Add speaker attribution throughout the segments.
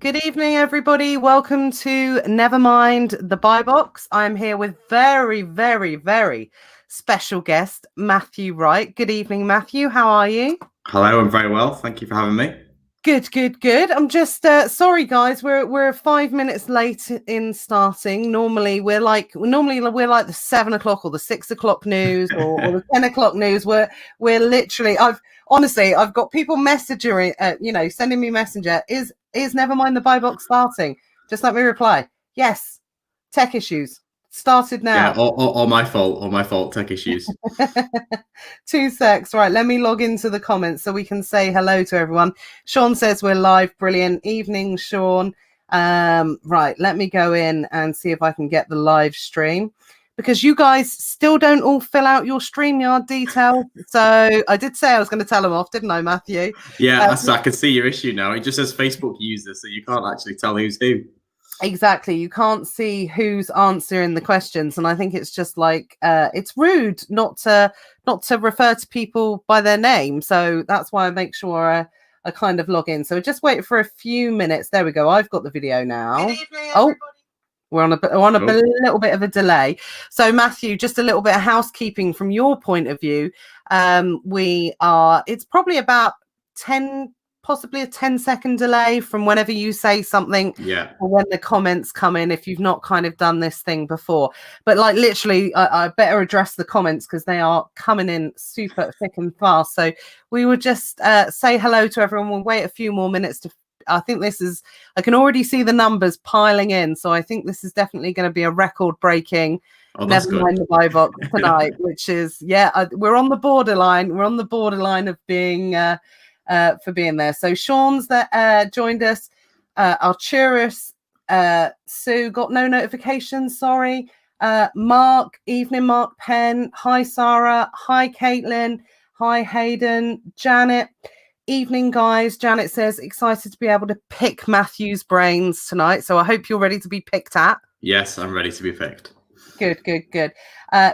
Speaker 1: Good evening, everybody. Welcome to Nevermind the Buy Box. I'm here with very, very, very special guest, Matthew Wright. Good evening, Matthew. How are you?
Speaker 2: Hello, I'm very well. Thank you for having me.
Speaker 1: Good. I'm just sorry, guys. We're 5 minutes late in starting. Normally we're like the 7 o'clock or the 6 o'clock news or the 10 o'clock news. We're literally. I've got people messaging, sending me messenger. Is Nevermind the Buy Box starting? Just let me reply. Yes. Tech issues started
Speaker 2: Yeah,
Speaker 1: now.
Speaker 2: all my fault. All my fault. Tech issues.
Speaker 1: 2 secs. Right, let me log into the comments so we can say hello to everyone. Sean says we're live. Brilliant evening, Sean. Right, let me go in and see if I can get the live stream, because you guys still don't all fill out your StreamYard details. So I did say I was going to tell them off, didn't I, Matthew?
Speaker 2: Yeah, I can see your issue now. It just says Facebook user, so you can't actually tell who's who.
Speaker 1: Exactly. You can't see who's answering the questions. And I think it's just like it's rude not to refer to people by their name. So that's why I make sure I kind of log in. So just wait for a few minutes. There we go. I've got the video now.
Speaker 3: Good evening, everybody.
Speaker 1: We're on a little bit of a delay. So Matthew, just a little bit of housekeeping from your point of view. It's probably about possibly a 10-second delay from whenever you say something, or when the comments come in, if you've not kind of done this thing before. But like literally, I better address the comments because they are coming in super thick and fast. So we would just say hello to everyone. We'll wait a few more minutes I can already see the numbers piling in. So I think this is definitely going to be a record-breaking Nevermind the Buy Box tonight, which is, we're on the borderline. We're on the borderline of being... for being there. So Sean's that joined us. Arturus, Sue got no notifications, sorry. Mark, evening, Mark Penn. Hi, Sarah. Hi, Caitlin. Hi, Hayden. Janet. Evening, guys. Janet says, excited to be able to pick Matthew's brains tonight. So I hope you're ready to be picked at.
Speaker 2: Yes, I'm ready to be picked.
Speaker 1: Good.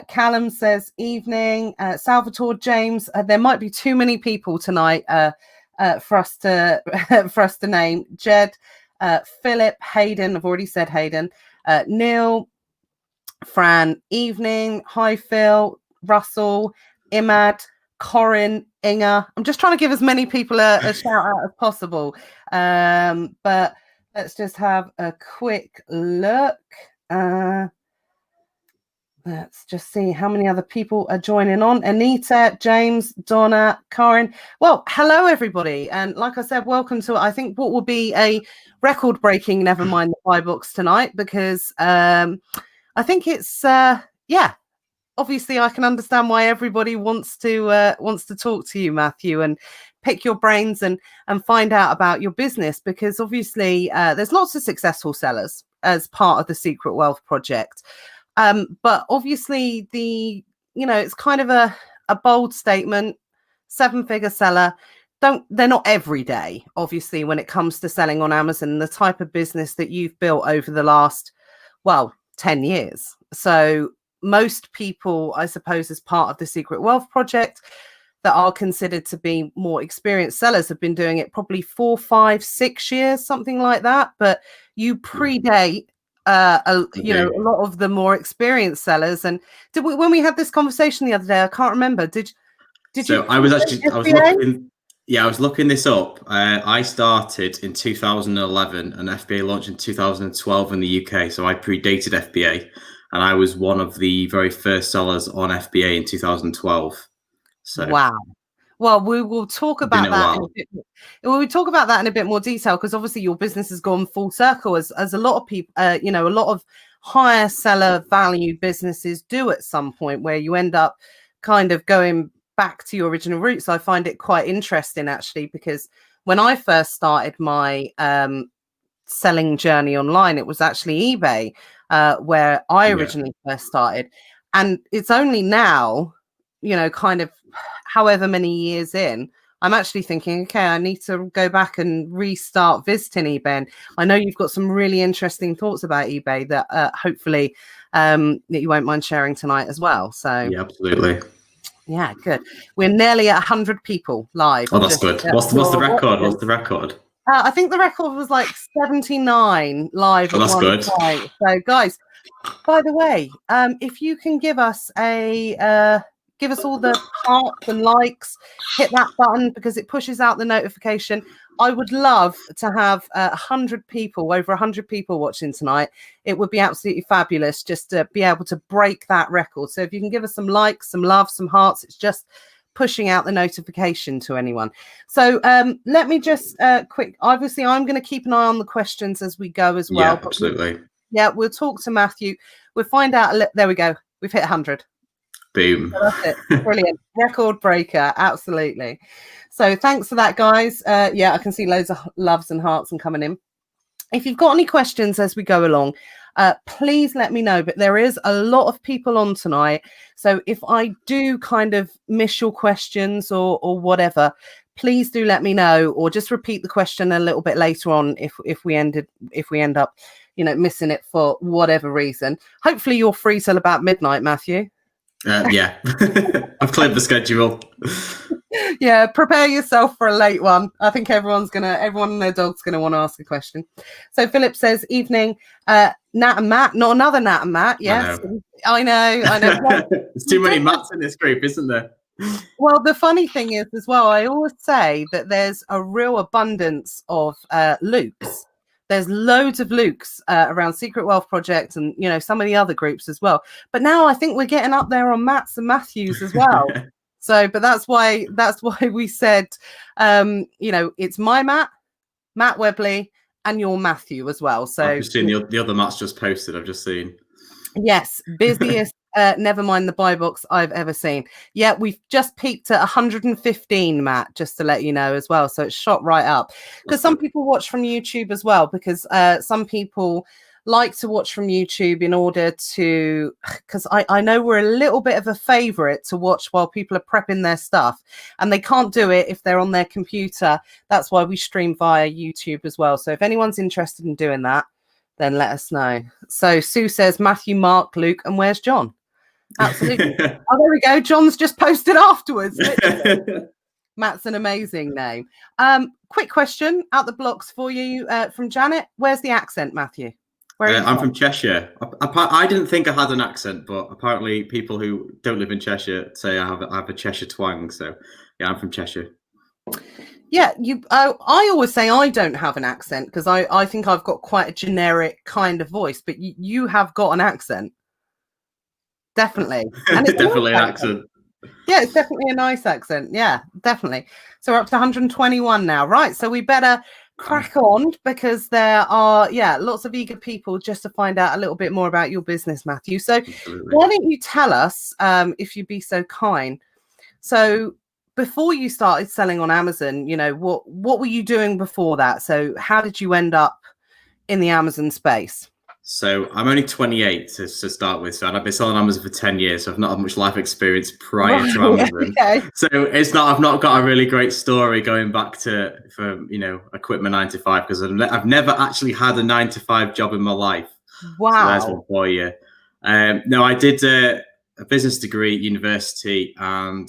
Speaker 1: Callum says, evening. Salvatore, James, there might be too many people tonight for us to name. Jed, Philip, Hayden, I've already said Hayden. Neil, Fran, evening. Hi, Phil, Russell, Imad, Corin, Inga. I'm just trying to give as many people a shout out as possible. But let's just have a quick look. Let's just see how many other people are joining on. Anita, James, Donna, Karen. Well, hello, everybody. And like I said, welcome to, I think, what will be a record-breaking Nevermind the Buy Box tonight, because I think it's, obviously I can understand why everybody wants to talk to you, Matthew, and pick your brains and find out about your business, because obviously there's lots of successful sellers as part of the Secret Wealth Project. But obviously it's kind of a bold statement. 7-figure seller. They're not every day, obviously, when it comes to selling on Amazon, the type of business that you've built over the last, 10 years. So most people, I suppose, as part of the Secret Wealth Project that are considered to be more experienced sellers have been doing it probably 4, 5, 6 years, something like that. But you predate a lot of the more experienced sellers. And when we had this conversation the other day, I can't remember. Did you?
Speaker 2: I was looking this up. I started in 2011, and FBA launched in 2012 in the UK. So I predated FBA, and I was one of the very first sellers on FBA in 2012. So
Speaker 1: wow. Well, we will talk about that. We'll talk about that in a bit more detail, because obviously your business has gone full circle, as a lot of people, a lot of higher seller value businesses do at some point, where you end up kind of going back to your original roots. I find it quite interesting, actually, because when I first started my selling journey online, it was actually eBay, where I originally first started. And it's only now, kind of however many years in, I'm actually thinking, okay, I need to go back and restart visiting eBay. And I know you've got some really interesting thoughts about eBay that hopefully that you won't mind sharing tonight as well. So
Speaker 2: yeah, absolutely.
Speaker 1: Yeah, good. We're nearly at 100 people live.
Speaker 2: Oh, that's good. What's the record? What's the record?
Speaker 1: I think the record was like 79 live.
Speaker 2: Oh, that's good.
Speaker 1: Point. So, guys, by the way, if you can give us give us all the hearts and likes, hit that button because it pushes out the notification. I would love to have 100 people, over 100 people watching tonight. It would be absolutely fabulous just to be able to break that record. So if you can give us some likes, some love, some hearts, it's just pushing out the notification to anyone. So let me just quick, obviously I'm going to keep an eye on the questions as we go as well.
Speaker 2: Yeah, absolutely.
Speaker 1: We'll talk to Matthew. We'll find out. There we go. We've hit 100.
Speaker 2: Boom.
Speaker 1: So that's it. Brilliant. Record breaker. Absolutely. So thanks for that, guys. I can see loads of loves and hearts and coming in. If you've got any questions as we go along, please let me know. But there is a lot of people on tonight. So if I do kind of miss your questions or whatever, please do let me know, or just repeat the question a little bit later on if we end up, missing it for whatever reason. Hopefully you're free till about midnight, Matthew.
Speaker 2: Yeah, I've cleared the schedule.
Speaker 1: Yeah, prepare yourself for a late one. I think everyone and their dog's gonna want to ask a question. So Philip says, evening, Nat and Matt, not another Nat and Matt. Yes, I know.
Speaker 2: There's too many Matts in this group, isn't there?
Speaker 1: Well, the funny thing is as well, I always say that there's a real abundance of Lukes. There's loads of Lukes around Secret Wealth Project and, some of the other groups as well. But now I think we're getting up there on Matts and Matthews as well. So, but that's why we said, it's my Matt Webley, and your Matthew as well. So
Speaker 2: I've just seen the other Matt's just posted. I've just seen. Yes,
Speaker 1: busiest. Never mind the buy box I've ever seen. Yeah, we've just peaked at 115, Matt, just to let you know as well. So it's shot right up. Because some people watch from YouTube as well, because some people like to watch from YouTube in order to, because I know we're a little bit of a favorite to watch while people are prepping their stuff, and they can't do it if they're on their computer. That's why we stream via YouTube as well. So if anyone's interested in doing that, then let us know. So Sue says, Matthew, Mark, Luke, and where's John? Absolutely. Oh, there we go. John's just posted afterwards. Matt's an amazing name. Quick question out the blocks for you from Janet. Where's the accent, Matthew?
Speaker 2: I'm from Cheshire. I didn't think I had an accent, but apparently people who don't live in Cheshire say I have a Cheshire twang. So yeah, I'm from Cheshire.
Speaker 1: Yeah, I always say I don't have an accent because I think I've got quite a generic kind of voice, but you have got an accent. Definitely. And it's
Speaker 2: definitely an accent.
Speaker 1: Yeah, it's definitely a nice accent. Yeah, definitely. So we're up to 121 now. Right. So we better crack on because there are, lots of eager people just to find out a little bit more about your business, Matthew. So why don't you tell us, if you'd be so kind. So before you started selling on Amazon, what were you doing before that? So how did you end up in the Amazon space?
Speaker 2: So I'm only 28 to start with. So I've been selling Amazon for 10 years. So I've not had much life experience prior to Amazon. Okay. So I've not got a really great story going back I quit my 9 to 5 because I've never actually had a 9 to 5 job in my life.
Speaker 1: Wow.
Speaker 2: So there's one for you. No, I did a business degree at university, and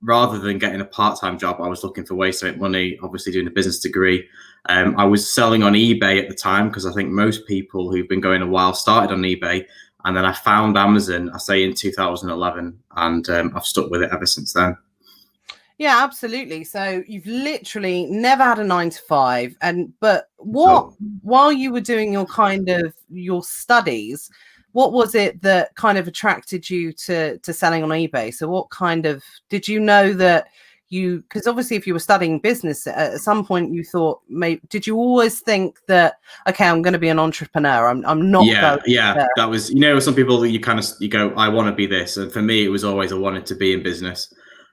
Speaker 2: rather than getting a part-time job, I was looking for ways to make money, obviously doing a business degree. I was selling on eBay at the time because I think most people who've been going a while started on eBay. And then I found Amazon, I say in 2011, and I've stuck with it ever since then. Yeah,
Speaker 1: absolutely. So you've literally never had a 9 to 5. But while you were doing your studies, what was it that kind of attracted you to selling on eBay? So what did you know that because obviously if you were studying business at some point you thought, did you always think that, okay, I'm going to be an entrepreneur? I'm not.
Speaker 2: Yeah. That was, some people you go, I want to be this. And for me, it was always, I wanted to be in business.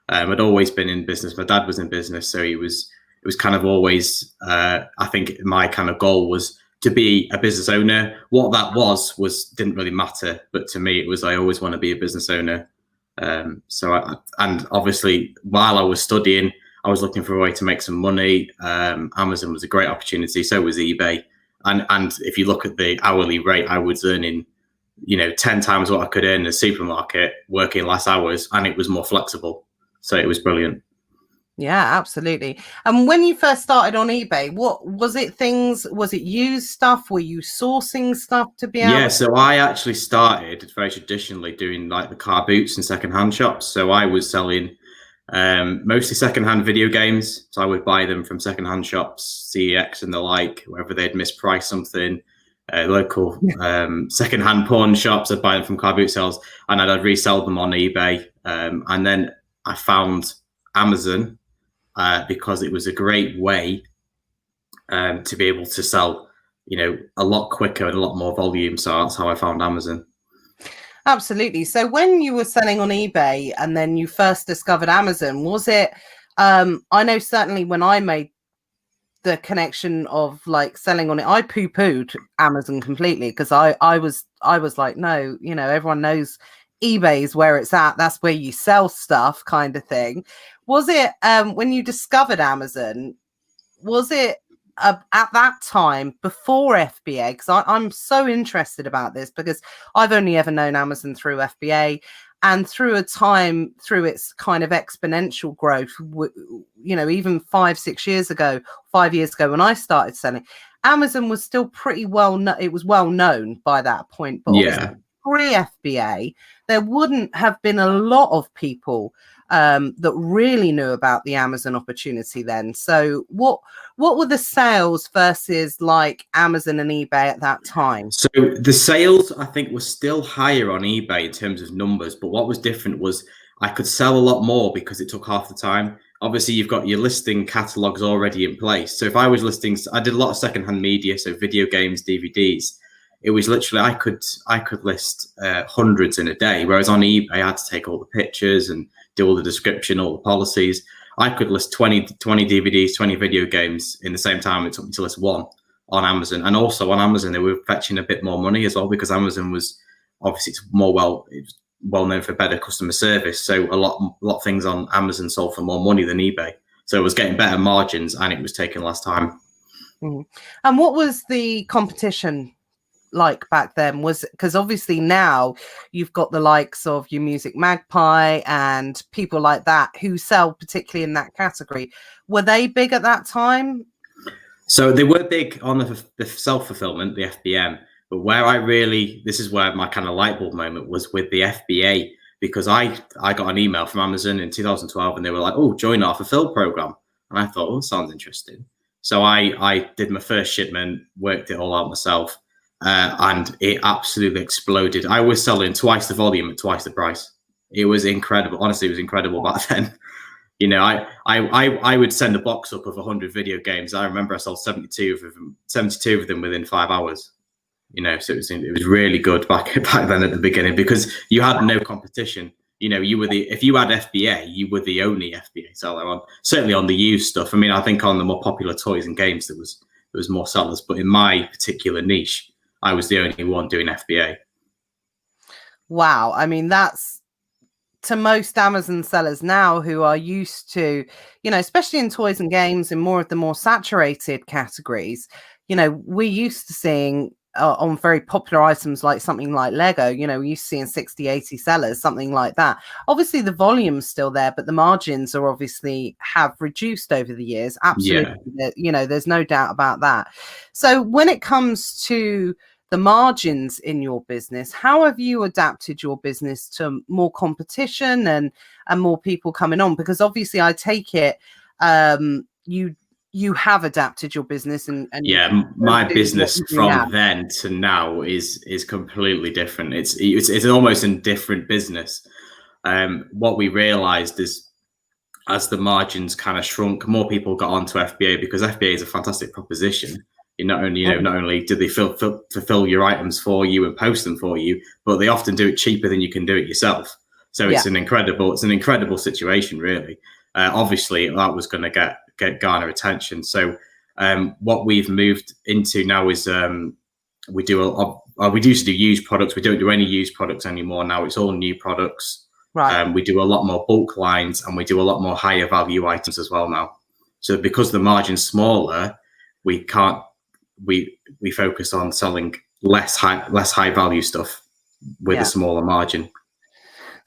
Speaker 2: I'd always been in business. My dad was in business. So it was kind of always, I think my kind of goal was to be a business owner. What that didn't really matter. But to me, it was, I always want to be a business owner. And obviously while I was studying, I was looking for a way to make some money. Amazon was a great opportunity. So was eBay. And if you look at the hourly rate, I was earning, 10 times what I could earn in a supermarket, working less hours, and it was more flexible. So it was brilliant.
Speaker 1: Yeah, absolutely. And when you first started on eBay, what was it? Was it used stuff? Were you sourcing stuff to be able
Speaker 2: Yeah,
Speaker 1: to?
Speaker 2: so I actually started very traditionally doing like the car boots and secondhand shops. So I was selling mostly secondhand video games. So I would buy them from secondhand shops, CEX and the like, wherever they'd mispriced something. Local secondhand pawn shops, I'd buy them from car boot sales, and I'd resell them on eBay. And then I found Amazon because it was a great way to be able to sell, a lot quicker and a lot more volume. So that's how I found Amazon.
Speaker 1: Absolutely. So when you were selling on eBay and then you first discovered Amazon, was it, I know certainly when I made the connection of like selling on it, I poo-pooed Amazon completely because I was like, no, everyone knows eBay is where it's at. That's where you sell stuff, kind of thing. Was it when you discovered Amazon, was it at that time before FBA? Because I'm so interested about this because I've only ever known Amazon through FBA, and through a time through its kind of exponential growth, even 5 years ago when I started selling, Amazon was still pretty it was well known by that point, but obviously pre-FBA there wouldn't have been a lot of people that really knew about the Amazon opportunity then. So what were the sales versus like Amazon and eBay at that time?
Speaker 2: So the sales, I think, were still higher on eBay in terms of numbers, but what was different was I could sell a lot more because it took half the time. Obviously, you've got your listing catalogs already in place. So if I was listing, I did a lot of secondhand media, so video games, DVDs. It was literally I could list hundreds in a day, whereas on eBay I had to take all the pictures and do all the description, all the policies. I could list 20 DVDs, 20 video games in the same time it took me to list one on Amazon. And also on Amazon, they were fetching a bit more money as well because Amazon was obviously it's well known for better customer service. So a lot of things on Amazon sold for more money than eBay. So it was getting better margins and it was taking less time.
Speaker 1: Mm-hmm. And what was the competition like back then? Was because obviously now you've got the likes of your Music Magpie and people like that who sell particularly in that category. Were they big at that time?
Speaker 2: So they were big on the self-fulfillment, the FBM, but this is where my kind of light bulb moment was with the FBA, because I got an email from Amazon in 2012 and they were like, oh, join our fulfill program. And I thought, oh, sounds interesting. So I did my first shipment, worked it all out myself. And it absolutely exploded. I was selling twice the volume at twice the price. It was incredible. Honestly, it was incredible back then. I would send a box up of 100 video games. I remember I sold 72 of them within 5 hours. So it was really good back then at the beginning because you had no competition. If you had FBA, you were the only FBA seller on, certainly on the used stuff. I mean, I think on the more popular toys and games there was more sellers, but in my particular niche, I was the only one doing FBA.
Speaker 1: Wow. I mean, that's to most Amazon sellers now who are used to, especially in toys and games and more of the more saturated categories, we're used to seeing on very popular items like something like Lego, we used to seeing 60, 80 sellers, something like that. Obviously the volume's still there, but the margins are obviously have reduced over the years. Absolutely. Yeah. There's no doubt about that. So when it comes to the margins in your business, how have you adapted your business to more competition and more people coming on? Because obviously I take it you have adapted your business and
Speaker 2: yeah, my business from then to now is completely different. It's almost a different business. What we realized is as the margins kind of shrunk, more people got onto FBA because FBA is a fantastic proposition. Not only do they fulfill your items for you and post them for you, but they often do it cheaper than you can do it yourself. So it's an incredible situation, really. Obviously, that was going to garner attention. So what we've moved into now is we used to do used products. We don't do any used products anymore. Now it's all new products.
Speaker 1: Right.
Speaker 2: We do a lot more bulk lines and we do a lot more higher value items as well now. So because the margin's smaller, we focus on selling less high value stuff with a smaller margin.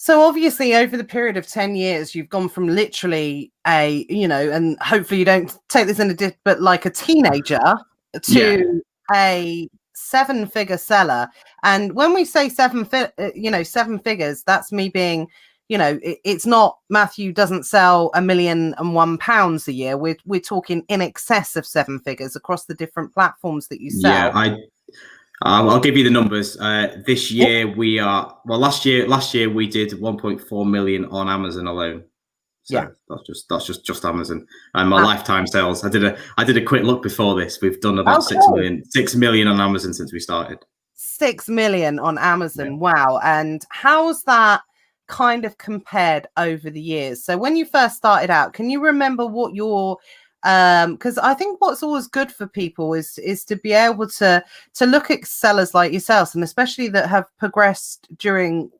Speaker 1: So obviously over the period of 10 years, you've gone from literally a, and hopefully you don't take this in a dip, but like a teenager to a 7-figure seller. And when we say seven figures, that's me being, it's not Matthew doesn't sell £1,000,001 a year. We're talking in excess of 7 figures across the different platforms that you sell.
Speaker 2: Yeah, I'll give you the numbers. This year last year we did 1.4 million on Amazon alone. So that's just Amazon and my lifetime sales. I did a quick look before this. We've done about 6 million on Amazon since we started.
Speaker 1: 6 million on Amazon. Wow. And how's that kind of compared over the years? So when you first started out, can you remember what your because I think what's always good for people is to be able to look at sellers like yourselves, and especially that have progressed during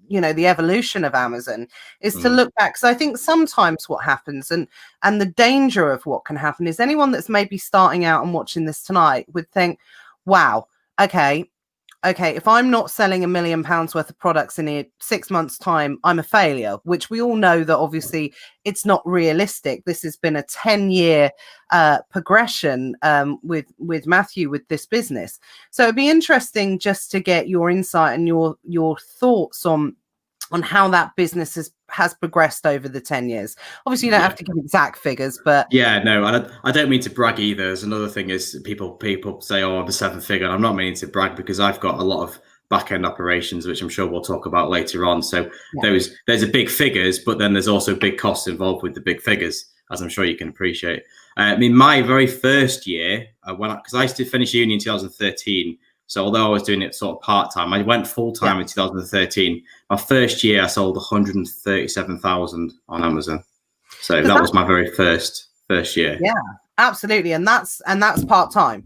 Speaker 1: the evolution of Amazon, is to look back. Because I think sometimes what happens and the danger of what can happen is anyone that's maybe starting out and watching this tonight would think, wow, okay, if I'm not selling £1 million worth of products in 6 months' time, I'm a failure, which we all know that obviously it's not realistic. This has been a 10-year progression with Matthew with this business. So it'd be interesting just to get your insight and your thoughts on how that business has progressed over the 10 years. Obviously, you don't have to give exact figures, but
Speaker 2: I don't mean to brag either. There's another thing is people say, "Oh, I'm a 7-figure." I'm not meaning to brag because I've got a lot of back-end operations, which I'm sure we'll talk about later on. So there's a big figures, but then there's also big costs involved with the big figures, as I'm sure you can appreciate. I mean, my very first year, because I used to finish uni in 2013. So although I was doing it sort of part-time, I went full-time in 2013. My first year, I sold 137,000 on Amazon. So that was my very first year.
Speaker 1: Yeah, absolutely. And that's part-time.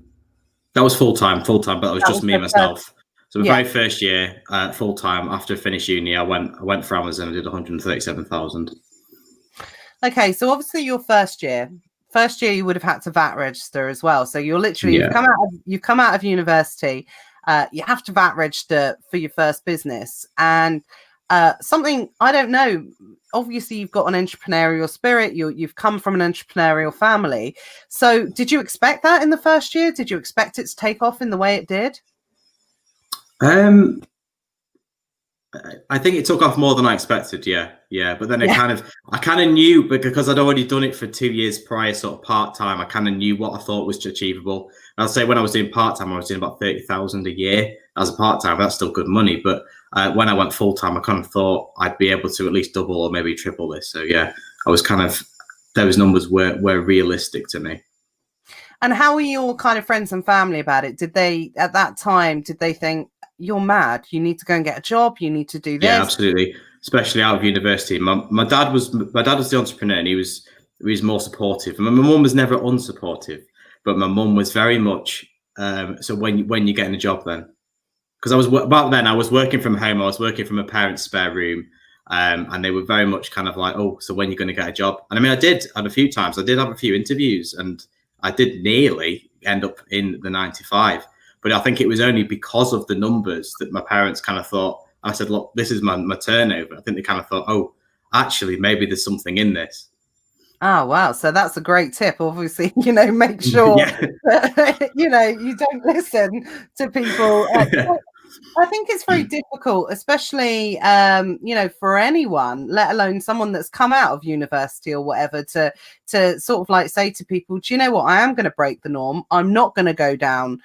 Speaker 2: That was full-time, but it was just me and myself. So my very first year, full-time, after I finished uni, I went for Amazon and did 137,000.
Speaker 1: Okay, so obviously your first year you would have had to VAT register as well. So you're literally you've come out of university, you have to VAT register for your first business. And something I don't know, obviously you've got an entrepreneurial spirit, you've come from an entrepreneurial family. So did you expect that in the first year? Did you expect it to take off in the way it did?
Speaker 2: I think it took off more than I expected. Yeah. But then I kind of knew, but because I'd already done it for 2 years prior, sort of part-time, I kind of knew what I thought was achievable. And I'd say when I was doing part-time, I was doing about 30,000 a year as a part-time. That's still good money. But when I went full-time, I kind of thought I'd be able to at least double or maybe triple this. So yeah, I was kind of, those numbers were realistic to me.
Speaker 1: And how were your kind of friends and family about it? Did they think, you're mad, you need to go and get a job, you need to do this?
Speaker 2: Yeah, absolutely. Especially out of university. My dad was the entrepreneur, and he was more supportive. My mum was never unsupportive, but my mum was very much so when you're getting a job then, because back then I was working from home, I was working from a parent's spare room, and they were very much kind of like, oh, so when you're going to get a job? And I mean, I did have a few interviews, and I did nearly end up in the 95. But I think it was only because of the numbers that my parents kind of thought, I said, look, this is my turnover. I think they kind of thought, oh, actually, maybe there's something in this.
Speaker 1: Oh, wow. So that's a great tip. Obviously, make sure, that, you don't listen to people. I think it's very difficult, especially, for anyone, let alone someone that's come out of university or whatever, to sort of like say to people, do you know what? I am going to break the norm. I'm not going to go down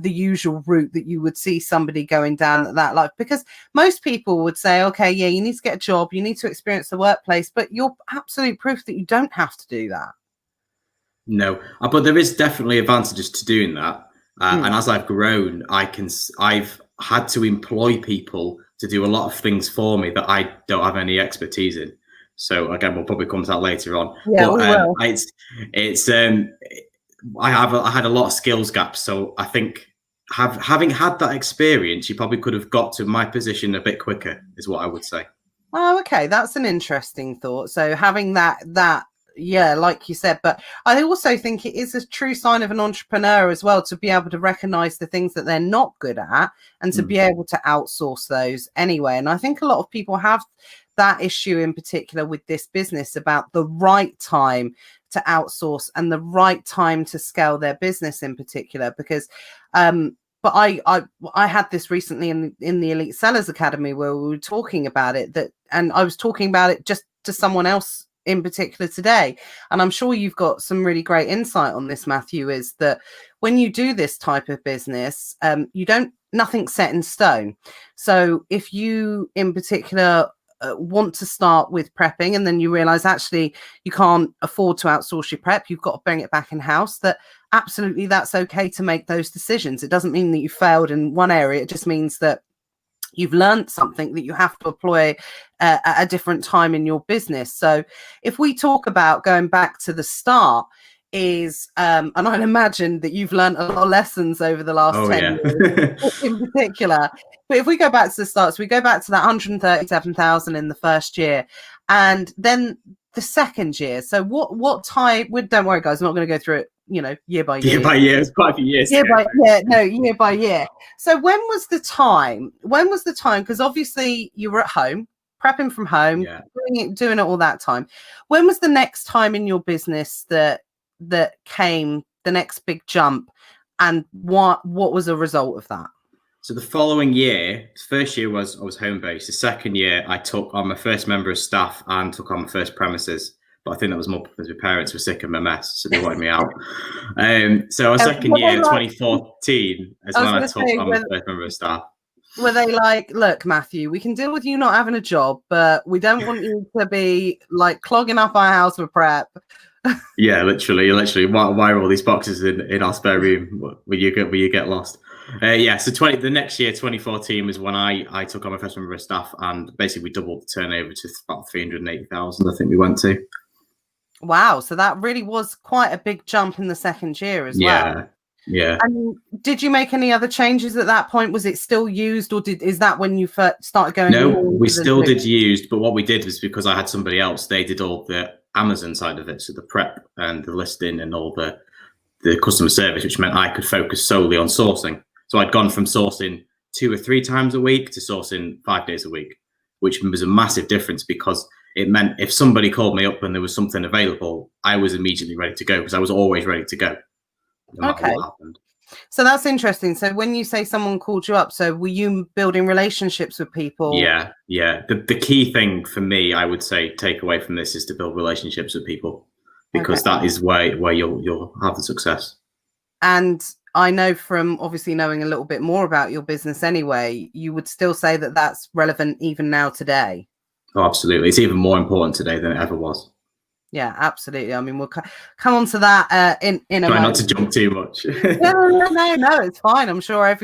Speaker 1: the usual route that you would see somebody going down that life, because most people would say, okay, yeah, you need to get a job, you need to experience the workplace, but you're absolute proof that you don't have to do that.
Speaker 2: No, but there is definitely advantages to doing that. And as I've grown, I've had to employ people to do a lot of things for me that I don't have any expertise in. So again, we'll probably come to that later on.
Speaker 1: Yeah,
Speaker 2: but, I had a lot of skills gaps. So I think having had that experience, you probably could have got to my position a bit quicker, is what I would say.
Speaker 1: Oh, okay. That's an interesting thought. So having that yeah, like you said, but I also think it is a true sign of an entrepreneur as well to be able to recognize the things that they're not good at and to be able to outsource those anyway. And I think a lot of people have that issue in particular with this business about the right time to outsource and the right time to scale their business in particular, because but I had this recently in the Elite Sellers Academy where we were talking about it, and I was talking about it just to someone else in particular today, and I'm sure you've got some really great insight on this, Matthew, is that when you do this type of business, nothing's set in stone. So if you in particular want to start with prepping and then you realize actually you can't afford to outsource your prep, you've got to bring it back in house, that absolutely that's okay to make those decisions. It doesn't mean that you failed in one area, it just means that you've learned something that you have to apply at a different time in your business. So if we talk about going back to the start, is and I'd imagine that you've learned a lot of lessons over the last 10 years in particular. But if we go back to the start, so we go back to that 137,000 in the first year, and then the second year. So what time? Don't worry, guys, I'm not going to go through it, year by year.
Speaker 2: Year by year, it's quite a few years.
Speaker 1: Year by year. So when was the time? Because obviously you were at home, prepping from home, doing it all that time. When was the next time in your business that came the next big jump, and what was a result of that?
Speaker 2: So the following year, first year I was home based. The second year I took on my first member of staff and took on my first premises. But I think that was more because my parents were sick of my mess, so they wanted me out. So our second year, 2014, is when I took on my first member of staff.
Speaker 1: Were they like, look, Matthew, we can deal with you not having a job, but we don't want you to be like clogging up our house with prep?
Speaker 2: Yeah, literally. Why are all these boxes in our spare room where you get lost? So the next year, 2014, was when I took on my first member of staff, and basically we doubled the turnover to about 380,000. I think we went to.
Speaker 1: Wow, so that really was quite a big jump in the second year as well.
Speaker 2: Yeah.
Speaker 1: And did you make any other changes at that point? Was it still used, or is that when you first started going?
Speaker 2: No, we still did used, but what we did was, because I had somebody else, they did all the Amazon side of it, so the prep and the listing and all the customer service, which meant I could focus solely on sourcing. So I'd gone from sourcing 2 or 3 times a week to sourcing 5 days a week, which was a massive difference, because it meant if somebody called me up and there was something available, I was immediately ready to go, because I was always ready to go, no matter what happened.
Speaker 1: So that's interesting. So when you say someone called you up, so were you building relationships with people?
Speaker 2: Yeah. The key thing for me, I would say, take away from this is to build relationships with people, because that is where you'll have the success.
Speaker 1: And I know from obviously knowing a little bit more about your business anyway, you would still say that that's relevant even now today.
Speaker 2: Oh, absolutely. It's even more important today than it ever was.
Speaker 1: Yeah, absolutely. I mean, we'll come on to that in a moment.
Speaker 2: Try not to jump too much.
Speaker 1: No, it's fine. I'm sure I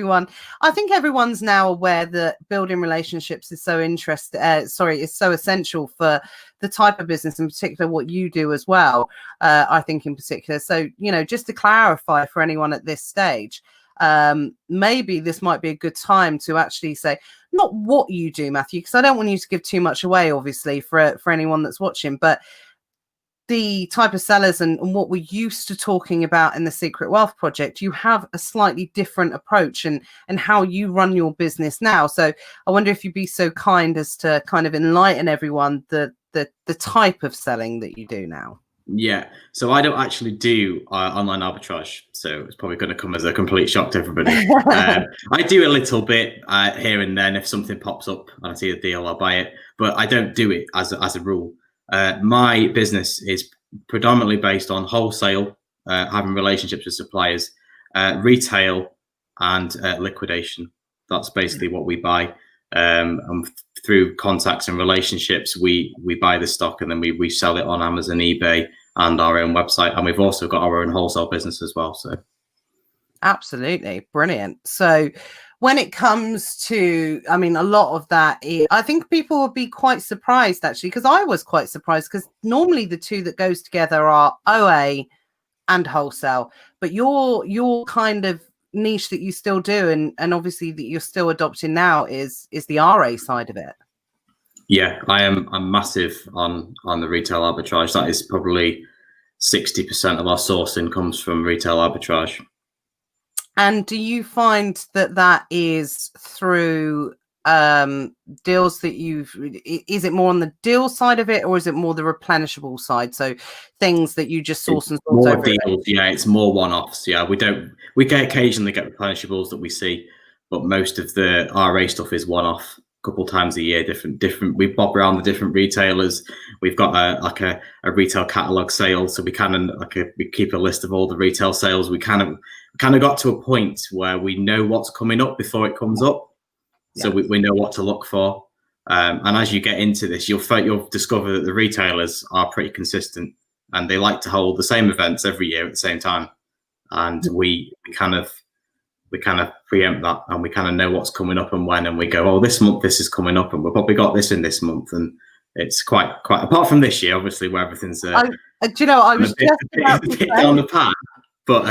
Speaker 1: think everyone's now aware that building relationships is so is so essential for the type of business, in particular what you do as well. I think in particular. So, just to clarify for anyone at this stage, maybe this might be a good time to actually say not what you do, Matthew, because I don't want you to give too much away, obviously, for anyone that's watching, but the type of sellers and what we're used to talking about in the Secret Wealth Project. You have a slightly different approach and how you run your business now. So I wonder if you'd be so kind as to kind of enlighten everyone the type of selling that you do now.
Speaker 2: Yeah, so I don't actually do online arbitrage, so it's probably going to come as a complete shock to everybody. I do a little bit here and then. If something pops up and I see a deal, I'll buy it, but I don't do it as a rule. My business is predominantly based on wholesale, having relationships with suppliers, retail, and liquidation. That's basically what we buy. And through contacts and relationships, we buy the stock and then we sell it on Amazon, eBay, and our own website. And we've also got our own wholesale business as well. So,
Speaker 1: absolutely brilliant. So, when it comes to, I mean, a lot of that, I think people would be quite surprised actually, because I was quite surprised, because normally the two that goes together are OA and wholesale, but your kind of niche that you still do and obviously that you're still adopting now is the RA side of it.
Speaker 2: Yeah, I'm massive on the retail arbitrage. That is probably 60% of our sourcing comes from retail arbitrage.
Speaker 1: And do you find that that is through deals that is it more on the deal side of it, or is it more the replenishable side? So things that you just source and source
Speaker 2: more
Speaker 1: over
Speaker 2: deals. Yeah, it's more one-offs. Yeah, we occasionally get replenishables that we see, but most of the RA stuff is one-off. Couple times a year, different. We bob around the different retailers. We've got a retail catalog sale, so we kind of we keep a list of all the retail sales. We kind of got to a point where we know what's coming up before it comes up, so we know what to look for. And as you get into this, you'll discover that the retailers are pretty consistent, and they like to hold the same events every year at the same time. And we kind of preempt that, and we kind of know what's coming up and when, and we go, oh, this month this is coming up, and we've probably got this in this month, and it's quite apart from this year, obviously, where everything's
Speaker 1: do you know, I was just about to say,
Speaker 2: down the path, but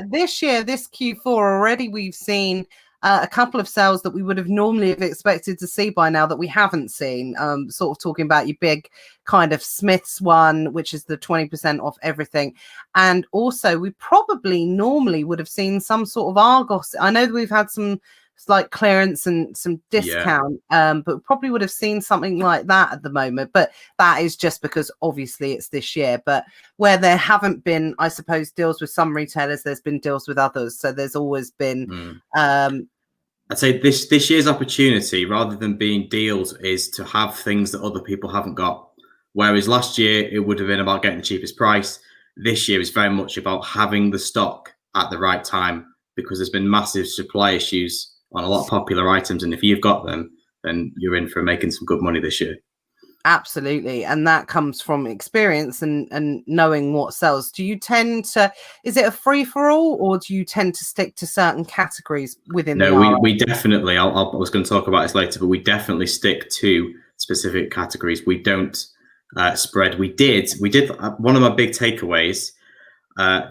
Speaker 1: this year, this Q4 already, we've seen a couple of sales that we would have normally have expected to see by now that we haven't seen. Sort of talking about your big kind of Smith's one, which is the 20% off everything. And also we probably normally would have seen some sort of Argos. I know that we've had some slight clearance and some discount, but probably would have seen something like that at the moment. But that is just because obviously it's this year. But where there haven't been, I suppose, deals with some retailers, there's been deals with others. So there's always been
Speaker 2: I'd say this year's opportunity, rather than being deals, is to have things that other people haven't got. Whereas last year it would have been about getting the cheapest price. This year is very much about having the stock at the right time, because there's been massive supply issues on a lot of popular items, and if you've got them, then you're in for making some good money this year.
Speaker 1: Absolutely. And that comes from experience and knowing what sells. Do you tend to, is it a free for all, or do you tend to stick to certain categories within
Speaker 2: we definitely, I was going to talk about this later, but we definitely stick to specific categories. We don't spread. We did one of my big takeaways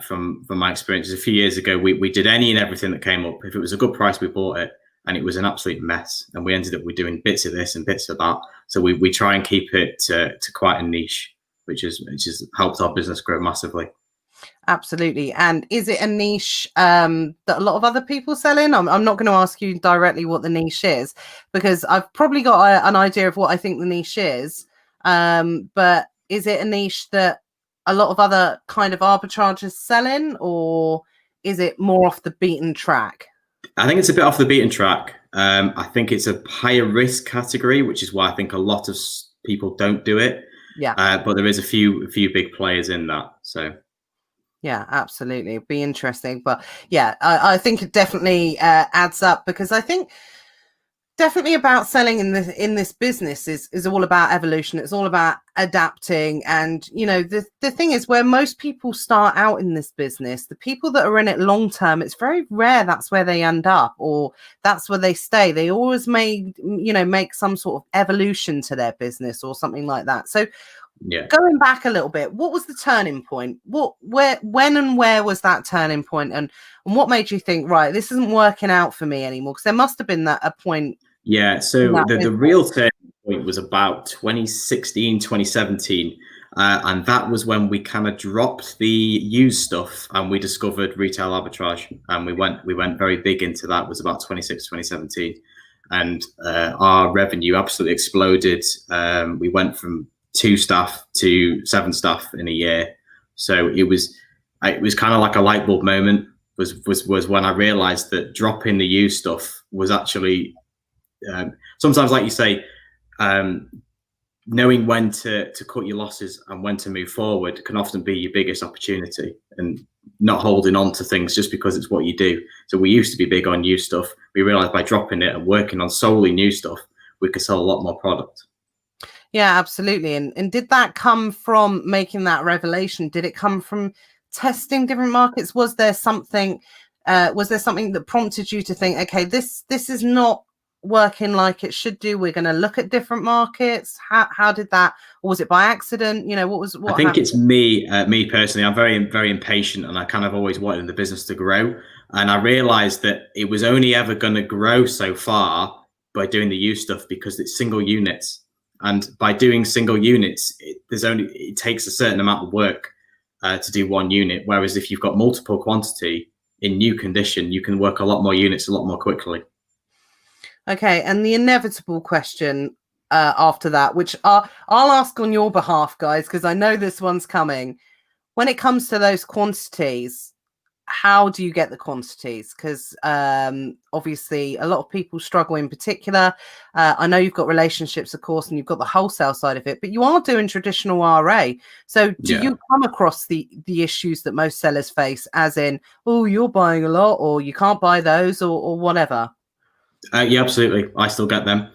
Speaker 2: from my experiences a few years ago. We did any and everything that came up. If it was a good price, we bought it, and it was an absolute mess. And we ended up with doing bits of this and bits of that. So we try and keep it to quite a niche, which has helped our business grow massively.
Speaker 1: Absolutely. And is it a niche that a lot of other people sell in? I'm not going to ask you directly what the niche is, because I've probably got an idea of what I think the niche is. But is it a niche that a lot of other kind of arbitragers sell in, or is it more off the beaten track?
Speaker 2: I think it's a bit off the beaten track. I think it's a higher risk category, which is why I think a lot of people don't do it.
Speaker 1: Yeah.
Speaker 2: But there is a few big players in that. So.
Speaker 1: Yeah, absolutely. It'd be interesting. But yeah, I think it definitely adds up, because I think definitely about selling in this business is all about evolution. It's all about adapting. And, you know, the thing is, where most people start out in this business, the people that are in it long term, it's very rare that's where they end up, or that's where they stay. They always make some sort of evolution to their business or something like that. So yeah, going back a little bit, what was the turning point? When and where was that turning point? And what made you think, right, this isn't working out for me anymore? Because there must have been a point.
Speaker 2: Yeah, so the real turning point was about 2016, 2017. And that was when we kind of dropped the used stuff and we discovered retail arbitrage. And we went very big into that. It was about 2017. And our revenue absolutely exploded. We went from 2 staff to 7 staff in a year. So it was kind of like a light bulb moment was when I realized that dropping the used stuff was actually sometimes, like you say, knowing when to cut your losses and when to move forward can often be your biggest opportunity, and not holding on to things just because it's what you do. So we used to be big on new stuff. We realized by dropping it and working on solely new stuff, we could sell a lot more product.
Speaker 1: Yeah, absolutely. And did that come from making that revelation? Did it come from testing different markets? Was there something that prompted you to think, okay, this is not working like it should do, we're going to look at different markets? How did that, or was it by accident? You know, what
Speaker 2: I think happened? It's me personally. I'm very, very impatient, and I kind of always wanted the business to grow. And I realized that it was only ever going to grow so far doing the used stuff because it's single units, and by doing single units, it takes a certain amount of work to do one unit. Whereas if you've got multiple quantity in new condition, you can work a lot more units a lot more quickly.
Speaker 1: Okay, and the inevitable question after that, which I'll ask on your behalf, guys, because I know this one's coming. When it comes to those quantities, how do you get the quantities? Because obviously a lot of people struggle in particular. I know you've got relationships, of course, and you've got the wholesale side of it, but you are doing traditional RA. So do you come across the issues that most sellers face, as in, oh, you're buying a lot, or you can't buy those, or whatever?
Speaker 2: Yeah, absolutely. I still get them.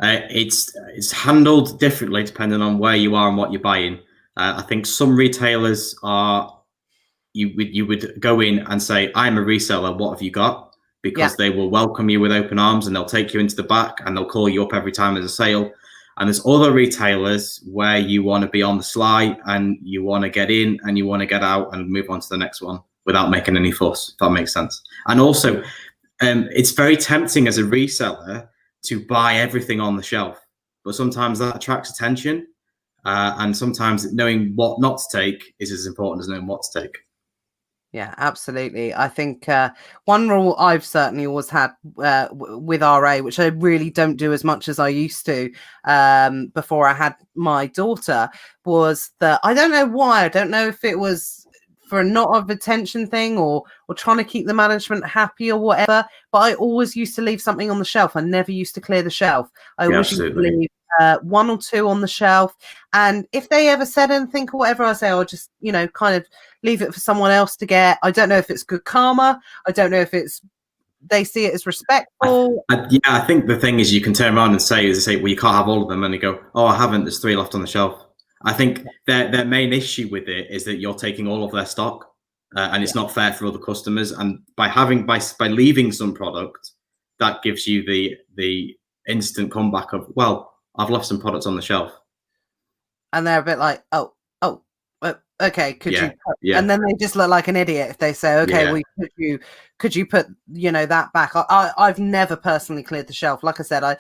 Speaker 2: It's handled differently depending on where you are and what you're buying. I think some retailers you would go in and say, I'm a reseller, what have you got? Because they will welcome you with open arms, and they'll take you into the back, and they'll call you up every time there's a sale. And there's other retailers where you want to be on the sly, and you want to get in and you want to get out and move on to the next one without making any fuss, if that makes sense. And also, it's very tempting as a reseller to buy everything on the shelf, but sometimes that attracts attention. And sometimes knowing what not to take is as important as knowing what to take.
Speaker 1: Yeah, absolutely. I think one rule I've certainly always had with RA, which I really don't do as much as I used to before I had my daughter, was that I don't know why. I don't know if it was for a not of attention thing or trying to keep the management happy or whatever, but I always used to leave something on the shelf. I never used to clear the shelf. I always used to leave one or two on the shelf, and if they ever said anything or whatever, I say I'll just kind of leave it for someone else to get. I don't know if it's good karma. I don't know if it's they see it as respectful.
Speaker 2: I think the thing is, you can turn around and say, well, you can't have all of them, and you go, oh, I haven't, there's 3 left on the shelf. I think their main issue with it is that you're taking all of their stock, and it's not fair for other customers. And by leaving some product, that gives you the instant comeback of, well, I've left some products on the shelf.
Speaker 1: And they're a bit like, okay, could you put, and then they just look like an idiot if they say, okay, well, could you put that back? I've never personally cleared the shelf. Like I said, I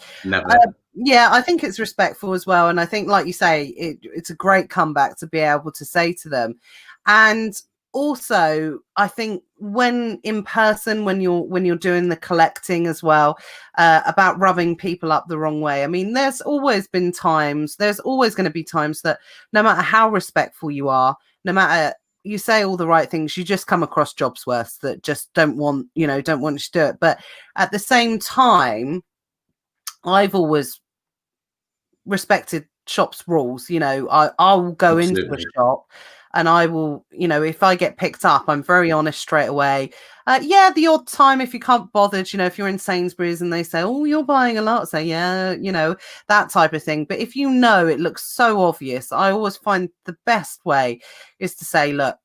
Speaker 1: think it's respectful as well, and I think, like you say, it's a great comeback to be able to say to them. And also, I think when in person, when you're doing the collecting as well, about rubbing people up the wrong way. I mean, there's always going to be times that no matter how respectful you are, no matter you say all the right things, you just come across jobs worse that just don't want you to do it. But at the same time, I've always respected shops rules. I'll go into a shop, and I will, if I get picked up, I'm very honest straight away. The odd time, if you can't bothered, if you're in Sainsbury's and they say, oh, you're buying a lot, say, yeah, that type of thing. But if it looks so obvious, I always find the best way is to say, look,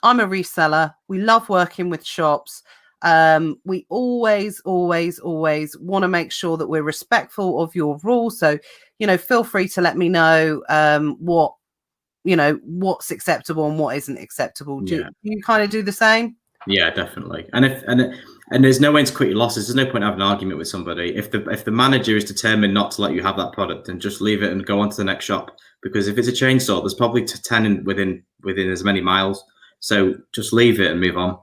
Speaker 1: I'm a reseller. We love working with shops. We always want to make sure that we're respectful of your rules. So, feel free to let me know what's acceptable and what isn't acceptable. Do you kind of do the same?
Speaker 2: Yeah, definitely. And there's no way to quit your losses. There's no point having an argument with somebody. If the manager is determined not to let you have that product, then just leave it and go on to the next shop. Because if it's a chain store, there's probably 10 within as many miles. So just leave it and move on.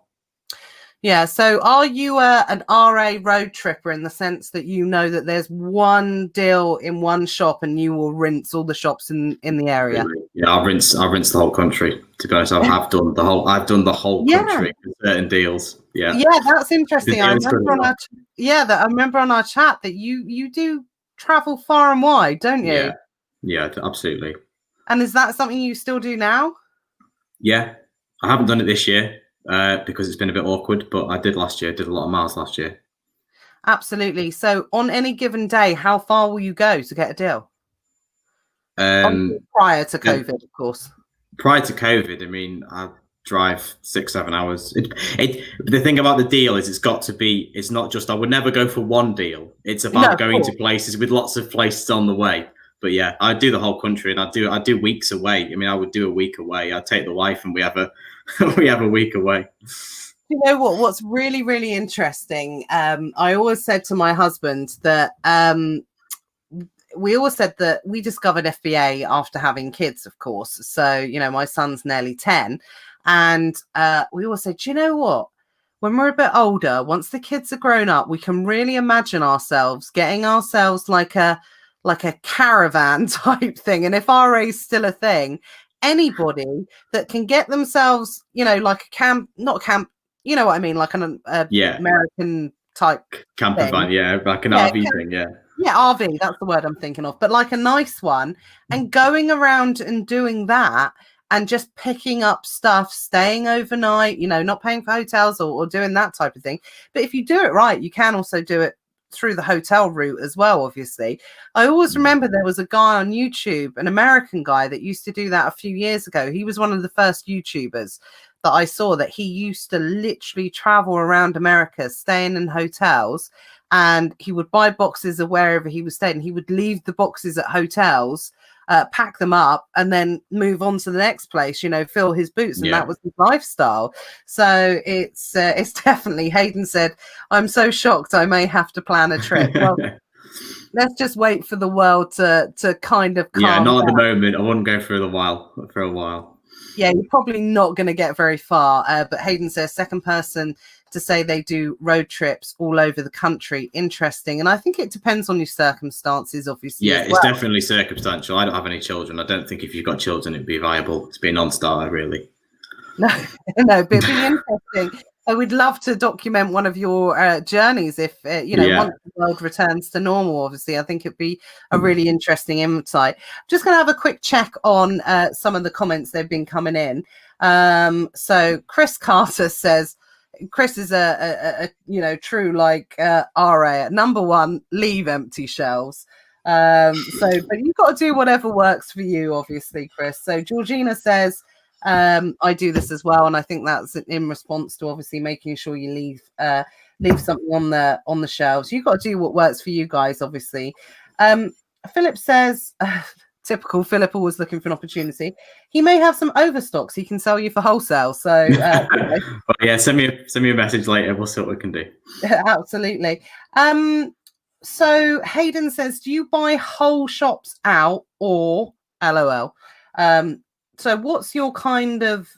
Speaker 1: Yeah. So are you an RA road tripper in the sense that that there's one deal in one shop and you will rinse all the shops in the area?
Speaker 2: Yeah, I'll rinse the whole country. To be honest, I've done the whole country for certain deals. Yeah. Yeah,
Speaker 1: that's interesting. I remember on our chat that you do travel far and wide, don't you?
Speaker 2: Yeah, absolutely.
Speaker 1: And is that something you still do now?
Speaker 2: Yeah. I haven't done it this year. Because it's been a bit awkward, but I did last year. Did a lot of miles last year.
Speaker 1: Absolutely. So on any given day, how far will you go to get a deal? Prior to COVID, of course.
Speaker 2: Prior to COVID, I mean, I drive 6-7 hours. The thing about the deal is it's not just, I would never go for one deal. It's about going to places with lots of places on the way. But yeah, I do the whole country, and I do weeks away. I mean, I would do a week away. I'd take the wife, and we have a week away.
Speaker 1: You know what? What's really, really interesting? I always said to my husband that we always said that we discovered FBA after having kids, of course. So, you know, my son's nearly 10. And we always said, do you know what? When we're a bit older, once the kids are grown up, we can really imagine ourselves getting ourselves like a caravan type thing. And if RA is still a thing, anybody that can get themselves, you know, like a camp, not a camp, you know what I mean, like an American type
Speaker 2: camper
Speaker 1: thing.
Speaker 2: van, yeah, like an RV thing, yeah.
Speaker 1: Yeah, RV, that's the word I'm thinking of, but like a nice one, and going around and doing that and just picking up stuff, staying overnight, you know, not paying for hotels or doing that type of thing. But if you do it right, you can also do it through the hotel route as well, obviously. I always remember there was a guy on YouTube, an American guy that used to do that a few years ago. He was one of the first YouTubers that I saw that he used to literally travel around America, staying in hotels, and he would buy boxes of wherever he was staying. He would leave the boxes at hotels, pack them up, and then move on to the next place, you know, fill his boots. And that was his lifestyle. So it's definitely, Hayden said, I'm so shocked I may have to plan a trip. Well, let's just wait for the world to kind of calm
Speaker 2: not
Speaker 1: down.
Speaker 2: at the moment. I wouldn't go for a while. Yeah,
Speaker 1: you're probably not going to get very far. But Hayden says, second person to say they do road trips all over the country. Interesting. And I think it depends on your circumstances, obviously.
Speaker 2: Yeah, it's definitely circumstantial. I don't have any children. I don't think if you've got children, it'd be viable. It's be a non-starter, really.
Speaker 1: No, but it'd be interesting. I would love to document one of your journeys if, you know, once the world returns to normal, obviously. I think it'd be a really interesting insight. Just going to have a quick check on some of the comments that have been coming in. So Chris Carter says, Chris is a you know, true like RA. Number one, leave empty shelves. But you've got to do whatever works for you, obviously, Chris. So Georgina says, I do this as well, and I think that's in response to obviously making sure you leave something on the shelves. You've got to do what works for you guys, obviously. Philip says, typical Philip, always looking for an opportunity. He may have some overstocks he can sell you for wholesale. So
Speaker 2: well, yeah, send me a message later. We'll see what we can do.
Speaker 1: Absolutely. So Hayden says, do you buy whole shops out or LOL? So what's your kind of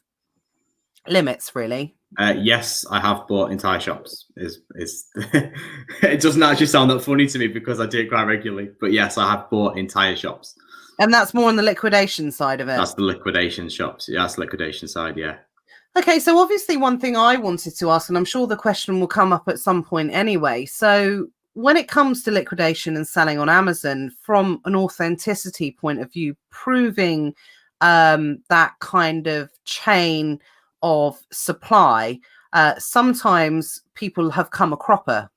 Speaker 1: limits, really?
Speaker 2: Yes, I have bought entire shops. It doesn't actually sound that funny to me because I do it quite regularly. But yes, I have bought entire shops.
Speaker 1: And that's more on the liquidation side of it.
Speaker 2: That's the liquidation shops. Yeah, that's the liquidation side. Yeah.
Speaker 1: Okay, so obviously one thing I wanted to ask, and I'm sure the question will come up at some point anyway. So when it comes to liquidation and selling on Amazon, from an authenticity point of view, proving that kind of chain of supply, sometimes people have come a cropper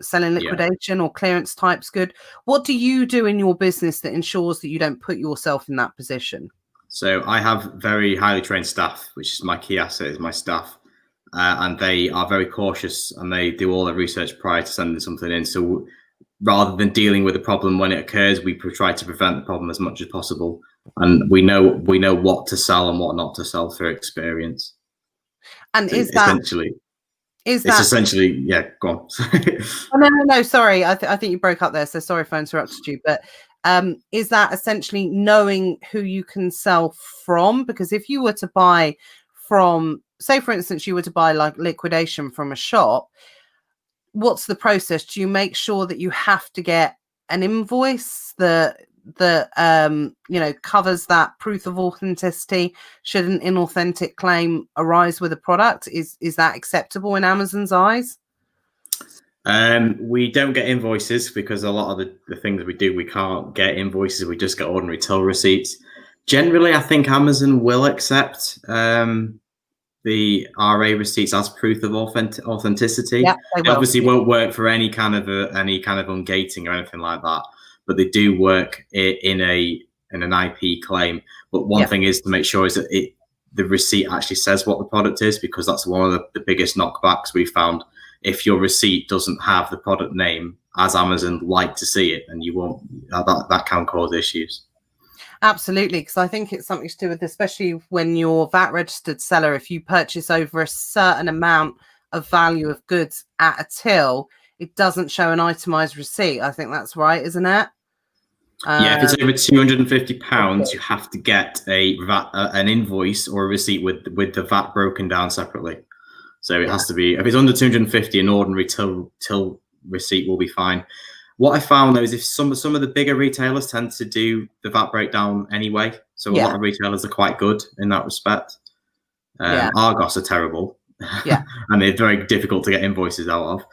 Speaker 1: selling liquidation or clearance types good. What do you do in your business that ensures that you don't put yourself in that position?
Speaker 2: So I have very highly trained staff, which is my key asset, is my staff. And they are very cautious and they do all their research prior to sending something in. So rather than dealing with the problem when it occurs, we try to prevent the problem as much as possible. And we know what to sell and what not to sell through experience.
Speaker 1: And
Speaker 2: it's essentially, yeah, go on.
Speaker 1: No, sorry. I think you broke up there. So sorry if I interrupted you. But is that essentially knowing who you can sell from? Because if you were to buy from, say, for instance, you were to buy like liquidation from a shop, what's the process? Do you make sure that you have to get an invoice that you know, covers that proof of authenticity should an inauthentic claim arise with a product? Is that acceptable in Amazon's eyes?
Speaker 2: We don't get invoices because a lot of the things we do, we can't get invoices. We just get ordinary till receipts. Generally, I think Amazon will accept the RA receipts as proof of authenticity.
Speaker 1: Yeah,
Speaker 2: it obviously won't work for any kind of ungating or anything like that, but they do work in an IP claim. But one thing is to make sure is that the receipt actually says what the product is, because that's one of the biggest knockbacks we found. If your receipt doesn't have the product name, as Amazon like to see it, and you won't, that can cause issues.
Speaker 1: Absolutely, because I think it's something to do with, especially when you're VAT registered seller, if you purchase over a certain amount of value of goods at a till, it doesn't show an itemized receipt. I think that's right, isn't it?
Speaker 2: Yeah, if it's over £250, you have to get a VAT, an invoice or a receipt with the VAT broken down separately. So it has to be, if it's under 250, an ordinary till receipt will be fine. What I found though is if some of the bigger retailers tend to do the VAT breakdown anyway, so a lot of retailers are quite good in that respect. Argos are terrible, and they're very difficult to get invoices out of.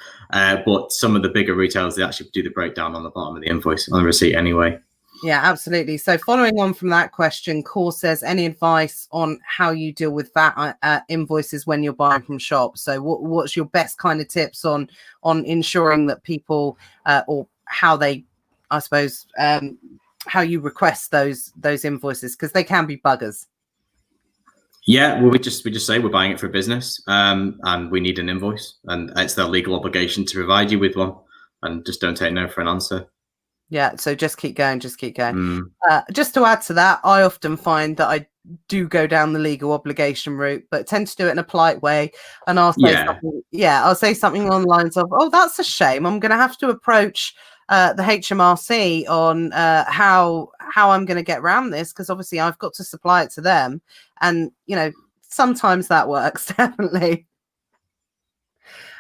Speaker 2: But some of the bigger retailers, they actually do the breakdown on the bottom of the invoice on the receipt anyway.
Speaker 1: Yeah, absolutely. So following on from that question, Core says, any advice on how you deal with VAT invoices when you're buying from shops? So what's your best kind of tips on ensuring that people or how they, I suppose, how you request those invoices, because they can be buggers.
Speaker 2: Yeah, well, we just say we're buying it for a business, and we need an invoice, and it's their legal obligation to provide you with one, and just don't take no for an answer.
Speaker 1: Yeah, so just keep going, just to add to that, I often find that I do go down the legal obligation route, but tend to do it in a polite way, and I'll say I'll say something along the lines of, oh, that's a shame, I'm going to have to approach the HMRC on how I'm going to get around this, because obviously I've got to supply it to them, and sometimes that works. Definitely.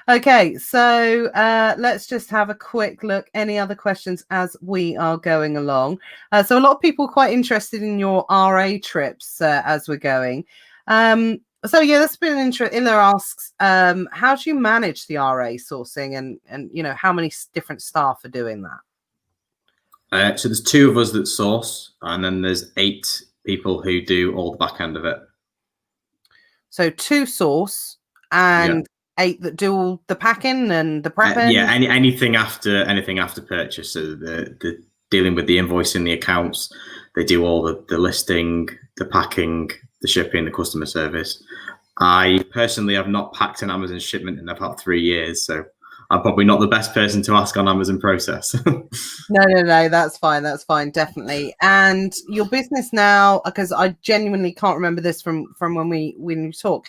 Speaker 1: Okay, so let's just have a quick look. Any other questions as we are going along? So a lot of people are quite interested in your RA trips as we're going. So yeah, that's been interesting. Illa asks, how do you manage the RA sourcing, and how many different staff are doing that?
Speaker 2: So there's 2 of us that source, and then there's 8 people who do all the back end of it.
Speaker 1: So 2 source and 8 that do all the packing and the prepping.
Speaker 2: Anything after purchase. So the dealing with the invoicing, the accounts, they do all the listing, the packing, the shipping, the customer service. I personally have not packed an Amazon shipment in about 3 years, so I'm probably not the best person to ask on Amazon process.
Speaker 1: No, that's fine, definitely. And your business now, because I genuinely can't remember this from when we talk,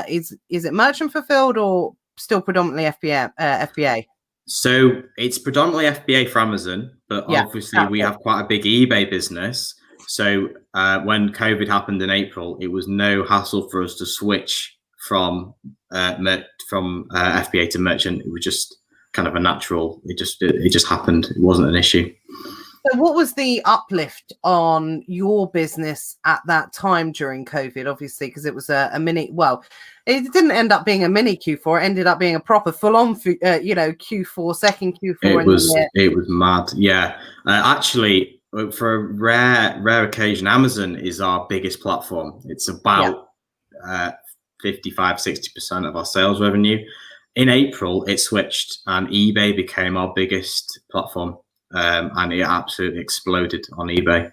Speaker 1: is it merchant fulfilled or still predominantly FBA?
Speaker 2: So it's predominantly FBA for Amazon, but obviously we have quite a big eBay business. So when COVID happened in April, it was no hassle for us to switch from FBA to merchant. It was just kind of a natural. It just happened. It wasn't an issue.
Speaker 1: So what was the uplift on your business at that time during COVID? Obviously, because it was a mini. Well, it didn't end up being a mini Q4. It ended up being a proper full-on, Q4, second Q4.
Speaker 2: It was mad. Yeah, actually, for a rare occasion, Amazon is our biggest platform. It's about 55-60% of our sales revenue. In April, it switched, and eBay became our biggest platform. And it absolutely exploded on eBay.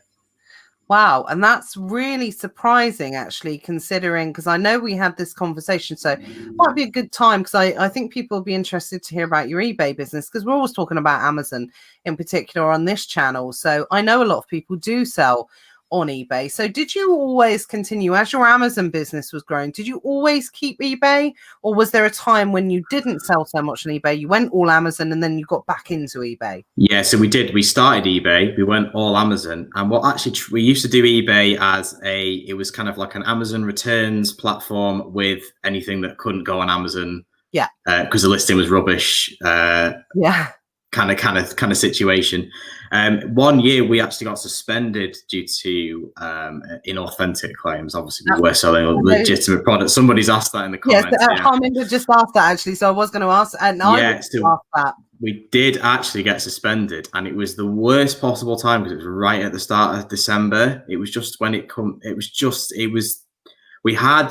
Speaker 1: Wow. And that's really surprising, actually, considering, because I know we had this conversation, so it might be a good time, because I think people will be interested to hear about your eBay business, because we're always talking about Amazon in particular on this channel. So I know a lot of people do sell on eBay. So did you always continue, as your Amazon business was growing, did you always keep eBay, or was there a time when you didn't sell so much on eBay, you went all Amazon, and then you got back into eBay?
Speaker 2: Yeah, so we did. We started eBay, we went all Amazon, and we used to do eBay as it was kind of like an Amazon returns platform with anything that couldn't go on Amazon. Yeah. Because the listing was rubbish. Kind of situation. 1 year we actually got suspended due to inauthentic claims. Obviously, we were selling a legitimate product. Somebody's asked that in the comments.
Speaker 1: Yes, Harminder just asked that, actually, so I was going to ask, and ask that.
Speaker 2: We did actually get suspended, and it was the worst possible time, because it was right at the start of December. It was just when we had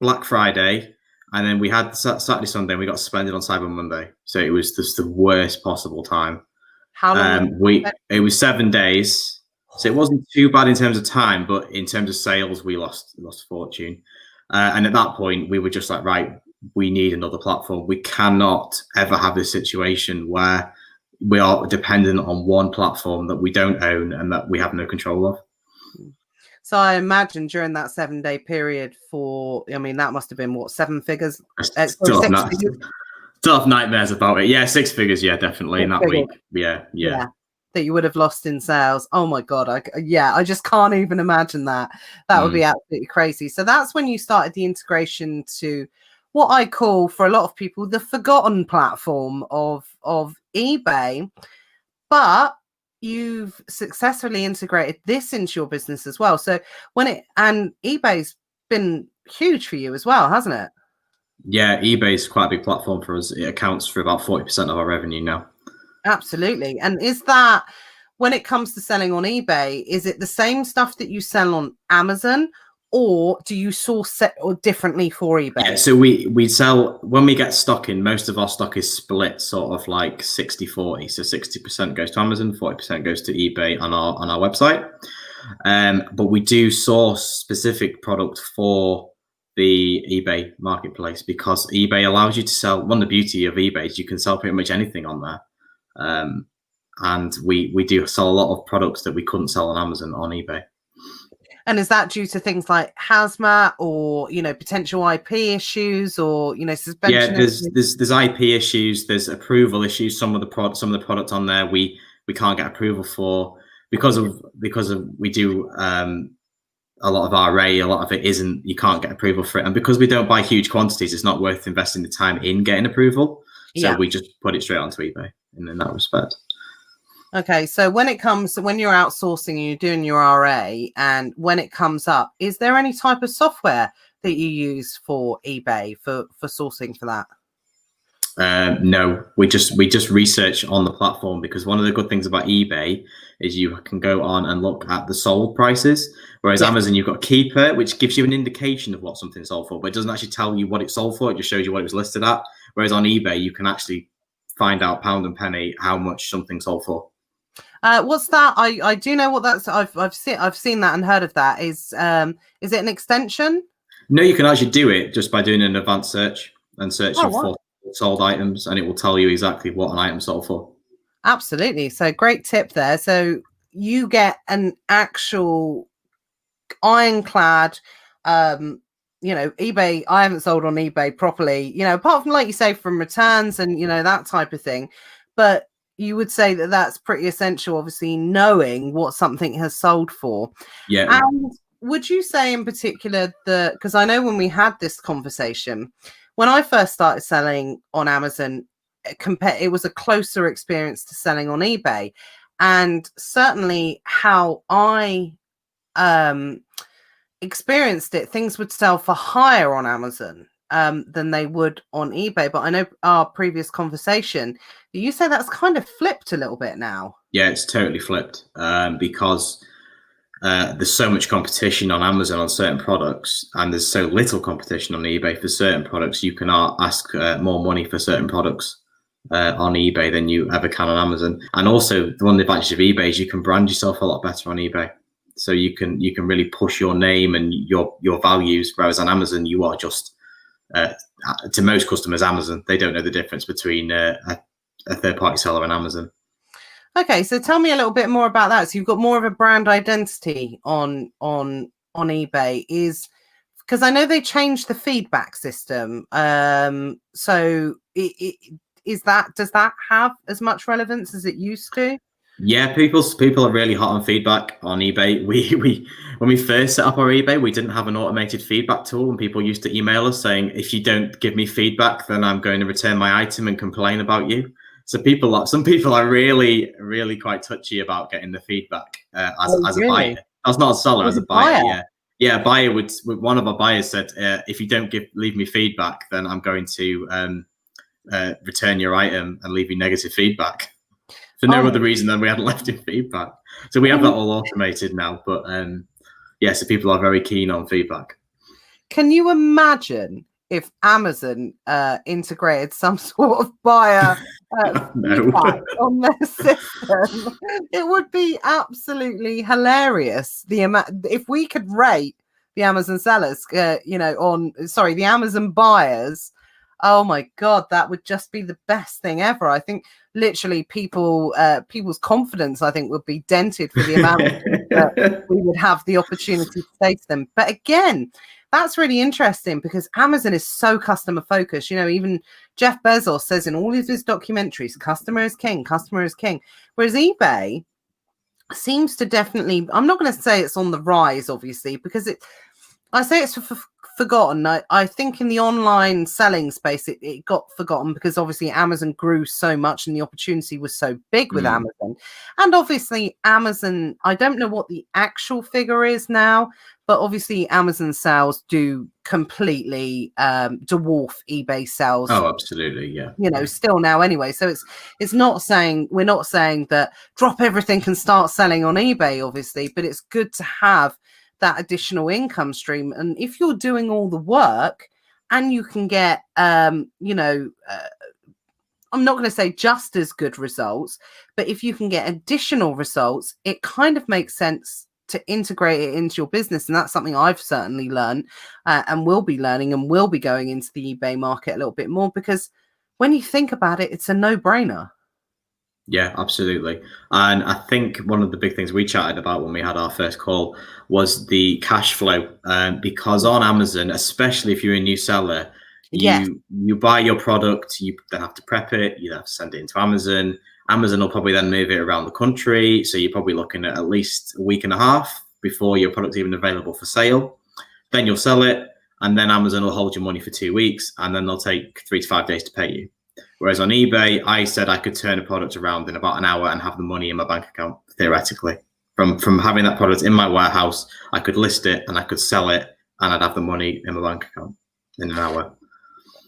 Speaker 2: Black Friday, and then we had Saturday, Sunday, and we got suspended on Cyber Monday. So it was just the worst possible time.
Speaker 1: How long?
Speaker 2: It was 7 days, so it wasn't too bad in terms of time, but in terms of sales, we lost fortune. And at that point, we were just like, right, we need another platform. We cannot ever have this situation where we are dependent on one platform that we don't own and that we have no control of.
Speaker 1: So I imagine during that 7-day period that must have been what, 7 figures?
Speaker 2: Still have nightmares about it. Yeah, 6 figures. Yeah, definitely. In that week. Yeah.
Speaker 1: That you would have lost in sales. Oh my God. I just can't even imagine that. That would be absolutely crazy. So that's when you started the integration to what I call, for a lot of people, the forgotten platform of eBay. But you've successfully integrated this into your business as well. So and eBay's been huge for you as well, hasn't it?
Speaker 2: Yeah, eBay's quite a big platform for us. It accounts for about 40% of our revenue now.
Speaker 1: Absolutely. And is that, when it comes to selling on eBay, is it the same stuff that you sell on Amazon, or do you source it or differently for eBay?
Speaker 2: Yeah, so we sell, when we get stock in, most of our stock is split sort of like 60-40. So 60% goes to Amazon, 40% goes to eBay on our website. But we do source specific product for the eBay marketplace, because eBay allows you to sell. One of the beauty of eBay is you can sell pretty much anything on there. And we do sell a lot of products that we couldn't sell on Amazon on eBay.
Speaker 1: And is that due to things like hazmat, or potential IP issues, or suspension?
Speaker 2: Yeah, there's IP issues, there's approval issues. Some of the product on there we can't get approval for because of we do a lot of RA, a lot of it isn't. You can't get approval for it, and because we don't buy huge quantities, it's not worth investing the time in getting approval. So we just put it straight onto eBay in that respect.
Speaker 1: Okay, so when you're outsourcing and you're doing your RA, and when it comes up, is there any type of software that you use for eBay for sourcing for that?
Speaker 2: No, we just research on the platform, because one of the good things about eBay is you can go on and look at the sold prices, whereas Amazon, you've got Keeper, which gives you an indication of what something's sold for, but it doesn't actually tell you what it's sold for. It just shows you what it was listed at. Whereas on eBay, you can actually find out pound and penny how much something's sold for.
Speaker 1: What's that? I do know what that's. I've seen that and heard of that. Is it an extension?
Speaker 2: No, you can actually do it just by doing an advanced search and searching for sold items, and it will tell you exactly what an item sold for.
Speaker 1: Absolutely. So great tip there. So you get an actual ironclad. eBay. I haven't sold on eBay properly. Apart from, like you say, from returns and that type of thing, but you would say that that's pretty essential, obviously, knowing what something has sold for.
Speaker 2: Yeah.
Speaker 1: And would you say in particular that, because I know when we had this conversation, when I first started selling on Amazon, it was a closer experience to selling on eBay. And certainly how I experienced it, things would sell for higher on Amazon than they would on eBay. But I know our previous conversation, you say that's kind of flipped a little bit now. Yeah,
Speaker 2: it's totally flipped because there's so much competition on Amazon on certain products, and there's so little competition on eBay for certain products. You can ask more money for certain products on eBay than you ever can on Amazon. And also, one of the advantages of eBay is you can brand yourself a lot better on eBay. So you can really push your name and your values, whereas on Amazon you are just to most customers, Amazon, they don't know the difference between a third-party seller and Amazon.
Speaker 1: Okay, so tell me a little bit more about that. So you've got more of a brand identity on eBay, is because I know they changed the feedback system. So does that have as much relevance as it used to?
Speaker 2: Yeah, people are really hot on feedback on eBay. When we first set up our eBay, we didn't have an automated feedback tool, and people used to email us saying, if you don't give me feedback, then I'm going to return my item and complain about you. So some people are really, really quite touchy about getting the feedback as a buyer. That's not a seller, as a buyer. Yeah, a buyer would. One of our buyers said, if you don't leave me feedback, then I'm going to return your item and leave you negative feedback. For no other reason than we hadn't left him feedback. So we have that all automated now. But so people are very keen on feedback.
Speaker 1: Can you imagine if Amazon integrated some sort of buyer feedback on their system? It would be absolutely hilarious. If we could rate the Amazon sellers, the Amazon buyers Oh my God, that would just be the best thing ever. I think literally people's confidence, I think, would be dented for the amount of things that we would have the opportunity to say to them. But again, that's really interesting because Amazon is so customer focused. You know, even Jeff Bezos says in all of his documentaries, customer is king, customer is king. Whereas eBay seems to definitely, I'm not going to say it's on the rise, obviously, because I say it's forgotten. I think in the online selling space, it got forgotten because obviously Amazon grew so much and the opportunity was so big with Amazon. And obviously Amazon, I don't know what the actual figure is now, but obviously Amazon sales do completely dwarf eBay sales.
Speaker 2: Oh, absolutely. Yeah.
Speaker 1: You know, still now anyway. So it's not saying, we're not saying that drop everything and start selling on eBay, obviously, but it's good to have that additional income stream. And if you're doing all the work and you can get you know, I'm not going to say just as good results, but if you can get additional results, it kind of makes sense to integrate it into your business. And that's something I've certainly learned and will be learning, and will be going into the eBay market a little bit more, because when you think about it, it's a no-brainer.
Speaker 2: Yeah, absolutely. And I think one of the big things we chatted about when we had our first call was the cash flow. Because on Amazon, especially if you're a new seller, you buy your product, you then have to prep it, you have to send it into Amazon. Amazon will probably then move it around the country. So you're probably looking at least a week and a half before your product's even available for sale. Then you'll sell it, and then Amazon will hold your money for 2 weeks, and then they'll take 3 to 5 days to pay you. Whereas on eBay, I said I could turn a product around in about an hour and have the money in my bank account, theoretically. From having that product in my warehouse, I could list it and I could sell it, and I'd have the money in my bank account in an hour.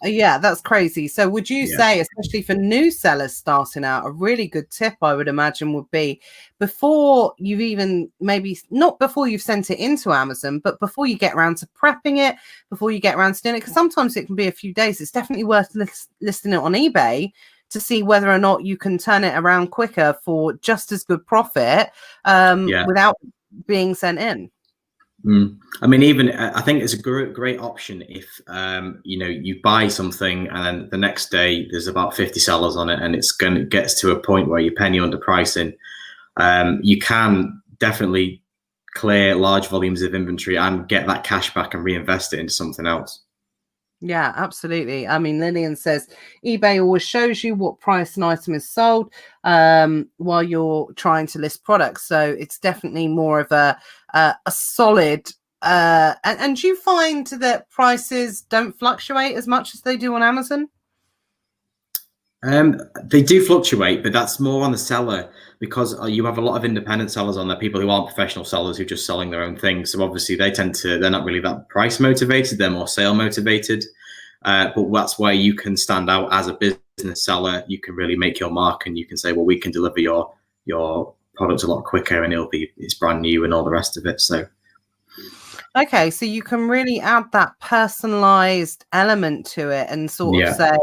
Speaker 1: Yeah, that's crazy. So would you say, especially for new sellers starting out, a really good tip I would imagine would be, before you've even, maybe not before you've sent it into Amazon, but before you get around to prepping it, before you get around to doing it, because sometimes it can be a few days, it's definitely worth listing it on eBay to see whether or not you can turn it around quicker for just as good profit without being sent in.
Speaker 2: I mean, even I think it's a great option if you know, you buy something and then the next day there's about 50 sellers on it, and it's gets to a point where you're penny underpricing. You can definitely clear large volumes of inventory and get that cash back and reinvest it into something else.
Speaker 1: Yeah, absolutely. I mean, Lillian says eBay always shows you what price an item is sold while you're trying to list products. So it's definitely more of a solid. And do you find that prices don't fluctuate as much as they do on Amazon?
Speaker 2: They do fluctuate, but that's more on the seller, because you have a lot of independent sellers on there, people who aren't professional sellers who are just selling their own things. So obviously they're not really that price motivated, they're more sale motivated. But that's where you can stand out as a business seller. You can really make your mark, and you can say, well, we can deliver your product a lot quicker, and it's brand new and all the rest of it. So
Speaker 1: okay, so you can really add that personalized element to it and sort of say,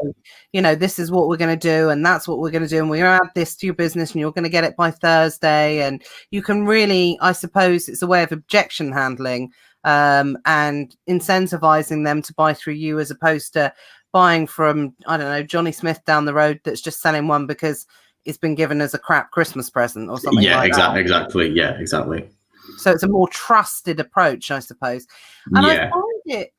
Speaker 1: you know, this is what we're going to do, and that's what we're going to do, and we're going to add this to your business, and you're going to get it by Thursday. And you can really, I suppose it's a way of objection handling and incentivizing them to buy through you, as opposed to buying from, I don't know, Johnny Smith down the road that's just selling one because it's been given as a crap Christmas present or something like that.
Speaker 2: Exactly. Yeah, exactly.
Speaker 1: So it's a more trusted approach, I suppose. And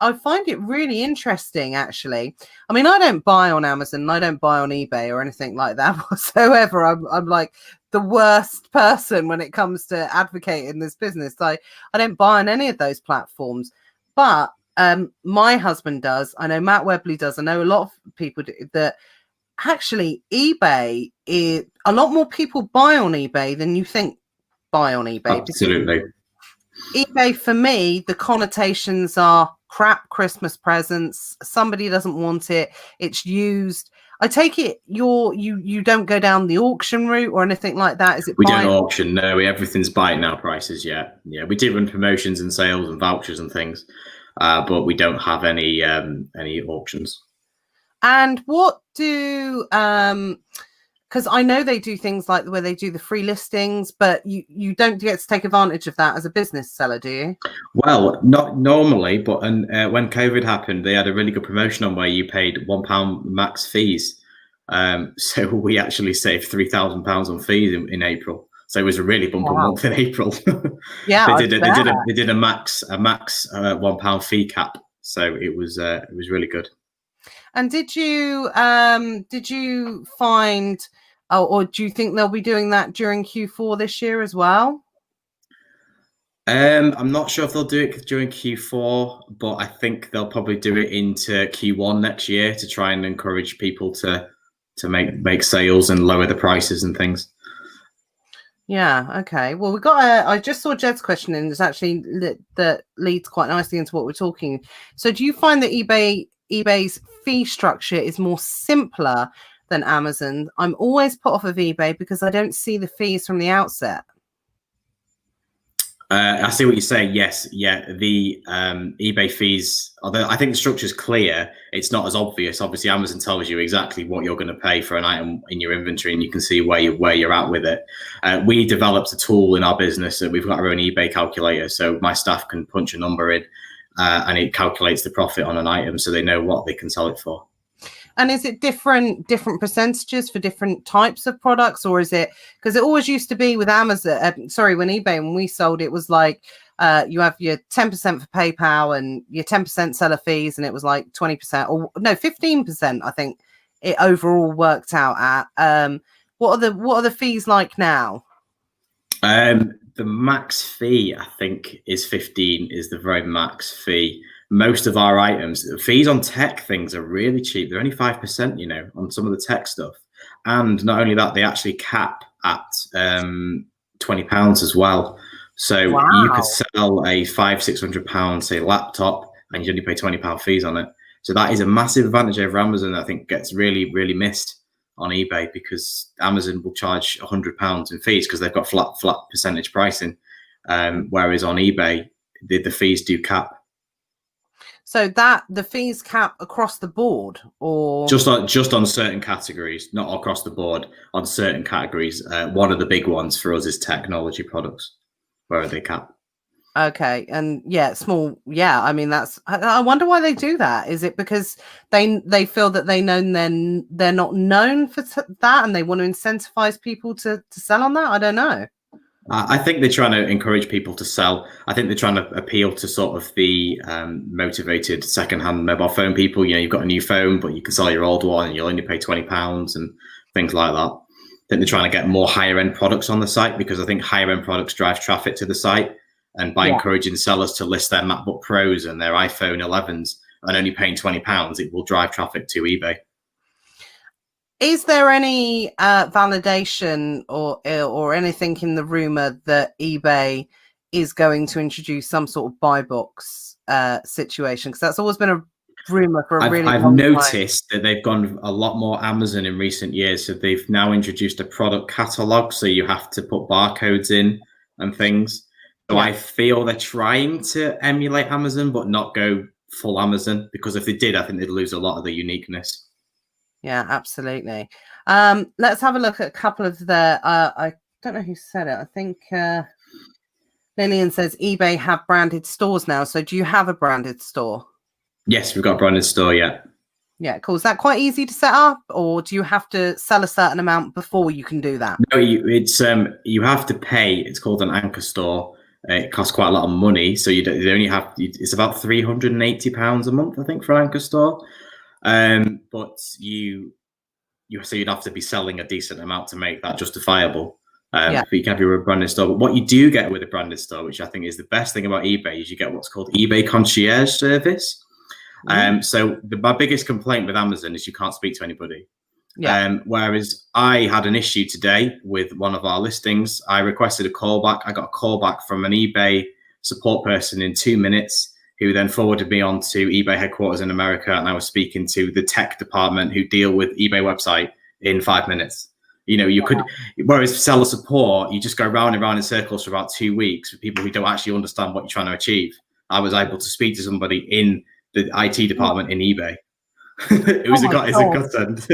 Speaker 1: I find it really interesting, actually. I mean, I don't buy on Amazon, I don't buy on eBay or anything like that whatsoever. I'm like the worst person when it comes to advocating this business. I don't buy on any of those platforms. But my husband does. I know Matt Webley does. I know a lot of people do, that actually eBay is, a lot more people buy on eBay than you think buy on eBay.
Speaker 2: Absolutely.
Speaker 1: eBay, for me, the connotations are crap Christmas presents. Somebody doesn't want it. It's used. I take it you don't go down the auction route or anything like that. Is it?
Speaker 2: We don't auction. No, everything's buy it now prices. Yeah. We do run promotions and sales and vouchers and things, but we don't have any auctions.
Speaker 1: And what do because I know they do things like where they do the free listings, but you don't get to take advantage of that as a business seller, do you?
Speaker 2: Well, not normally, but when COVID happened, they had a really good promotion on where you paid £1 max fees. So we actually saved £3,000 on fees in April. So it was a really bumper month in April.
Speaker 1: Yeah,
Speaker 2: they did a max £1 fee cap. So it was really good.
Speaker 1: And did you find, or do you think they'll be doing that during Q4 this year as well?
Speaker 2: I'm not sure if they'll do it during Q4, but I think they'll probably do it into Q1 next year to try and encourage people to make sales and lower the prices and things.
Speaker 1: Yeah. Okay. Well, we got I just saw Jed's question, and it's actually that leads quite nicely into what we're talking. So, do you find that eBay's fee structure is more simpler than Amazon? I'm always put off of eBay because I don't see the fees from the outset.
Speaker 2: I see what you're saying. Yes, yeah. The eBay fees, although I think the structure is clear, it's not as obvious. Obviously, Amazon tells you exactly what you're going to pay for an item in your inventory, and you can see where you're at with it. We developed a tool in our business that we've got our own eBay calculator, so my staff can punch a number in, and it calculates the profit on an item, so they know what they can sell it for.
Speaker 1: And is it different percentages for different types of products, or is it, because it always used to be with Amazon, when eBay, when we sold, it was like you have your 10% for PayPal and your 10% seller fees, and it was like 20% or no 15%. I think it overall worked out at. What are the fees like now?
Speaker 2: The max fee, I think, is 15. Is the very max fee. Most of our items, fees on tech things are really cheap. They're only 5%, on some of the tech stuff. And not only that, they actually cap at £20 as well. So you could sell a £500-600, say, laptop, and you only pay £20 fees on it. So that is a massive advantage over Amazon. I think gets really, really missed on eBay, because Amazon will charge £100 in fees because they've got flat percentage pricing. Whereas on eBay, the fees do cap.
Speaker 1: So that the fees cap across the board, or
Speaker 2: just on certain categories, not across the board, on certain categories. One of the big ones for us is technology products, where they cap.
Speaker 1: Okay, and small. Yeah, I mean I wonder why they do that. Is it because they feel that they're not known for that, and they want to incentivize people to sell on that? I don't know.
Speaker 2: I think they're trying to encourage people to sell. I think they're trying to appeal to sort of the motivated secondhand mobile phone people. You've got a new phone, but you can sell your old one and you'll only pay £20 and things like that. I think they're trying to get more higher end products on the site, because I think higher end products drive traffic to the site. And by encouraging sellers to list their MacBook Pros and their iPhone 11s and only paying £20, it will drive traffic to eBay.
Speaker 1: Is there any validation or anything in the rumor that eBay is going to introduce some sort of buy box situation? Because that's always been a rumor for a really long time.
Speaker 2: I've noticed that they've gone a lot more Amazon in recent years. So they've now introduced a product catalog, so you have to put barcodes in and things. So I feel they're trying to emulate Amazon, but not go full Amazon, because if they did, I think they'd lose a lot of the uniqueness.
Speaker 1: Yeah, absolutely. Let's have a look at a couple of the, I don't know who said it. I think Lillian says eBay have branded stores now. So do you have a branded store?
Speaker 2: Yes, we've got a branded store, yeah.
Speaker 1: Yeah, cool. Is that quite easy to set up, or do you have to sell a certain amount before you can do that?
Speaker 2: No, you have to pay. It's called an anchor store. It costs quite a lot of money. So you only have, it's about £380 a month, I think, for an anchor store. But you'd have to be selling a decent amount to make that justifiable. But you can have your branded store. But what you do get with a branded store, which I think is the best thing about eBay, is you get what's called eBay concierge service. So my biggest complaint with Amazon is you can't speak to anybody. Whereas I had an issue today with one of our listings. I requested a callback. I got a callback from an eBay support person in 2 minutes, who then forwarded me on to eBay headquarters in America, and I was speaking to the tech department who deal with eBay website in 5 minutes. You could, whereas seller support, you just go round and round in circles for about 2 weeks with people who don't actually understand what you're trying to achieve. I was able to speak to somebody in the IT department in eBay. It's a godsend.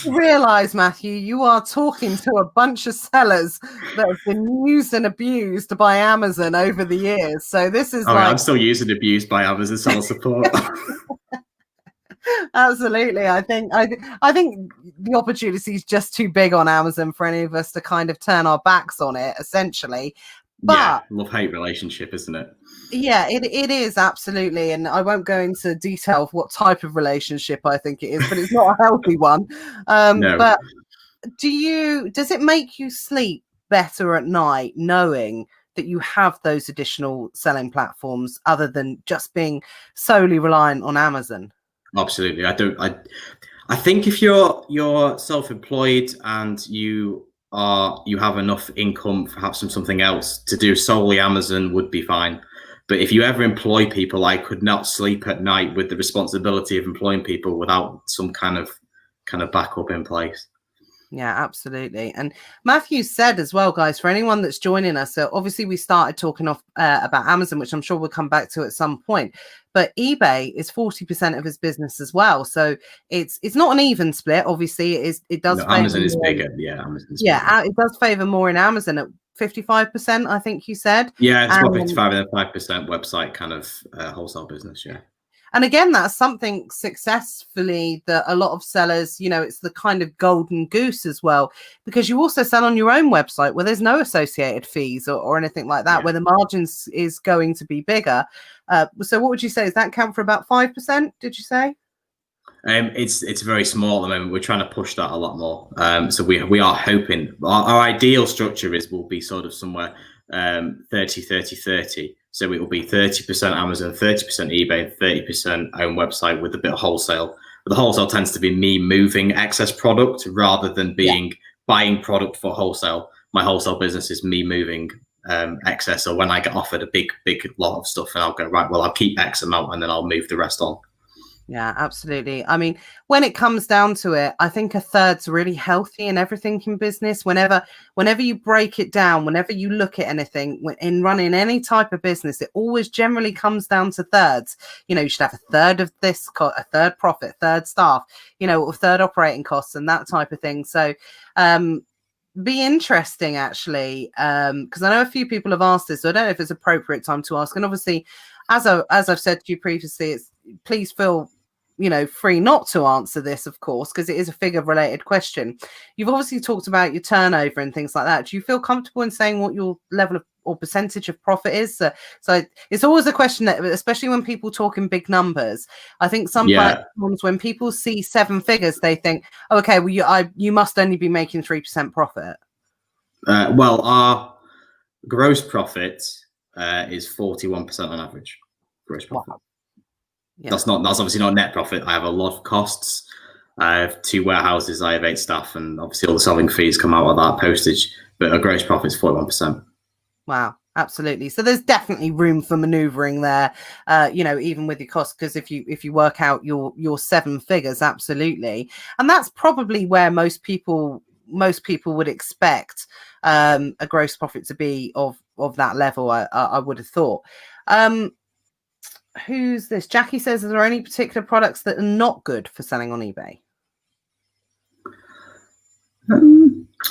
Speaker 1: Realize, Matthew, you are talking to a bunch of sellers that have been used and abused by Amazon over the years. So this is
Speaker 2: I'm still used and abused by Amazon seller support.
Speaker 1: Absolutely. I think the opportunity is just too big on Amazon for any of us to kind of turn our backs on it, essentially. But
Speaker 2: love-hate relationship, isn't it?
Speaker 1: Yeah, it is, absolutely. And I won't go into detail of what type of relationship I think it is, but it's not a healthy one.
Speaker 2: No.
Speaker 1: But does it make you sleep better at night knowing that you have those additional selling platforms other than just being solely reliant on Amazon?
Speaker 2: Absolutely. I think if you're self-employed and you have enough income perhaps from something else, to do solely Amazon would be fine. But if you ever employ people, I could not sleep at night with the responsibility of employing people without some kind of backup in place.
Speaker 1: Yeah, absolutely. And Matthew said as well, guys, for anyone that's joining us, so obviously we started talking about Amazon, which I'm sure we'll come back to at some point, but eBay is 40% of his business as well. So it's not an even split. Obviously it does.
Speaker 2: Amazon is bigger. Yeah.
Speaker 1: It does favor more in Amazon at 55%, I think you said.
Speaker 2: Yeah, it's about 55 and then 5% website kind of wholesale business. Yeah.
Speaker 1: And again, that's something successfully that a lot of sellers, it's the kind of golden goose as well, because you also sell on your own website where there's no associated fees or anything like that, where the margins is going to be bigger. So what would you say? Does that count for about 5%? Did you say?
Speaker 2: It's very small at the moment. We're trying to push that a lot more. So we are hoping our ideal structure will be sort of somewhere 30. So it will be 30% Amazon, 30% eBay, 30% own website with a bit of wholesale. But the wholesale tends to be me moving excess product rather than buying product for wholesale. My wholesale business is me moving excess. So when I get offered a big lot of stuff, and I'll go, right, well, I'll keep X amount and then I'll move the rest on.
Speaker 1: Yeah, absolutely. I mean, when it comes down to it, I think a third's really healthy in everything in business. Whenever you break it down, whenever you look at anything in running any type of business, it always generally comes down to thirds. You should have a third of this, a third profit, third staff, or third operating costs and that type of thing. So, be interesting actually, because I know a few people have asked this, so I don't know if it's appropriate time to ask. And obviously, as I've said to you previously, please feel free not to answer this, of course, because it is a figure related question. You've obviously talked about your turnover and things like that. Do you feel comfortable in saying what your level of or percentage of profit is? So it's always a question that, especially when people talk in big numbers, I think sometimes when people see 7 figures, they think, oh, okay, well, you must only be making 3% profit.
Speaker 2: Well, our gross profit is 41% on average. Gross profit. Wow. Yeah. That's obviously not net profit. I have a lot of costs. I have 2 warehouses. I have 8 staff, and obviously all the selling fees come out of that, postage. But a gross profit is 41%.
Speaker 1: Wow, absolutely. So there's definitely room for maneuvering there. Even with your costs, because if you work out your 7 figures, absolutely, and that's probably where most people would expect a gross profit to be of that level. I would have thought. Who's this? Jackie says, are there any particular products that are not good for selling on eBay?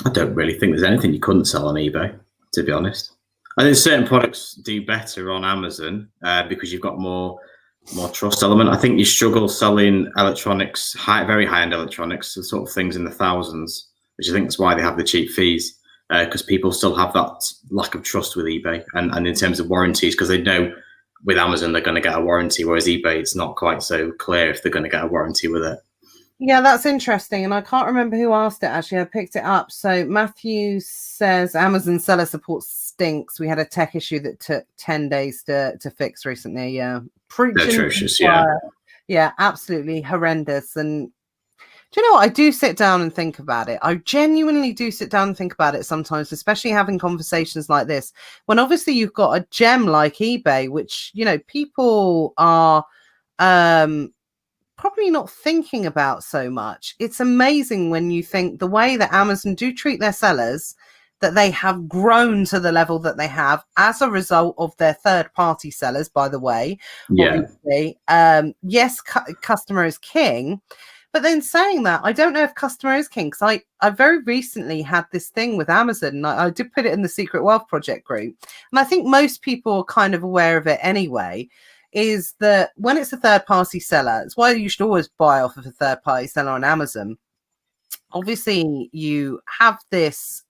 Speaker 2: I don't really think there's anything you couldn't sell on eBay, to be honest. I think certain products do better on Amazon because you've got more trust element. I think you struggle selling electronics, very high-end electronics, the sort of things in the thousands, which I think is why they have the cheap fees, because people still have that lack of trust with eBay. And in terms of warranties, because they know with Amazon they're going to get a warranty, whereas eBay, it's not quite so clear if they're going to get a warranty with it.
Speaker 1: Yeah, that's interesting. And I can't remember who asked it, actually. I picked it up. So Matthew says Amazon seller support stinks. We had a tech issue that took 10 days to fix recently. Yeah.
Speaker 2: Atrocious,
Speaker 1: Yeah, absolutely horrendous. And do you know what? I do sit down and think about it. I genuinely do sit down and think about it sometimes, especially having conversations like this, when obviously you've got a gem like eBay, which, people are probably not thinking about so much. It's amazing when you think the way that Amazon do treat their sellers, that they have grown to the level that they have as a result of their third-party sellers, by the way.
Speaker 2: Yeah.
Speaker 1: Obviously. Yes, customer is king. But then saying that, I don't know if customer is king, because I very recently had this thing with Amazon, and I did put it in the Secret Wealth Project group. And I think most people are kind of aware of it anyway, is that when it's a third-party seller, it's why you should always buy off of a third-party seller on Amazon. Obviously, you have this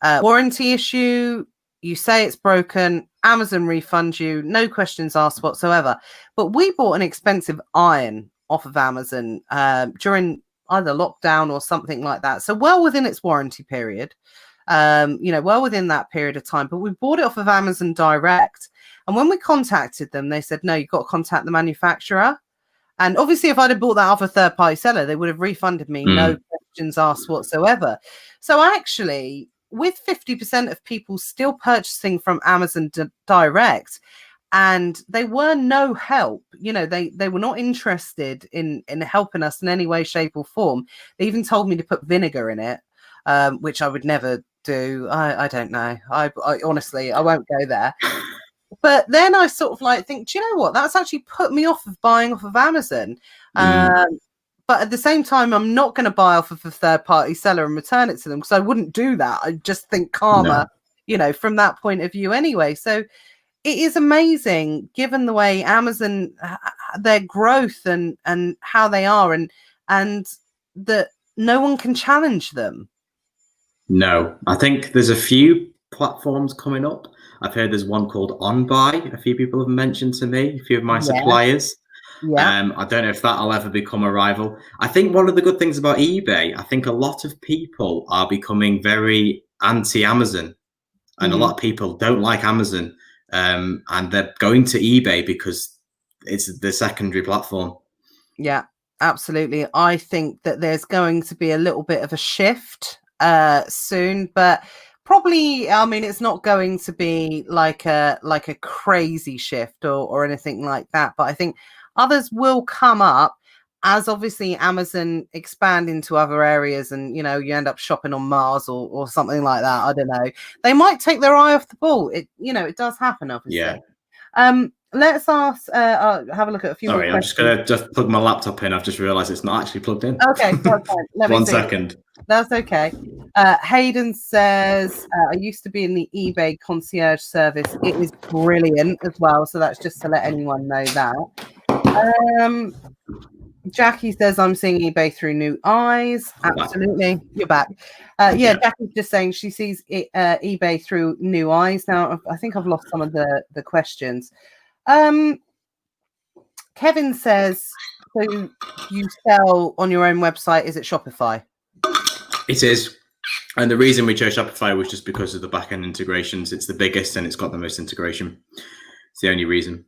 Speaker 1: warranty issue. You say it's broken, Amazon refunds you, no questions asked whatsoever. But we bought an expensive iron off of Amazon during either lockdown or something like that. So well within its warranty period, well within that period of time. But we bought it off of Amazon direct. And when we contacted them, they said, no, you've got to contact the manufacturer. And obviously, if I'd have bought that off a third-party seller, they would have refunded me, no questions asked whatsoever. So actually, with 50% of people still purchasing from Amazon direct, and they were no help, they were not interested in helping us in any way, shape, or form. They even told me to put vinegar in it, which I would never do. I don't know. I honestly, I won't go there. But then I sort of think, do you know what? That's actually put me off of buying off of Amazon. But at the same time, I'm not going to buy off of a third-party seller and return it to them, because I wouldn't do that. I just think karma, from that point of view anyway. So it is amazing, given the way Amazon, their growth and how they are, and that no one can challenge them.
Speaker 2: No, I think there's a few platforms coming up. I've heard there's one called OnBuy. A few people have mentioned to me, a few of my suppliers. Yeah. I don't know if that'll ever become a rival. I think one of the good things about eBay, I think a lot of people are becoming very anti-Amazon, and a lot of people don't like Amazon, and they're going to eBay because it's the secondary platform.
Speaker 1: Yeah, absolutely. I think that there's going to be a little bit of a shift soon, but probably, I mean, it's not going to be like a crazy shift or anything like that. But I think others will come up as obviously Amazon expand into other areas, and you end up shopping on Mars or something like that. I don't know. They might take their eye off the ball. It does happen, obviously. Yeah. Let's ask. Have a look at a few.
Speaker 2: Sorry, I'm just gonna plug my laptop in. I've just realised it's not actually plugged in.
Speaker 1: Okay, that's fine. Let me
Speaker 2: One
Speaker 1: see.
Speaker 2: second.
Speaker 1: That's okay. Hayden says, I used to be in the eBay concierge service. It is brilliant as well. So that's just to let anyone know that. Jackie says, I'm seeing eBay through new eyes. Absolutely. You're back. Jackie's just saying she sees eBay through new eyes. Now, I think I've lost some of the questions. Kevin says, so you sell on your own website. Is it Shopify?
Speaker 2: It is. And the reason we chose Shopify was just because of the back-end integrations. It's the biggest and it's got the most integration. It's the only reason.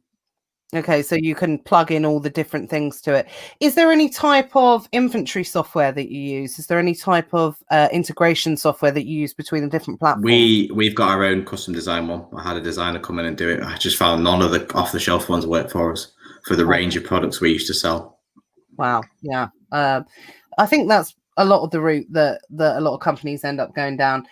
Speaker 1: Okay, so you can plug in all the different things to it. Is there any type of inventory software that you use? Is there any type of integration software that you use between the different platforms?
Speaker 2: We've got our own custom design one. I had a designer come in and do it. I just found none of the off-the-shelf ones work for us for the range of products we used to sell.
Speaker 1: Wow, yeah. I think that's a lot of the route that a lot of companies end up going down.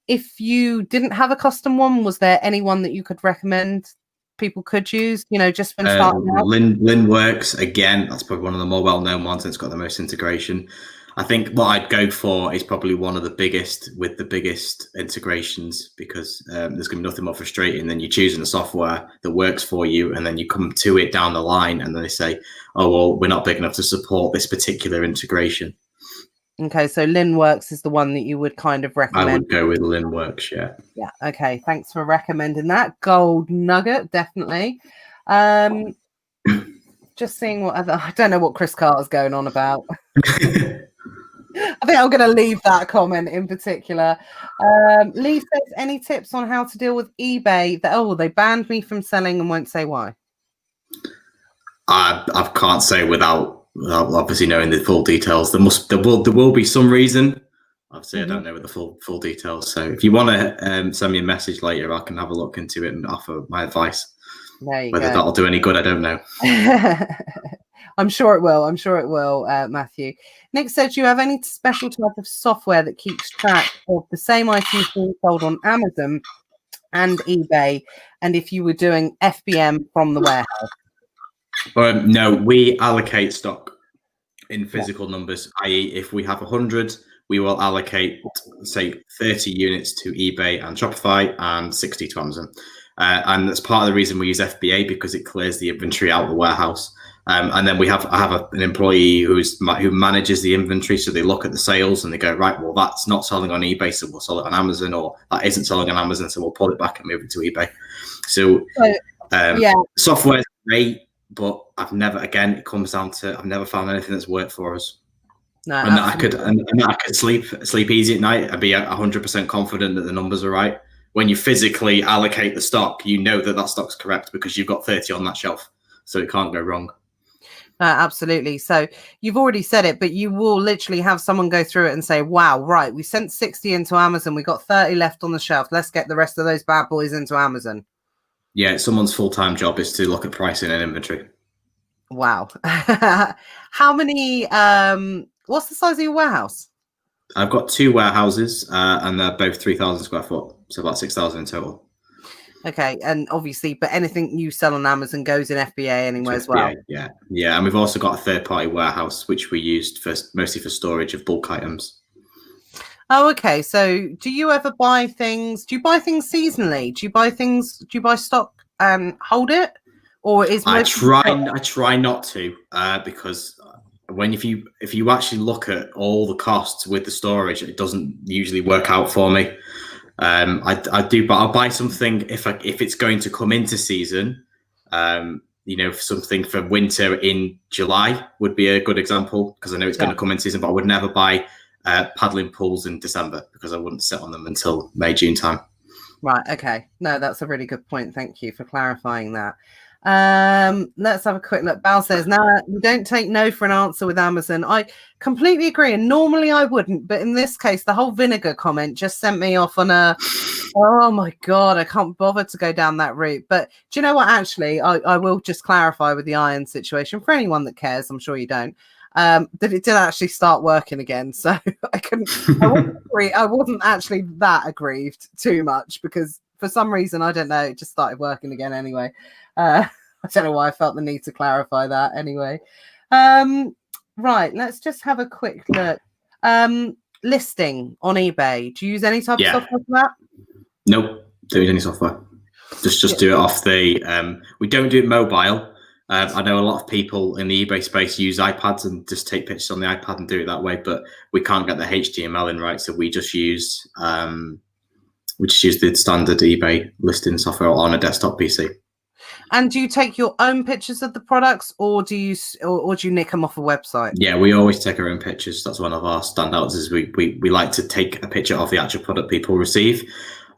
Speaker 1: If you didn't have a custom one, was there anyone that you could recommend people could use, just when starting out?
Speaker 2: Lin works, again, that's probably one of the more well-known ones, and it's got the most integration. I think what I'd go for is probably one of the biggest with the biggest integrations, because there's going to be nothing more frustrating than you choosing a software that works for you, and then you come to it down the line and then they say, oh, well, we're not big enough to support this particular integration.
Speaker 1: Okay, so LinWorks is the one that you would kind of recommend.
Speaker 2: I would go with LinWorks, yeah.
Speaker 1: Yeah, okay. Thanks for recommending that. Gold nugget, definitely. Just seeing what other... I don't know what Chris Carter's going on about. I think I'm going to leave that comment in particular. Lee says, any tips on how to deal with eBay? They banned me from selling and won't say why.
Speaker 2: I can't say without obviously knowing the full details. There will be some reason. Obviously, I don't know the full details. So if you want to send me a message later, I can have a look into it and offer my advice.
Speaker 1: There you
Speaker 2: Whether
Speaker 1: go.
Speaker 2: that'll do any good, I don't know.
Speaker 1: I'm sure it will. I'm sure it will, Matthew. Nick said, do you have any special type of software that keeps track of the same items being sold on Amazon and eBay, and if you were doing FBM from the warehouse?
Speaker 2: No, we allocate stock in physical numbers, i.e. if we have 100, we will allocate, say, 30 units to eBay and Shopify and 60 to Amazon. And that's part of the reason we use FBA, because it clears the inventory out of the warehouse. And then I have an employee who manages the inventory. So they look at the sales and they go, right, well, that's not selling on eBay, so we'll sell it on Amazon, or that isn't selling on Amazon, so we'll pull it back and move it to eBay. So software is great, but I've never, again, it comes down to, I've never found anything that's worked for us.
Speaker 1: No,
Speaker 2: and I could sleep easy at night and be 100% confident that the numbers are right. When you physically allocate the stock, you know that stock's correct because you've got 30 on that shelf, so it can't go wrong.
Speaker 1: Absolutely. So you've already said it, but you will literally have someone go through it and say, wow, right, we sent 60 into Amazon, we got 30 left on the shelf, let's get the rest of those bad boys into Amazon.
Speaker 2: Yeah, someone's full-time job is to look at pricing and inventory.
Speaker 1: Wow. How many, what's the size of your warehouse?
Speaker 2: I've got 2 warehouses and they're both 3,000 square foot, so about 6,000 in total. Okay,
Speaker 1: and obviously, but anything you sell on Amazon goes in FBA anyway as well.
Speaker 2: Yeah, and we've also got a third-party warehouse which we used mostly for storage of bulk items.
Speaker 1: Oh, okay. So, do you ever buy things? Do you buy things seasonally? Do you buy stock and hold it, or is
Speaker 2: I try not to because if you actually look at all the costs with the storage, it doesn't usually work out for me. I do, but I'll buy something if it's going to come into season. Something for winter in July would be a good example because I know it's going to come in season. But I would never buy paddling pools in December because I wouldn't sit on them until May, June time.
Speaker 1: Right. Okay. No, that's a really good point. Thank you for clarifying that. Let's have a quick look. Bal says, no, you don't take no for an answer with Amazon. I completely agree. And normally I wouldn't, but in this case, the whole vinegar comment just sent me off on oh my God, I can't bother to go down that route. But do you know what? Actually, I will just clarify with the iron situation for anyone that cares. I'm sure you don't. That it did actually start working again. So I wasn't actually that aggrieved too much because for some reason, I don't know, it just started working again anyway. I don't know why I felt the need to clarify that anyway. Right, let's just have a quick look. Listing on eBay. Do you use any type of software for that?
Speaker 2: Nope, don't use any software. Just do it off the. We don't do it mobile. I know a lot of people in the eBay space use iPads and just take pictures on the iPad and do it that way, but we can't get the HTML in right, so we just use the standard eBay listing software on a desktop PC. And
Speaker 1: do you take your own pictures of the products, or do you nick them off a website?
Speaker 2: Yeah, we always take our own pictures. That's one of our standouts. Is we like to take a picture of the actual product people receive.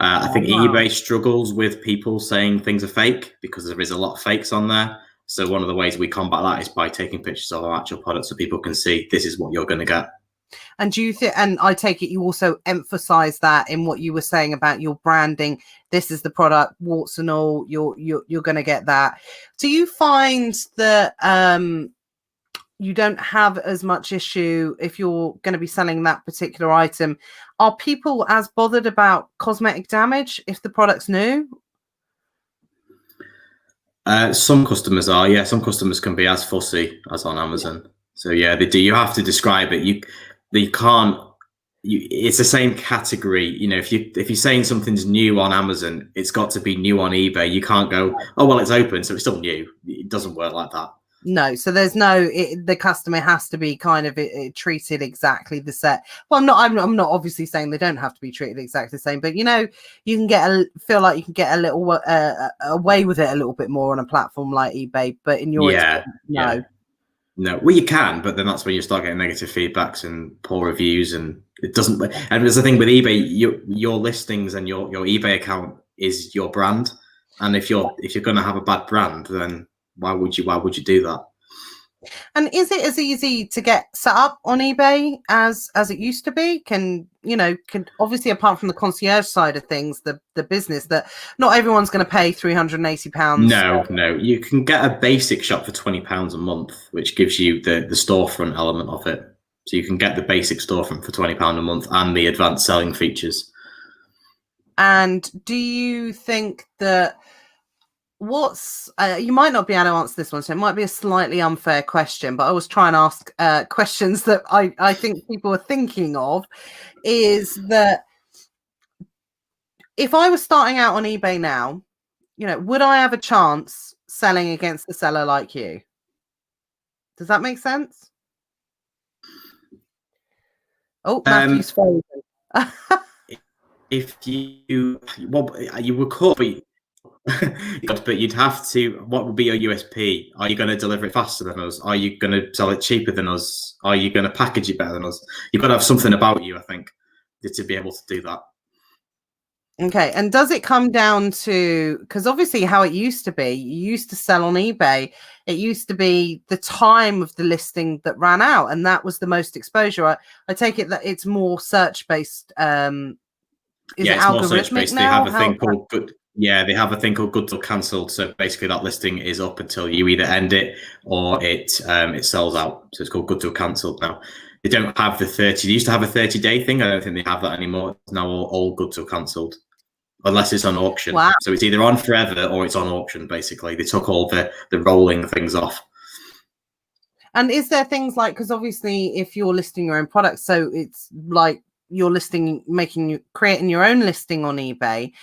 Speaker 2: I think eBay struggles with people saying things are fake because there is a lot of fakes on there. So one of the ways we combat that is by taking pictures of our actual product so people can see this is what you're going to get.
Speaker 1: And do you think, and I take it you also emphasize that in what you were saying about your branding, this is the product, warts and all, you're going to get that. Do you find that you don't have as much issue if you're going to be selling that particular item? Are people as bothered about cosmetic damage if the product's new?
Speaker 2: Some customers are, yeah. Some customers can be as fussy as on Amazon. Yeah. So yeah, they do. You have to describe it. They can't. It's the same category. You know, if you're saying something's new on Amazon, it's got to be new on eBay. You can't go, oh well, it's open, so it's still new. It doesn't work like that.
Speaker 1: No, so there's the customer has to be kind of treated exactly the same. Well, I'm not obviously saying they don't have to be treated exactly the same, but you know, you can feel like you can get a little away with it a little bit more on a platform like eBay. But in your
Speaker 2: no, well, you can, but then that's when you start getting negative feedbacks and poor reviews, and it doesn't. And there's the thing with eBay, your listings and your eBay account is your brand, and if you're going to have a bad brand, then why would you do that?
Speaker 1: And is it as easy to get set up on eBay as it used to be? Can obviously, apart from the concierge side of things, the business, that not everyone's going to pay £380.
Speaker 2: No, you can get a basic shop for £20 a month, which gives you the storefront element of it. So you can get the basic storefront for £20 a month and the advanced selling features.
Speaker 1: And do you think that you might not be able to answer this one, so it might be a slightly unfair question, but I was trying to ask questions that I think people are thinking of, is that if I was starting out on eBay now, would I have a chance selling against a seller like you? Does that make sense? Oh, Matthew's frozen.
Speaker 2: If you would could, but you'd have to. What would be your USP? Are you going to deliver it faster than us? Are you going to sell it cheaper than us? Are you going to package it better than us? You've got to have something about you, I think, to be able to do that.
Speaker 1: Okay, and does it come down to, because obviously how it used to be, you used to sell on eBay, it used to be the time of the listing that ran out, and that was the most exposure. I take it that it's more search-based. Is it algorithmic more search-based.
Speaker 2: Now? They have a thing called good. Yeah, they have a thing called good till cancelled. So basically, that listing is up until you either end it or it sells out. So it's called good till cancelled now. They don't have the 30. They used to have a 30-day thing. I don't think they have that anymore. It's now all good till cancelled, unless it's on auction.
Speaker 1: Wow.
Speaker 2: So it's either on forever or it's on auction. Basically, they took all the rolling things off.
Speaker 1: And is there things like, because obviously, if you're listing your own products, so it's like you're creating your own listing on eBay.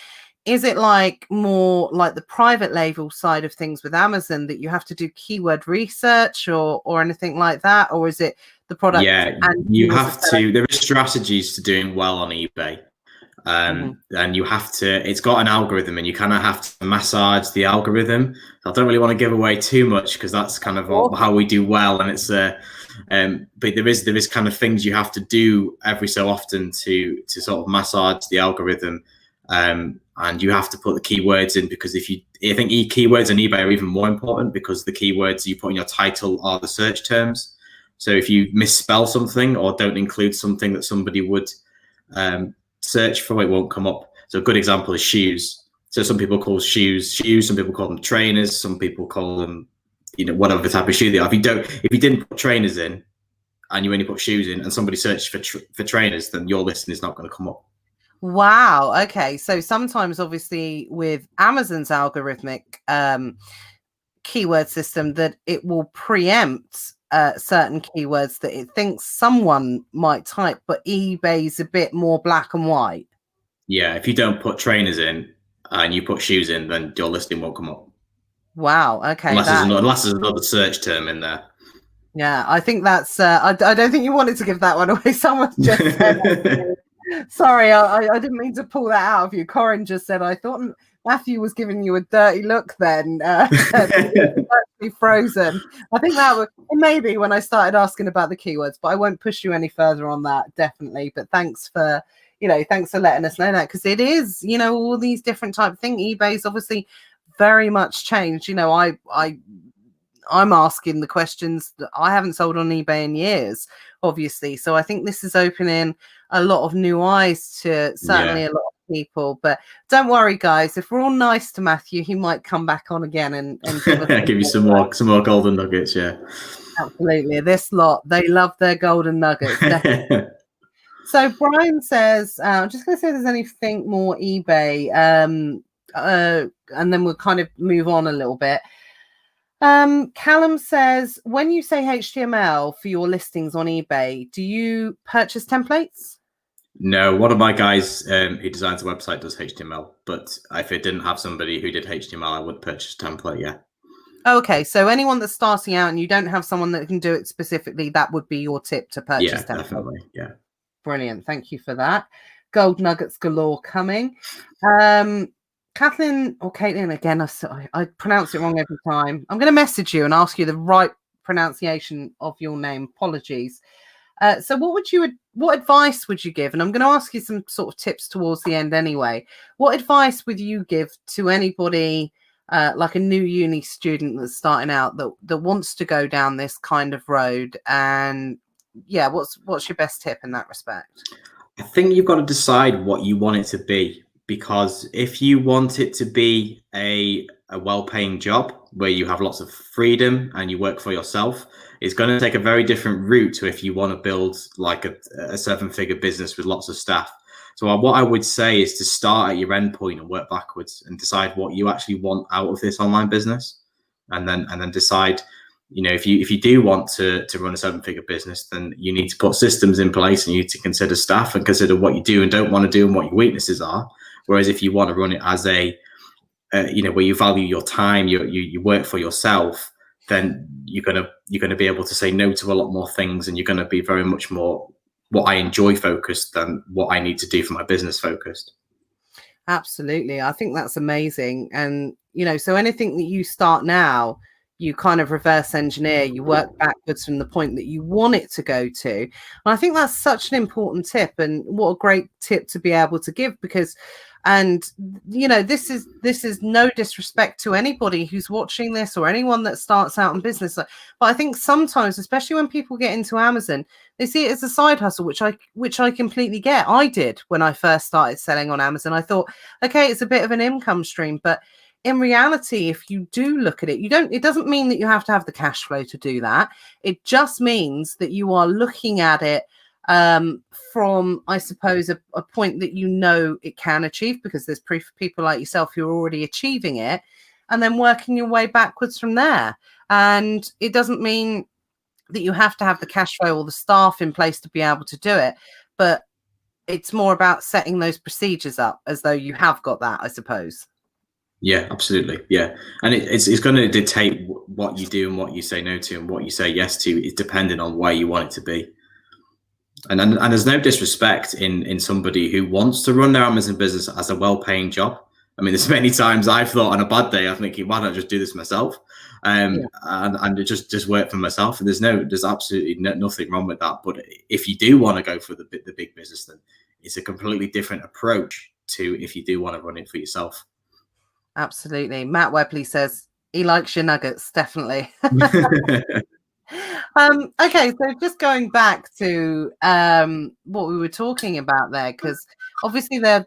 Speaker 1: Is it like more like the private label side of things with Amazon that you have to do keyword research or anything like that? Or is it the product?
Speaker 2: Yeah, you have to. There are strategies to doing well on eBay. And you have to, it's got an algorithm and you kind of have to massage the algorithm. I don't really want to give away too much because that's kind of how we do well. And it's, but there is kind of things you have to do every so often to sort of massage the algorithm. And you have to put the keywords in, because I think keywords on eBay are even more important, because the keywords you put in your title are the search terms. So if you misspell something or don't include something that somebody would search for, it won't come up. So a good example is shoes. So some people call shoes, some people call them trainers, some people call them, whatever type of shoe they are. If you didn't put trainers in and you only put shoes in and somebody searched for trainers, then your listing is not going to come up.
Speaker 1: Wow. Okay. So sometimes, obviously, with Amazon's algorithmic keyword system, that it will preempt certain keywords that it thinks someone might type, but eBay's a bit more black and white.
Speaker 2: Yeah. If you don't put trainers in and you put shoes in, then your listing won't come up.
Speaker 1: Wow. Okay.
Speaker 2: Unless there's another search term in there.
Speaker 1: Yeah. I think that's, I don't think you wanted to give that one away. Someone just said Sorry, I didn't mean to pull that out of you. Corin just said, I thought Matthew was giving you a dirty look then. Actually frozen. I think that was maybe when I started asking about the keywords, but I won't push you any further on that, definitely. But thanks for letting us know that, because it is, all these different type of things. eBay's obviously very much changed. I'm asking the questions that I haven't sold on eBay in years, obviously. So I think this is opening a lot of new eyes to certainly a lot of people. But don't worry, guys. If we're all nice to Matthew, he might come back on again and
Speaker 2: give you some more golden nuggets. Yeah,
Speaker 1: absolutely. This lot, they love their golden nuggets. So Brian says, I'm just going to see if there's anything more eBay, and then we'll kind of move on a little bit. Callum says, when you say HTML for your listings on eBay, do you purchase templates?
Speaker 2: No, one of my guys who designs the website does HTML, but if it didn't have somebody who did HTML, I would purchase a template, yeah.
Speaker 1: Okay, so anyone that's starting out and you don't have someone that can do it specifically, that would be your tip to purchase templates.
Speaker 2: Yeah, definitely, yeah.
Speaker 1: Brilliant, thank you for that. Gold nuggets galore coming. Kathleen or Caitlin, again, I pronounce it wrong every time. I'm going to message you and ask you the right pronunciation of your name. Apologies. So what advice would you give? And I'm going to ask you some sort of tips towards the end anyway. What advice would you give to anybody like a new uni student that's starting out that wants to go down this kind of road? And yeah, what's your best tip in that respect?
Speaker 2: I think you've got to decide what you want it to be, because if you want it to be a well-paying job where you have lots of freedom and you work for yourself, it's going to take a very different route to if you want to build like a seven-figure business with lots of staff. So what I would say is to start at your end point and work backwards and decide what you actually want out of this online business, and then decide, you know, if you do want to run a seven-figure business, then you need to put systems in place, and you need to consider staff and consider what you do and don't want to do and what your weaknesses are. Whereas if you want to run it as a you know, where you value your time, you work for yourself, then you're gonna be able to say no to a lot more things, and you're gonna be very much more what I enjoy focused than what I need to do for my business focused.
Speaker 1: Absolutely. I think that's amazing. And, you know, so anything that you start now, you kind of reverse engineer, you work backwards from the point that you want it to go to. And I think that's such an important tip, and what a great tip to be able to give, because, and you know, this is no disrespect to anybody who's watching this or anyone that starts out in business, but I think sometimes, especially when people get into Amazon, they see it as a side hustle, which I completely get. I did when I first started selling on Amazon. I thought, okay, it's a bit of an income stream, but in reality, if you do look at it, it doesn't mean that you have to have the cash flow to do that. It just means that you are looking at it from, I suppose, a point that you know it can achieve, because there's proof of people like yourself who are already achieving it, and then working your way backwards from there. And it doesn't mean that you have to have the cash flow or the staff in place to be able to do it, but it's more about setting those procedures up as though you have got that, I suppose.
Speaker 2: Yeah, absolutely. Yeah. And it's going to dictate what you do and what you say no to and what you say yes to, is depending on where you want it to be. And there's no disrespect in somebody who wants to run their Amazon business as a well-paying job. I mean, there's many times I've thought on a bad day, I'm thinking, why don't I just do this myself? And just work for myself. And there's absolutely nothing wrong with that. But if you do want to go for the big business, then it's a completely different approach to if you do want to run it for yourself.
Speaker 1: Absolutely. Matt Webley says he likes your nuggets, definitely. Okay, so just going back to what we were talking about there, because obviously there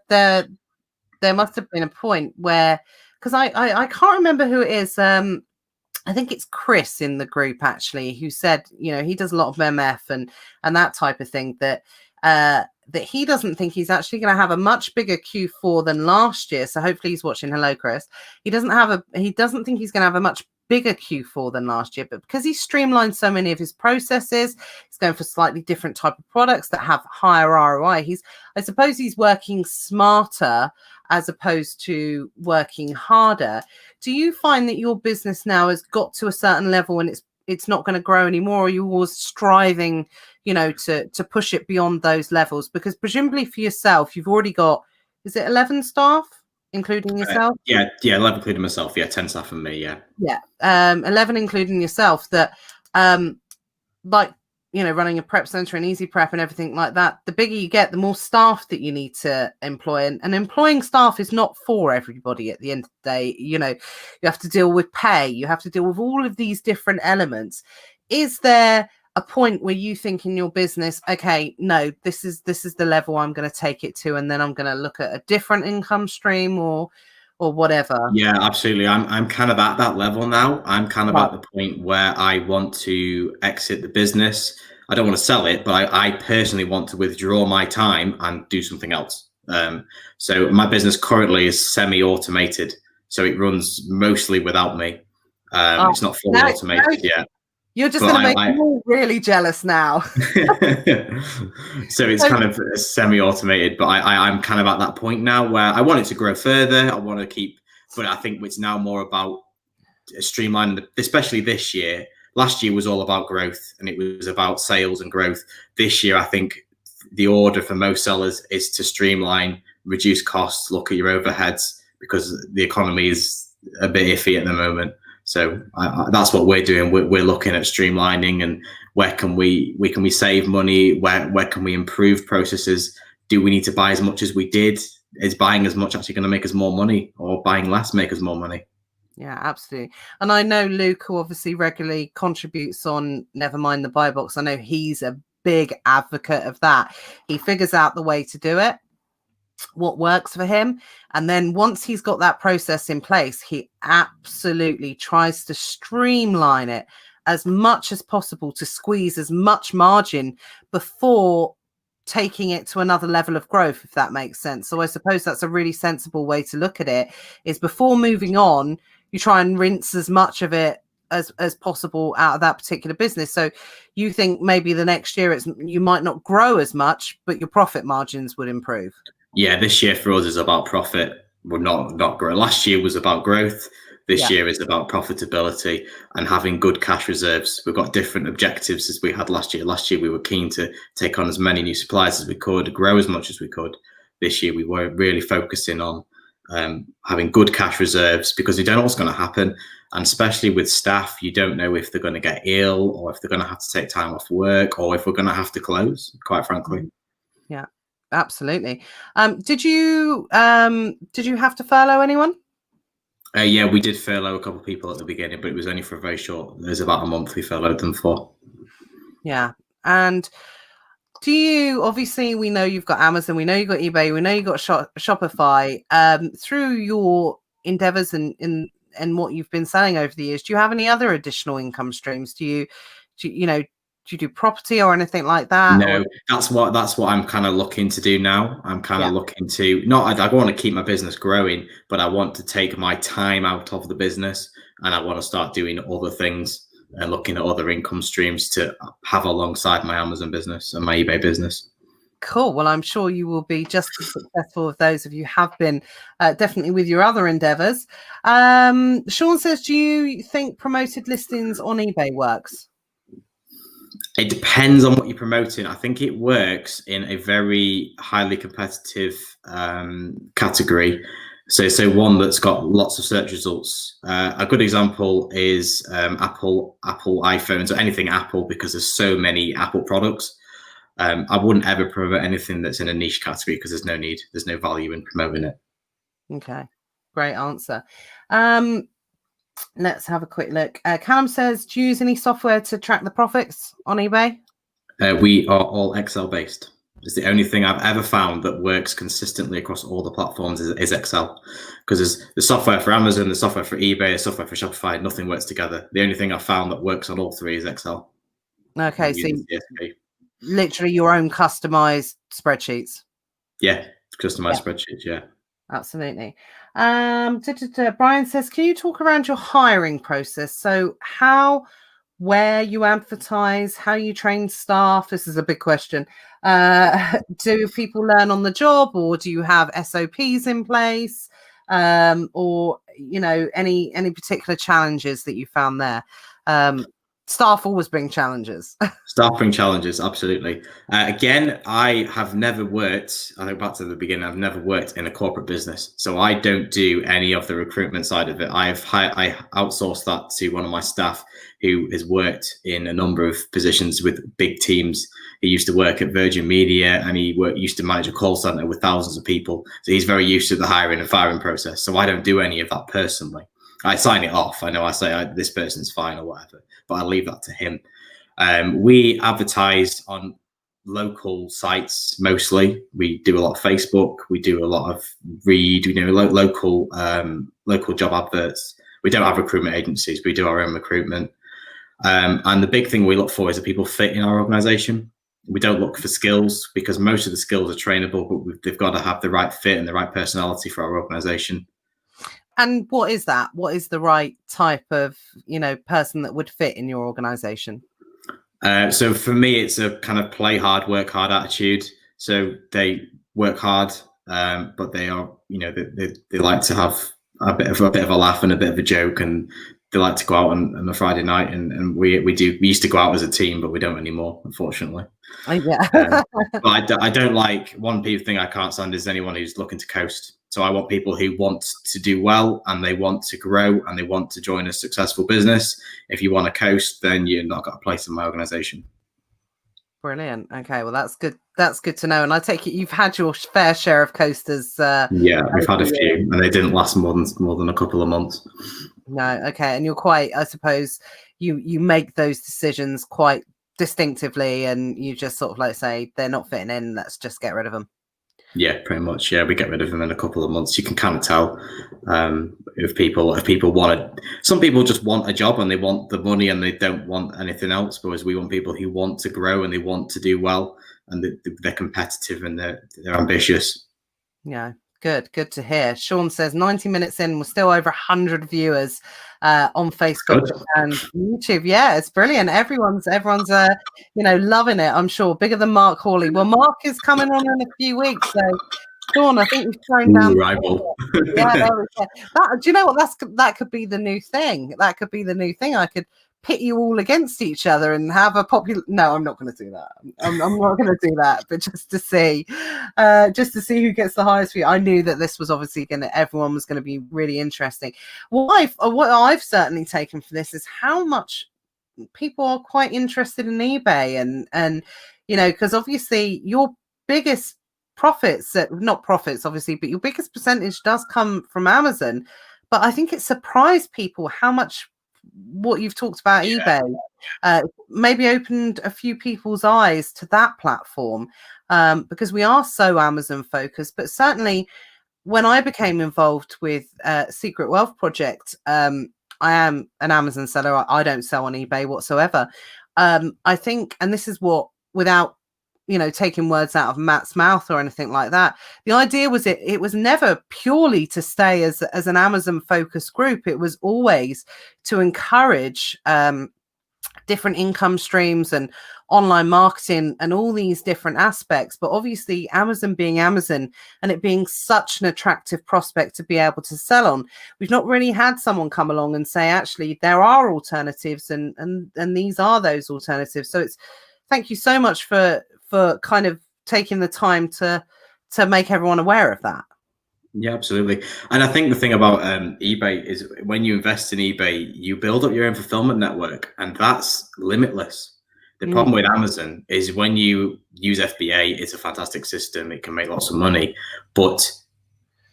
Speaker 1: must have been a point where, because I can't remember who it is. I think it's Chris in the group actually, who said, you know, he does a lot of MF and that type of thing, that that he doesn't think he's actually going to have a much bigger Q4 than last year. So hopefully he's watching. Hello, Chris. He doesn't think he's going to have a much bigger Q4 than last year, but because he's streamlined so many of his processes, he's going for slightly different type of products that have higher ROI. I suppose he's working smarter as opposed to working harder. Do you find that your business now has got to a certain level and it's not going to grow anymore, or are you always striving, you know, to push it beyond those levels? Because presumably for yourself, you've already got, is it 11 staff, including yourself?
Speaker 2: Yeah, 11 including myself. Yeah, 10 staff and me. Yeah.
Speaker 1: 11 including yourself. That, like, you know, running a prep center and easy prep and everything like that, the bigger you get, the more staff that you need to employ. And employing staff is not for everybody at the end of the day. You know, you have to deal with pay, you have to deal with all of these different elements. Is there a point where you think in your business, okay, no, this is the level I'm going to take it to, and then I'm going to look at a different income stream or whatever?
Speaker 2: Yeah, absolutely. I'm kind of at that level now. I'm kind of at the point where I want to exit the business. I don't want to sell it, but I personally want to withdraw my time and do something else. So my business currently is semi-automated, so it runs mostly without me. It's not fully automated yet.
Speaker 1: You're just going to make me all really jealous now.
Speaker 2: So it's kind of semi-automated, but I'm kind of at that point now where I want it to grow further. I want to keep, but I think it's now more about streamlining, especially this year. Last year was all about growth and it was about sales and growth. This year, I think the order for most sellers is to streamline, reduce costs, look at your overheads, because the economy is a bit iffy at the moment. So that's what we're doing. We're looking at streamlining and where can we save money? Where can we improve processes? Do we need to buy as much as we did? Is buying as much actually going to make us more money, or buying less make us more money?
Speaker 1: Yeah, absolutely. And I know Luke, who obviously regularly contributes on Never Mind the Buy Box, I know he's a big advocate of that. He figures out the way to do it, what works for him. And then once he's got that process in place, he absolutely tries to streamline it as much as possible to squeeze as much margin before taking it to another level of growth, if that makes sense. So I suppose that's a really sensible way to look at it, is before moving on, you try and rinse as much of it as possible out of that particular business. So you think maybe the next year you might not grow as much, but your profit margins would improve.
Speaker 2: Yeah, this year for us is about profit. We're not grow. Last year was about growth. This year is about profitability and having good cash reserves. We've got different objectives as we had last year. Last year, we were keen to take on as many new suppliers as we could, grow as much as we could. This year, we were really focusing on having good cash reserves, because we don't know what's going to happen. And especially with staff, you don't know if they're going to get ill, or if they're going to have to take time off work, or if we're going to have to close, quite frankly.
Speaker 1: Yeah, absolutely. Did you have to furlough anyone?
Speaker 2: Yeah, we did furlough a couple of people at the beginning, but it was only for a very short. It was about a month we furloughed them for.
Speaker 1: Yeah. And do you, obviously, we know you've got Amazon, we know you've got eBay, we know you've got Shopify. Through your endeavors and what you've been selling over the years, do you have any other additional income streams? Do you do property or anything like that?
Speaker 2: No, that's what I'm kind of looking to do now. I'm kind of looking to I want to keep my business growing, but I want to take my time out of the business, and I want to start doing other things and looking at other income streams to have alongside my Amazon business and my eBay business.
Speaker 1: Cool. Well, I'm sure you will be just as successful as those of you have been, definitely with your other endeavors. Sean says, do you think promoted listings on eBay works?
Speaker 2: It depends on what you're promoting. I think it works in a very highly competitive category. So one that's got lots of search results. A good example is Apple iPhones, or anything Apple, because there's so many Apple products. I wouldn't ever promote anything that's in a niche category, because there's no need. There's no value in promoting it.
Speaker 1: Okay, great answer. Let's have a quick look. Callum says, do you use any software to track the profits on eBay?
Speaker 2: We are all Excel based. It's the only thing I've ever found that works consistently across all the platforms is Excel, because there's the software for Amazon, the software for eBay, the software for Shopify. Nothing works together. The only thing I've found that works on all three is Excel.
Speaker 1: Okay, so literally your own customized spreadsheets.
Speaker 2: Yeah, customized spreadsheets. Yeah,
Speaker 1: absolutely. Brian says, can you talk around your hiring process? So where you advertise, how you train staff? This is a big question. Do people learn on the job, or do you have SOPs in place? Or, any particular challenges that you found there? Staff always bring challenges.
Speaker 2: Staff bring challenges, absolutely. Again, I have never worked, I think back to the beginning, I've never worked in a corporate business. So I don't do any of the recruitment side of it. I outsourced that to one of my staff who has worked in a number of positions with big teams. He used to work at Virgin Media, and he used to manage a call center with thousands of people. So he's very used to the hiring and firing process. So I don't do any of that personally. I sign it off. I know I say this person's fine or whatever, but I leave that to him. We advertise on local sites mostly. We do a lot of Facebook. We do a lot of local job adverts. We don't have recruitment agencies. We do our own recruitment. And the big thing we look for is that people fit in our organization. We don't look for skills, because most of the skills are trainable, but they've got to have the right fit and the right personality for our organization.
Speaker 1: And what is that? What is the right type of, person that would fit in your organization?
Speaker 2: So for me, it's a kind of play hard, work hard attitude. So they work hard, but they are, they like to have a bit of a laugh and a bit of a joke, and they like to go out on a Friday night. And we used to go out as a team, but we don't anymore, unfortunately.
Speaker 1: Yeah.
Speaker 2: But I don't like, one thing I can't stand is anyone who's looking to coast. So I want people who want to do well, and they want to grow, and they want to join a successful business. If you want to coast, then you're not got a place in my organization.
Speaker 1: Brilliant. Okay, well, that's good. That's good to know. And I take it you've had your fair share of coasters.
Speaker 2: Yeah, we've had a few, and they didn't last more than a couple of months.
Speaker 1: No, okay. And you're quite, I suppose, you make those decisions quite distinctively, and you just sort of like say they're not fitting in, let's just get rid of them.
Speaker 2: Yeah, pretty much. Yeah, we get rid of them in a couple of months. You can kind of tell if people want it. Some people just want a job and they want the money and they don't want anything else. Whereas we want people who want to grow and they want to do well and they're competitive and they're ambitious.
Speaker 1: Yeah, good to hear. Sean says 90 minutes in, we're still over 100 viewers on Facebook and YouTube. Yeah, it's brilliant. Everyone's loving it, I'm sure. Bigger than Mark Hawley. Well, Mark is coming on in a few weeks, so Sean, I think you've thrown down
Speaker 2: rival.
Speaker 1: Yeah, there we go. Do you know what, that could be the new thing. That could be the new thing. I could pit you all against each other and have a popular. No, I'm not going to do that. I'm not going to do that. But just to see who gets the highest view. I knew that this was obviously everyone was going to be really interesting. What I've certainly taken for this is how much people are quite interested in eBay and because obviously your biggest not profits obviously, but your biggest percentage does come from Amazon. But I think it surprised people how much what you've talked about eBay maybe opened a few people's eyes to that platform, because we are so Amazon focused. But certainly when I became involved with Secret Wealth Project, I am an Amazon seller. I don't sell on eBay whatsoever. I think, and this is what, without taking words out of Matt's mouth or anything like that, the idea was it was never purely to stay as an Amazon focused group. It was always to encourage different income streams and online marketing and all these different aspects. But obviously Amazon being Amazon and it being such an attractive prospect to be able to sell on, we've not really had someone come along and say, actually, there are alternatives and these are those alternatives. So thank you so much for kind of taking the time to make everyone aware of that.
Speaker 2: Yeah, absolutely. And I think the thing about eBay is when you invest in eBay, you build up your own fulfillment network, and that's limitless. The problem with Amazon is when you use FBA, it's a fantastic system. It can make lots of money, but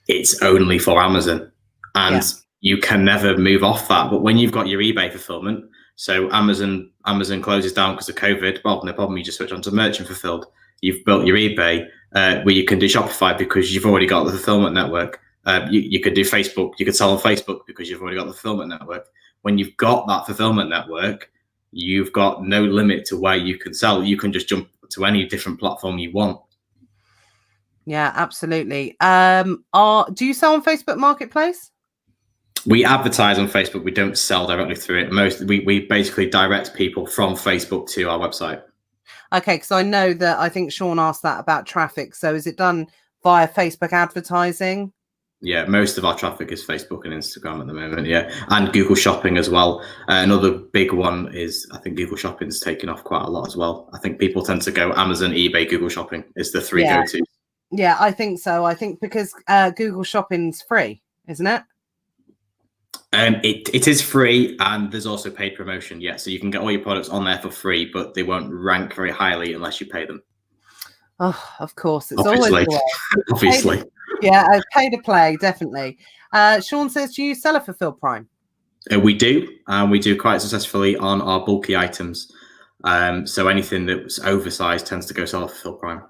Speaker 2: it's only for Amazon, and you can never move off that. But when you've got your eBay fulfillment, so Amazon closes down because of COVID. Well, no problem. You just switch on to merchant fulfilled. You've built your eBay where you can do Shopify because you've already got the fulfillment network. You could do Facebook. You could sell on Facebook because you've already got the fulfillment network. When you've got that fulfillment network, you've got no limit to where you can sell. You can just jump to any different platform you want.
Speaker 1: Yeah, absolutely. Do you sell on Facebook Marketplace?
Speaker 2: We advertise on Facebook. We don't sell directly through it. We basically direct people from Facebook to our website.
Speaker 1: Okay, because I know that I think Sean asked that about traffic. So is it done via Facebook advertising?
Speaker 2: Yeah, most of our traffic is Facebook and Instagram at the moment. Yeah, and Google Shopping as well. Another big one is I think Google Shopping's taken off quite a lot as well. I think people tend to go Amazon, eBay, Google Shopping is the three go-tos.
Speaker 1: Yeah, I think so. I think because Google Shopping's free, isn't it?
Speaker 2: It is free, and there's also paid promotion. Yeah, so you can get all your products on there for free, but they won't rank very highly unless you pay them.
Speaker 1: Oh, of course, it's
Speaker 2: obviously.
Speaker 1: Always the way.
Speaker 2: Obviously.
Speaker 1: Pay to play, definitely. Sean says, do you sell at Fulfill Prime?
Speaker 2: We do, and we do quite successfully on our bulky items. So anything that's oversized tends to go sell at Fulfill Prime.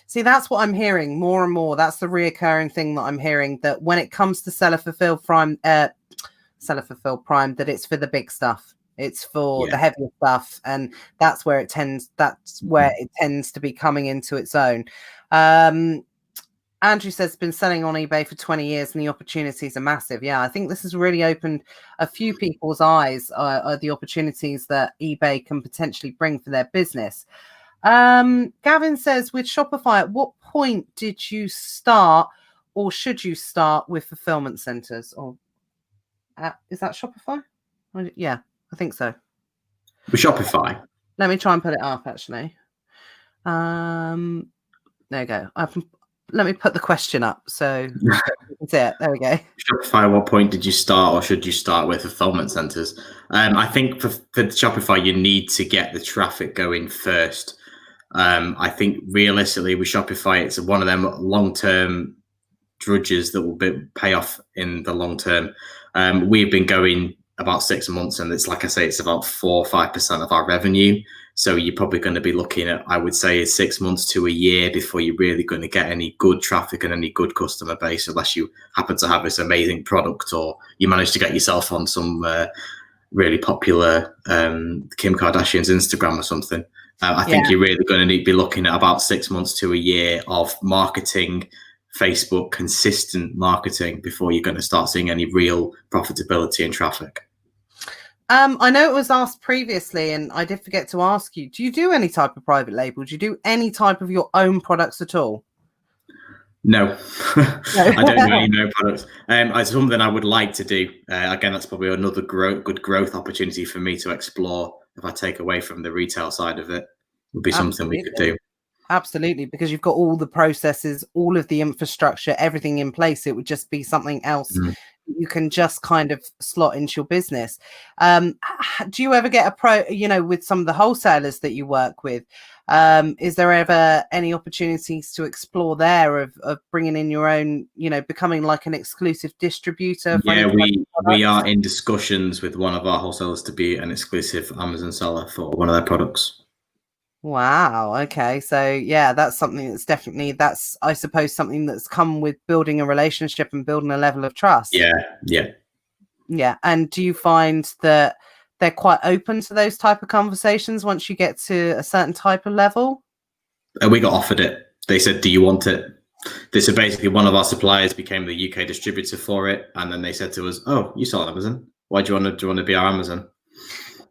Speaker 1: See, that's what I'm hearing more and more. That's the reoccurring thing that I'm hearing, that when it comes to Seller Fulfill Prime, that it's for the big stuff. It's for the heavier stuff, and that's where it tends to be coming into its own. Andrew says it's been selling on eBay for 20 years and the opportunities are massive. Yeah, I think this has really opened a few people's eyes at the opportunities that eBay can potentially bring for their business. Gavin says, with Shopify, at what point did you start, or should you start with fulfillment centers? Or is that Shopify? Yeah, I think so.
Speaker 2: With Shopify?
Speaker 1: Let me try and put it up, actually. There you go. Let me put the question up. So that's it. There we go.
Speaker 2: Shopify, at what point did you start, or should you start with fulfillment centers? I think for Shopify, you need to get the traffic going first. I think realistically with Shopify, it's one of them long-term drudges that will pay off in the long term. We've been going about 6 months, and it's like I say, it's about 4 or 5% of our revenue. So you're probably going to be looking at, I would say, 6 months to a year before you're really going to get any good traffic and any good customer base, unless you happen to have this amazing product or you manage to get yourself on some really popular Kim Kardashian's Instagram or something. I think you're really going to need to be looking at about 6 months to a year of marketing, Facebook, consistent marketing before you're going to start seeing any real profitability and traffic.
Speaker 1: I know it was asked previously, and I did forget to ask you, do you do any type of private label? Do you do any type of your own products at all?
Speaker 2: No, I don't do any no products. It's something I would like to do. Again, that's probably another good growth opportunity for me to explore. If I take away from the retail side of it, would be something we could do.
Speaker 1: Absolutely, because you've got all the processes, all of the infrastructure, everything in place. It would just be something else you can just kind of slot into your business. Do you ever get with some of the wholesalers that you work with? Is there ever any opportunities to explore there of bringing in your own, becoming like an exclusive distributor?
Speaker 2: Yeah, we are in discussions with one of our wholesalers to be an exclusive Amazon seller for one of their products.
Speaker 1: Wow. Okay. So yeah, that's something that's I suppose something that's come with building a relationship and building a level of trust.
Speaker 2: Yeah.
Speaker 1: And do you find that they're quite open to those type of conversations once you get to a certain type of level?
Speaker 2: We got offered it. They said, "Do you want it?" So basically, one of our suppliers became the UK distributor for it, and then they said to us, "Oh, you sell Amazon. Why do you want to be our Amazon?"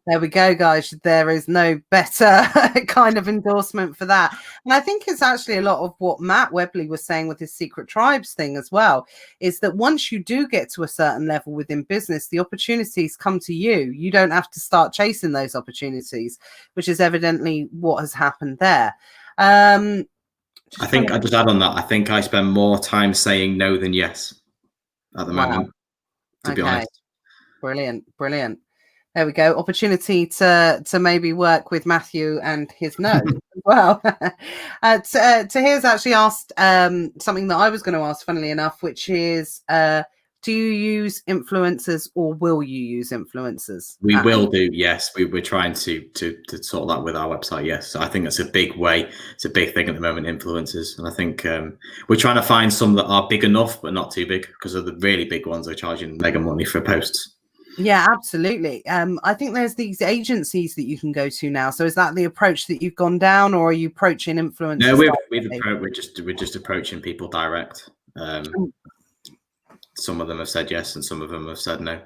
Speaker 1: There we go, guys. There is no better kind of endorsement for that. And I think it's actually a lot of what Matt Webley was saying with his Secret Tribes thing as well, is that once you do get to a certain level within business, the opportunities come to you. You don't have to start chasing those opportunities, which is evidently what has happened there.
Speaker 2: I think I just add on that. I think I spend more time saying no than yes at the moment, to be honest.
Speaker 1: Brilliant. There we go. Opportunity to maybe work with Matthew and his no as well. Tahir's actually asked something that I was going to ask, funnily enough, which is, do you use influencers or will you use influencers?
Speaker 2: We will do, yes. We're trying to sort that with our website, yes. So I think that's a big way. It's a big thing at the moment, influencers. And I think we're trying to find some that are big enough, but not too big, because of the really big ones are charging mega money for posts.
Speaker 1: Yeah, absolutely. I think there's these agencies that you can go to now. So is that the approach that you've gone down, or are you approaching influencers?
Speaker 2: No, we're just approaching people direct. Some of them have said yes, and some of them have said no.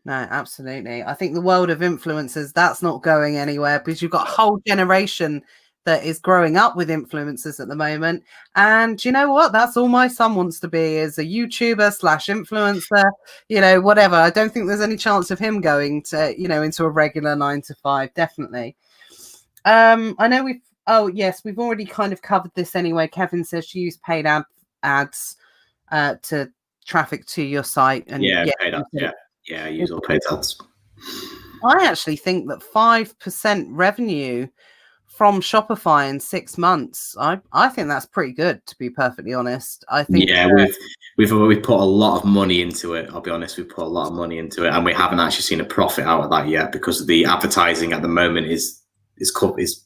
Speaker 1: No, absolutely. I think the world of influencers, that's not going anywhere, because you've got a whole generation that is growing up with influencers at the moment. And you know what? That's all my son wants to be, is a YouTuber/influencer, whatever. I don't think there's any chance of him going to, into a regular 9 to 5, definitely. I know we've already kind of covered this anyway. Kevin says you use paid ads to traffic to your site. And
Speaker 2: paid ads, I use all paid ads.
Speaker 1: I actually think that 5% revenue from Shopify in 6 months, I think that's pretty good, to be perfectly honest. I think
Speaker 2: we've put a lot of money into it. I'll be honest, we've put a lot of money into it, and we haven't actually seen a profit out of that yet, because the advertising at the moment is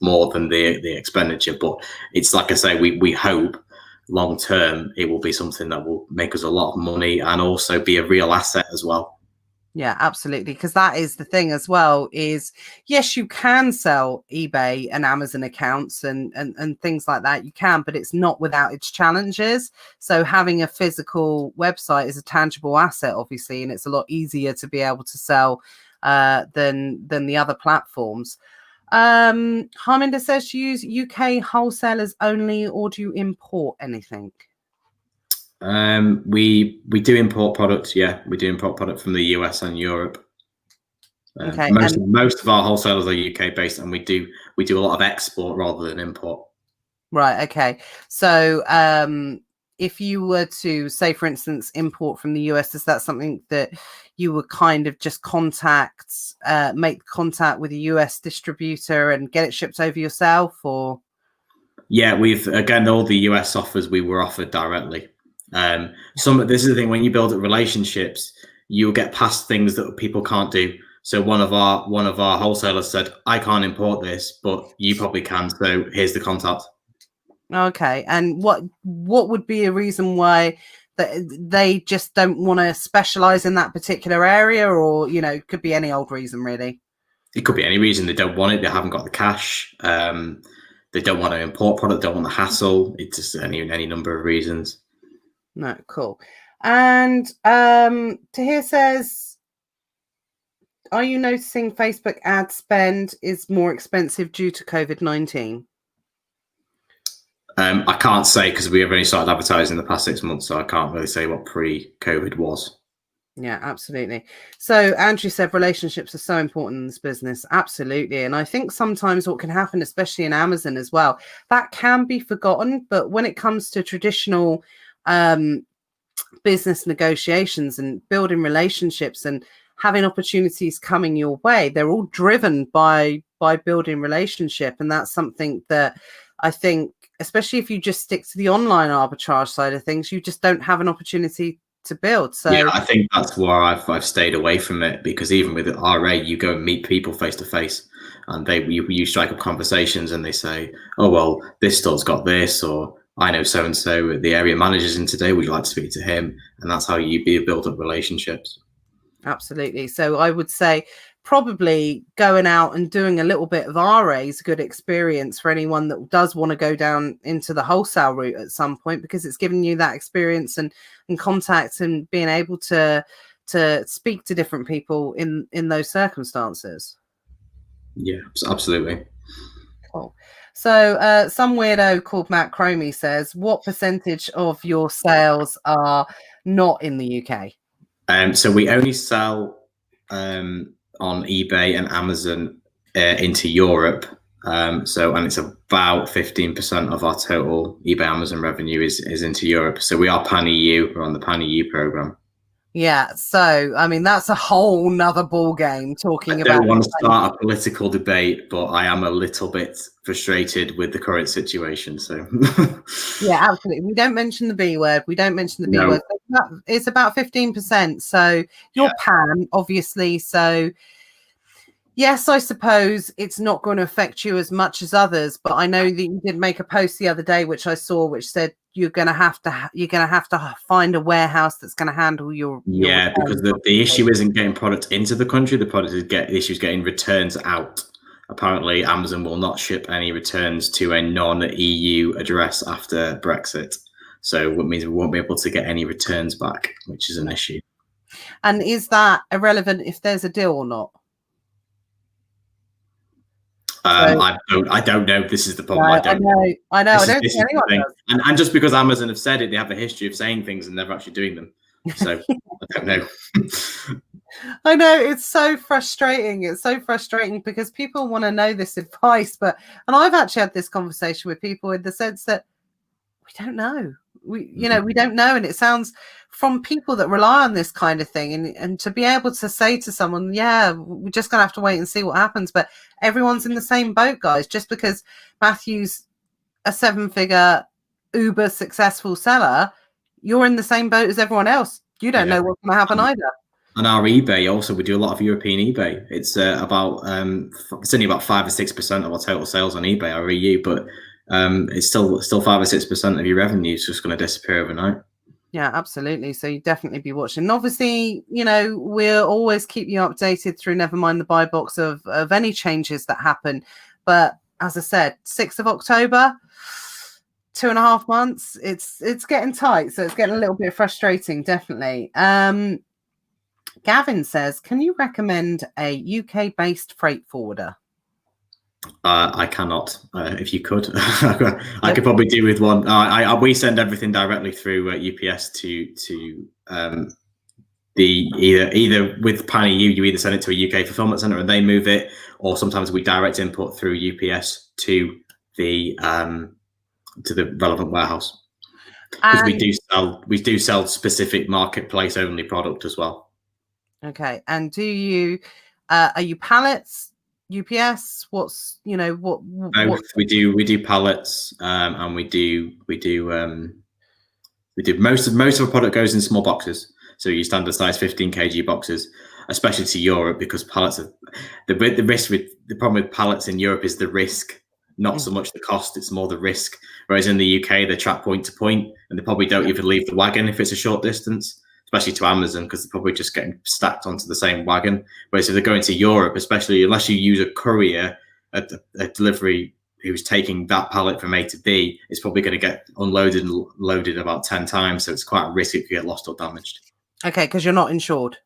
Speaker 2: more than the expenditure. But it's like I say, we hope long term it will be something that will make us a lot of money and also be a real asset as well.
Speaker 1: Yeah, absolutely. Because that is the thing as well, is yes, you can sell eBay and Amazon accounts and things like that. You can, but it's not without its challenges. So having a physical website is a tangible asset, obviously, and it's a lot easier to be able to sell than the other platforms. Harminder says, you use UK wholesalers only, or do you import anything?
Speaker 2: We do import products. Yeah, we do import product from the US and Europe.
Speaker 1: Okay.
Speaker 2: Most of our wholesalers are UK based, and we do a lot of export rather than import.
Speaker 1: Right. Okay. So if you were to, say, for instance, import from the US, is that something that you would kind of just make contact with a US distributor and get it shipped over yourself, or?
Speaker 2: Yeah, again, all the US offers we were offered directly. This is the thing, when you build relationships, you'll get past things that people can't do. So one of our wholesalers said, I can't import this, but you probably can. So here's the contact.
Speaker 1: Okay. And what would be a reason why that they just don't want to specialize in that particular area, or, you know, could be any old reason really?
Speaker 2: It could be any reason. They don't want it. They haven't got the cash. They don't want to import product. Don't want the hassle. It's just any number of reasons.
Speaker 1: No, cool. And Tahir says, are you noticing Facebook ad spend is more expensive due to COVID-19?
Speaker 2: I can't say because we have only started advertising in the past 6 months, so I can't really say what pre-COVID was.
Speaker 1: Yeah, absolutely. So Andrew said relationships are so important in this business. Absolutely. And I think sometimes what can happen, especially in Amazon as well, that can be forgotten. But when it comes to traditional business negotiations and building relationships and having opportunities coming your way, they're all driven by building relationship. And that's something that I think, especially if you just stick to the online arbitrage side of things, you just don't have an opportunity to build. So
Speaker 2: yeah, I think that's why I've stayed away from it, because even with RA, you go and meet people face to face, and you strike up conversations, and they say, oh well, this store's got this, or I know so and so, the area manager's in today, would you like to speak to him? And that's how you build up relationships.
Speaker 1: Absolutely. So I would say probably going out and doing a little bit of RA is a good experience for anyone that does want to go down into the wholesale route at some point, because it's giving you that experience and contacts and being able to speak to different people in those circumstances.
Speaker 2: Yeah, absolutely.
Speaker 1: Cool. So some weirdo called Matt Cromie says, what percentage of your sales are not in the UK?
Speaker 2: So we only sell on eBay and Amazon into Europe. And it's about 15% of our total eBay Amazon revenue is into Europe. So we are pan EU. We're on the pan EU program.
Speaker 1: Yeah, so I mean that's a whole nother ball game. Talking about,
Speaker 2: I don't want to start a political debate, but I am a little bit frustrated with the current situation. So
Speaker 1: yeah, absolutely. We don't mention the B word. We don't mention the B word. It's about 15%. So you're pan, obviously. So yes, I suppose it's not going to affect you as much as others. But I know that you did make a post the other day, which I saw, which said you're going to have to find a warehouse that's going to handle your
Speaker 2: because the issue isn't getting product into the country. The issue is getting returns out. Apparently, Amazon will not ship any returns to a non-EU address after Brexit. So it means we won't be able to get any returns back, which is an issue.
Speaker 1: And is that irrelevant if there's a deal or not?
Speaker 2: I don't know. This is the problem.
Speaker 1: No, I know. I don't think anyone does.
Speaker 2: And just because Amazon have said it, they have a history of saying things and never actually doing them. So I don't know.
Speaker 1: I know, it's so frustrating. It's so frustrating because people want to know this advice, and I've actually had this conversation with people in the sense that we don't know. We don't know, and it sounds from people that rely on this kind of thing, and to be able to say to someone, yeah, we're just gonna have to wait and see what happens. But everyone's in the same boat, guys. Just because Matthew's a 7-figure uber successful seller, you're in the same boat as everyone else. You don't know what's gonna happen either.
Speaker 2: On our eBay, also, we do a lot of European eBay. It's about it's only about 5 or 6% of our total sales on eBay are EU, but it's still 5 or 6% of your revenue is just going to disappear overnight.
Speaker 1: Yeah, absolutely. So you definitely be watching. And obviously, we'll always keep you updated through Never Mind the Buy Box of any changes that happen. But as I said, 6th of October, 2.5 months. It's getting tight, so it's getting a little bit frustrating, definitely. Gavin says, can you recommend a UK-based freight forwarder?
Speaker 2: I cannot. If you could, I could probably do with one. We send everything directly through UPS to the either with Pan EU, you either send it to a UK fulfillment center and they move it, or sometimes we direct input through UPS to the relevant warehouse. Because we do sell specific marketplace only product as well. Okay,
Speaker 1: and do you are you pallets? UPS? What's what?
Speaker 2: Both. We do pallets, and we do most of our product goes in small boxes. So your standard size 15 kg boxes, especially to Europe, because pallets are the problem with pallets in Europe is the risk, not so much the cost. It's more the risk. Whereas in the UK, they track point to point, and they probably don't even leave the wagon if it's a short distance, especially to Amazon, because they're probably just getting stacked onto the same wagon. Whereas if they're going to Europe, especially unless you use a courier, a delivery who's taking that pallet from A to B, it's probably going to get unloaded and loaded about 10 times. So it's quite a risk it could get lost or damaged.
Speaker 1: Okay, because you're not insured.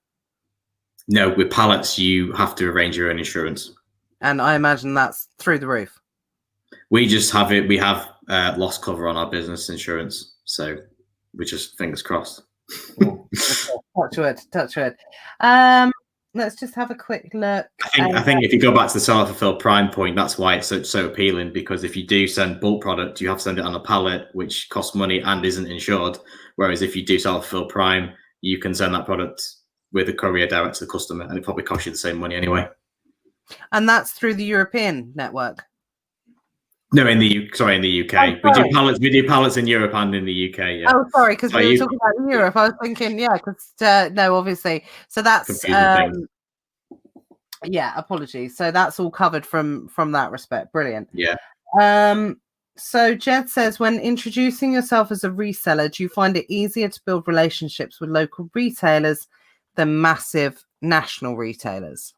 Speaker 2: No, with pallets, you have to arrange your own insurance.
Speaker 1: And I imagine that's through the roof.
Speaker 2: We just have it. We have loss cover on our business insurance. So we're just fingers crossed.
Speaker 1: Touch wood. Let's just have a quick look.
Speaker 2: I think if you go back to the self-fulfilled Prime point, that's why it's so appealing, because if you do send bulk product, you have to send it on a pallet, which costs money and isn't insured. Whereas if you do self-fulfilled Prime, you can send that product with a courier direct to the customer, and it probably costs you the same money anyway. And
Speaker 1: that's through the European network?
Speaker 2: No, in the UK. Oh, we do pallets in Europe and in the UK. Yeah.
Speaker 1: Oh, sorry, because we were talking about Europe. I was thinking, because no, obviously. So that's apologies. So that's all covered from that respect. Brilliant.
Speaker 2: Yeah.
Speaker 1: So Jed says, when introducing yourself as a reseller, do you find it easier to build relationships with local retailers than massive national retailers?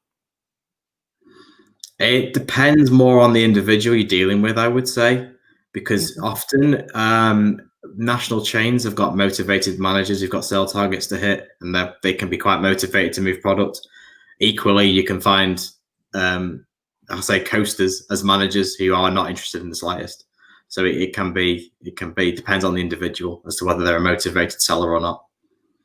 Speaker 2: It depends more on the individual you're dealing with, I would say, because often national chains have got motivated managers who've got sale targets to hit, and they can be quite motivated to move product. Equally, you can find, I'll say, coasters as managers who are not interested in the slightest. So it can be depends on the individual as to whether they're a motivated seller or not.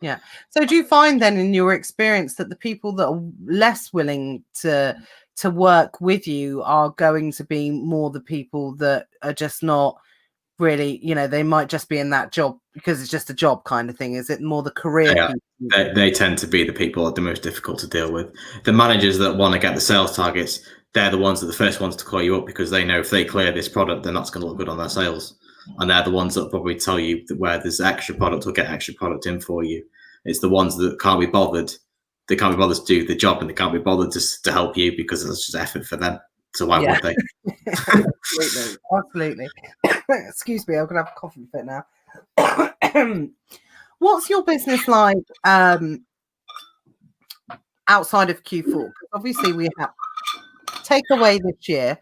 Speaker 1: Yeah. So do you find then in your experience that the people that are less willing to work with you are going to be more the people that are just not really, they might just be in that job because it's just a job kind of thing? Is it more the career people?
Speaker 2: They tend to be the people that are the most difficult to deal with. The managers that want to get the sales targets, they're the ones that the first ones to call you up, because they know if they clear this product, then that's going to look good on their sales. And they're the ones that will probably tell you that where there's extra product or get extra product in for you. It's the ones that can't be bothered. They can't be bothered to do the job, and they can't be bothered to help you because it's just effort for them. So why would they?
Speaker 1: Absolutely. Excuse me, I'm gonna have a coughing fit now. What's your business like outside of Q4? Obviously, we have takeaway this year.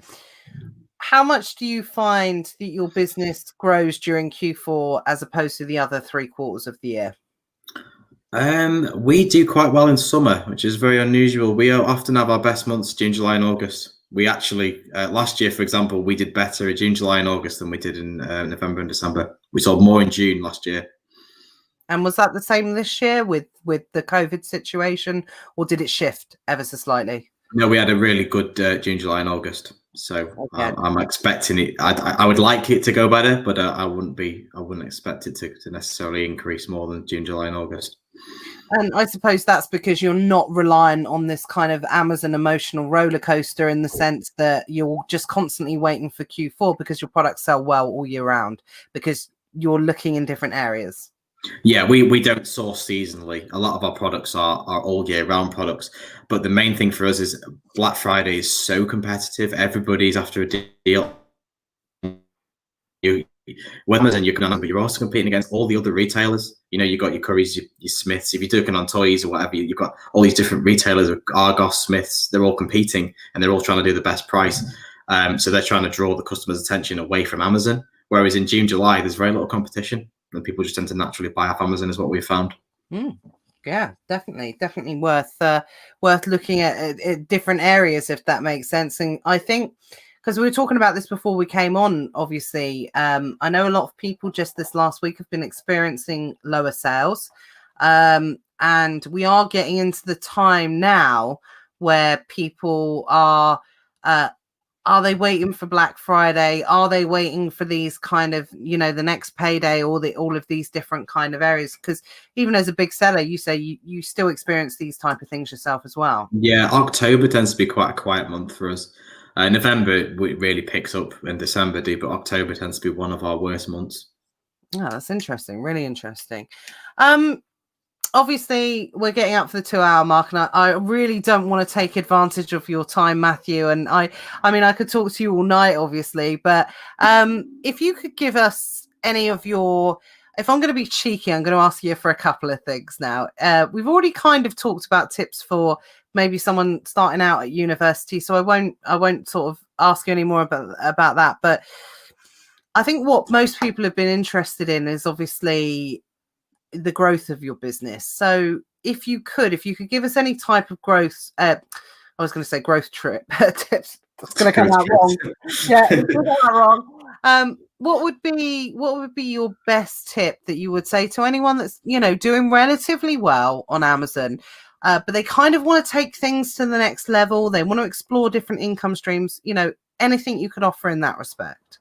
Speaker 1: How much do you find that your business grows during Q4 as opposed to the other 3 quarters of the year?
Speaker 2: We do quite well in summer, which is very unusual. We often have our best months June, July, and August. We actually last year, for example, we did better in June, July, and August than we did in November and December. We sold more in June last year. And
Speaker 1: was that the same this year with the COVID situation, or did it shift ever so slightly?
Speaker 2: No, we had a really good June, July, and August. So I'm expecting it. I would like it to go better, but I wouldn't expect it to necessarily increase more than June, July, and August.
Speaker 1: And I suppose that's because you're not relying on this kind of Amazon emotional roller coaster, in the sense that you're just constantly waiting for Q4 because your products sell well all year round, because you're looking in different areas.
Speaker 2: Yeah, we don't source seasonally. A lot of our products are all year round products. But the main thing for us is Black Friday is so competitive. Everybody's after a deal. Amazon, but you're also competing against all the other retailers. You've got your Currys, your Smiths. If you're looking on toys or whatever, you've got all these different retailers, Argos, Smiths. They're all competing, and they're all trying to do the best price. So they're trying to draw the customer's attention away from Amazon. Whereas in June, July, there's very little competition, and people just tend to naturally buy off Amazon, is what we've found.
Speaker 1: Yeah, definitely worth looking at different areas, if that makes sense. And I think, because we were talking about this before we came on, obviously, I know a lot of people just this last week have been experiencing lower sales. And we are getting into the time now where people are they waiting for Black Friday? Are they waiting for these kind of, the next payday, or all of these different kind of areas? Because even as a big seller, you say you still experience these type of things yourself as well.
Speaker 2: Yeah, October tends to be quite a quiet month for us. November really picks up, and December but October tends to be one of our worst months.
Speaker 1: Oh, that's interesting. Really interesting. obviously we're getting up for the 2-hour mark, and I really don't want to take advantage of your time, Matthew. And I mean, I could talk to you all night, obviously, but if you could give us any of your, if I'm going to be cheeky, I'm going to ask you for a couple of things now. We've already kind of talked about tips for maybe someone starting out at university, so I won't sort of ask you any more about that. But I think what most people have been interested in is obviously the growth of your business. So if you could give us any type of growth, I was going to say growth trip tips. It's going to come out wrong. Yeah, it's going to come out wrong. What would be your best tip that you would say to anyone that's, you know, doing relatively well on Amazon, but they kind of want to take things to the next level? They want to explore different income streams. You know, anything you could offer in that respect?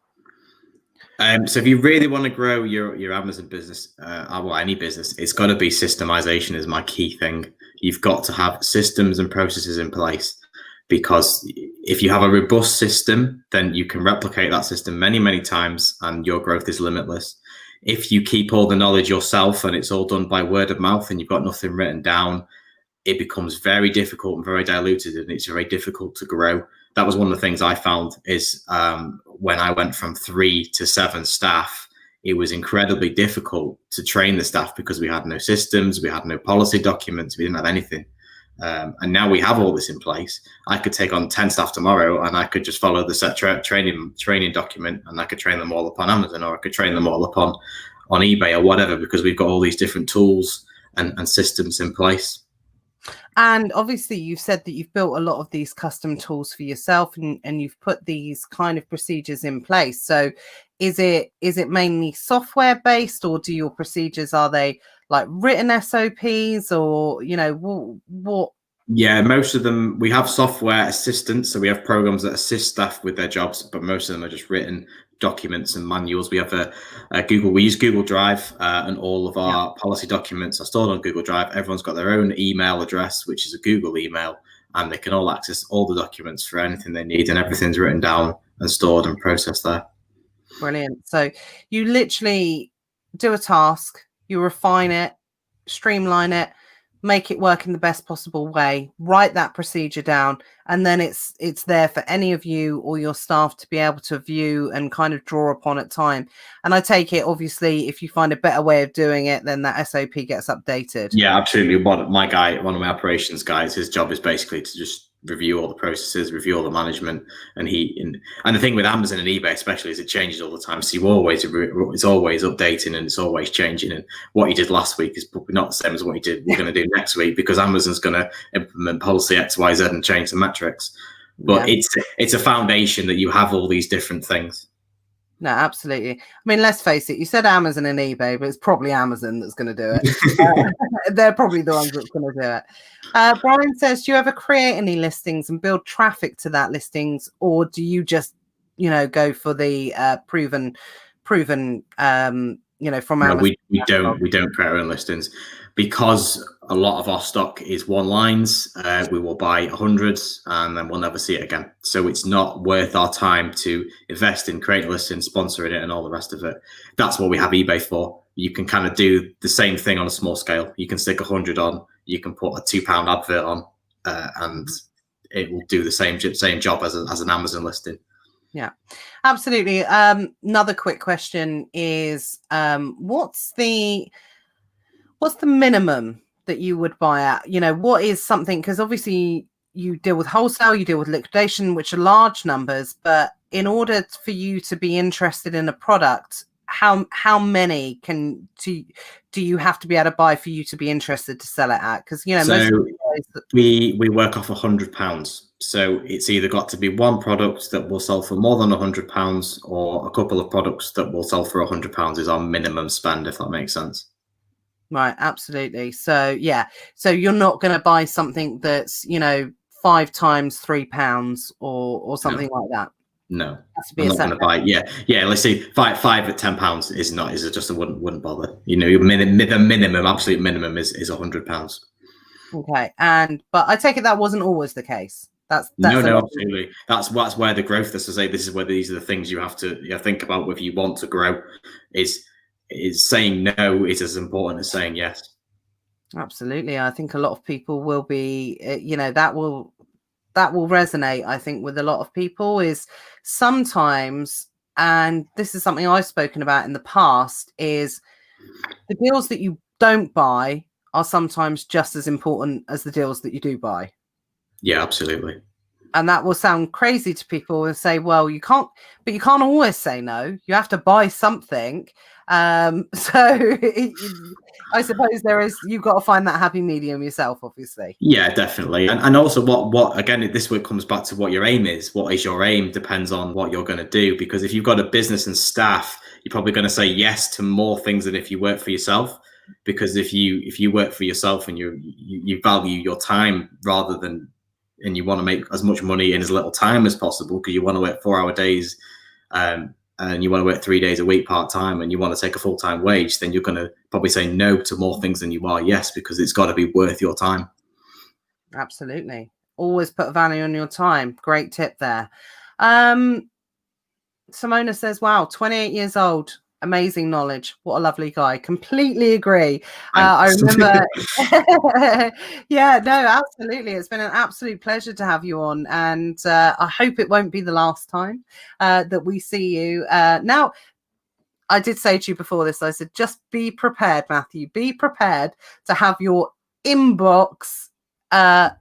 Speaker 2: So if you really want to grow your Amazon business, or any business, it's got to be systemization is my key thing. You've got to have systems and processes in place, because if you have a robust system, then you can replicate that system many, many times and your growth is limitless. If you keep all the knowledge yourself and it's all done by word of mouth and you've got nothing written down, it becomes very difficult and very diluted, and it's very difficult to grow. That was one of the things I found is when I went from 3 to 7 staff, it was incredibly difficult to train the staff because we had no systems, we had no policy documents, we didn't have anything. And now we have all this in place. I could take on 10 staff tomorrow and I could just follow the set training document, and I could train them all up on Amazon, or I could train them all up on eBay or whatever, because we've got all these different tools and systems in place.
Speaker 1: And obviously you've said that you've built a lot of these custom tools for yourself, and you've put these kind of procedures in place. So is it mainly software based, or do your procedures, are they like written SOPs, or, you know, what?
Speaker 2: Yeah, most of them, we have software assistants. So we have programs that assist staff with their jobs, but most of them are just written documents and manuals. We have we use Google Drive, and all of our policy documents are stored on Google Drive. Everyone's got their own email address, which is a Google email, and they can all access all the documents for anything they need, and everything's written down and stored and processed there.
Speaker 1: Brilliant. So you literally do a task, you refine it, streamline it, make it work in the best possible way, write that procedure down, and then it's there for any of you or your staff to be able to view and kind of draw upon at time. And I take it, obviously, if you find a better way of doing it, then that SOP gets updated.
Speaker 2: Yeah, absolutely. One of my operations guys, his job is basically to just review all the processes, review all the management, and the thing with Amazon and eBay especially is it changes all the time. So it's always updating and it's always changing. And what you did last week is probably not the same as what we're going to do next week, because Amazon's going to implement policy X, Y, Z and change the metrics. But it's a foundation that you have all these different things.
Speaker 1: No, absolutely. I mean, let's face it, you said Amazon and eBay, but it's probably Amazon that's going to do it. They're probably the ones that's going to do it. Brian says, do you ever create any listings and build traffic to that listings, or do you just, you know, go for the proven, you know, from Amazon?
Speaker 2: No, we don't create our own listings, because a lot of our stock is one lines. We will buy hundreds and then we'll never see it again. So it's not worth our time to invest in creating a listing, sponsoring it, and all the rest of it. That's what we have eBay for. You can kind of do the same thing on a small scale. You can stick 100 on, you can put a £2 advert on, and it will do the same job as an Amazon listing.
Speaker 1: Yeah, absolutely. Another quick question is, what's the minimum that you would buy at? You know, what is something, because obviously you deal with wholesale, you deal with liquidation, which are large numbers, but in order for you to be interested in a product, how many do you have to be able to buy for you to be interested to sell it at? Because, you know,
Speaker 2: we work off £100. So it's either got to be one product that will sell for more than £100, or a couple of products that will sell for £100 is our minimum spend, if that makes sense. Right,
Speaker 1: absolutely. So yeah, so you're not going to buy something that's, you know, 5 times £3 or something like that.
Speaker 2: No, I'm not going to buy. Yeah. Let's say five at £10 is just I wouldn't bother. You know, the minimum, absolute minimum is £100.
Speaker 1: Okay, but I take it that wasn't always the case. That's
Speaker 2: no, absolutely. That's where the growth. As I say, this is where these are the things you have to think about if you want to grow. Is saying no is as important as saying yes.
Speaker 1: Absolutely. I think a lot of people will be, that will resonate, I think, with a lot of people is sometimes, and this is something I've spoken about in the past, is the deals that you don't buy are sometimes just as important as the deals that you do buy.
Speaker 2: Yeah, absolutely.
Speaker 1: And that will sound crazy to people and say, well, you can't always say no. You have to buy something. I suppose you've got to find that happy medium yourself, obviously.
Speaker 2: Yeah, definitely. And also what again, this way comes back to what your aim is. What is your aim depends on what you're going to do. Because if you've got a business and staff, you're probably going to say yes to more things than if you work for yourself. Because if you work for yourself and you value your time rather than, and you want to make as much money in as little time as possible, because you want to work 4-hour days, and you want to work 3 days a week part-time, and you want to take a full-time wage, then you're going to probably say no to more things than you are yes, because it's got to be worth your time.
Speaker 1: Absolutely. Always put a value on your time. Great tip there. Simona says, wow, 28 years old. Amazing knowledge. What a lovely guy. Completely agree. I remember. Yeah, no, absolutely. It's been an absolute pleasure to have you on. And I hope it won't be the last time that we see you. Now, I did say to you before this, I said, just be prepared, Matthew. Be prepared to have your inbox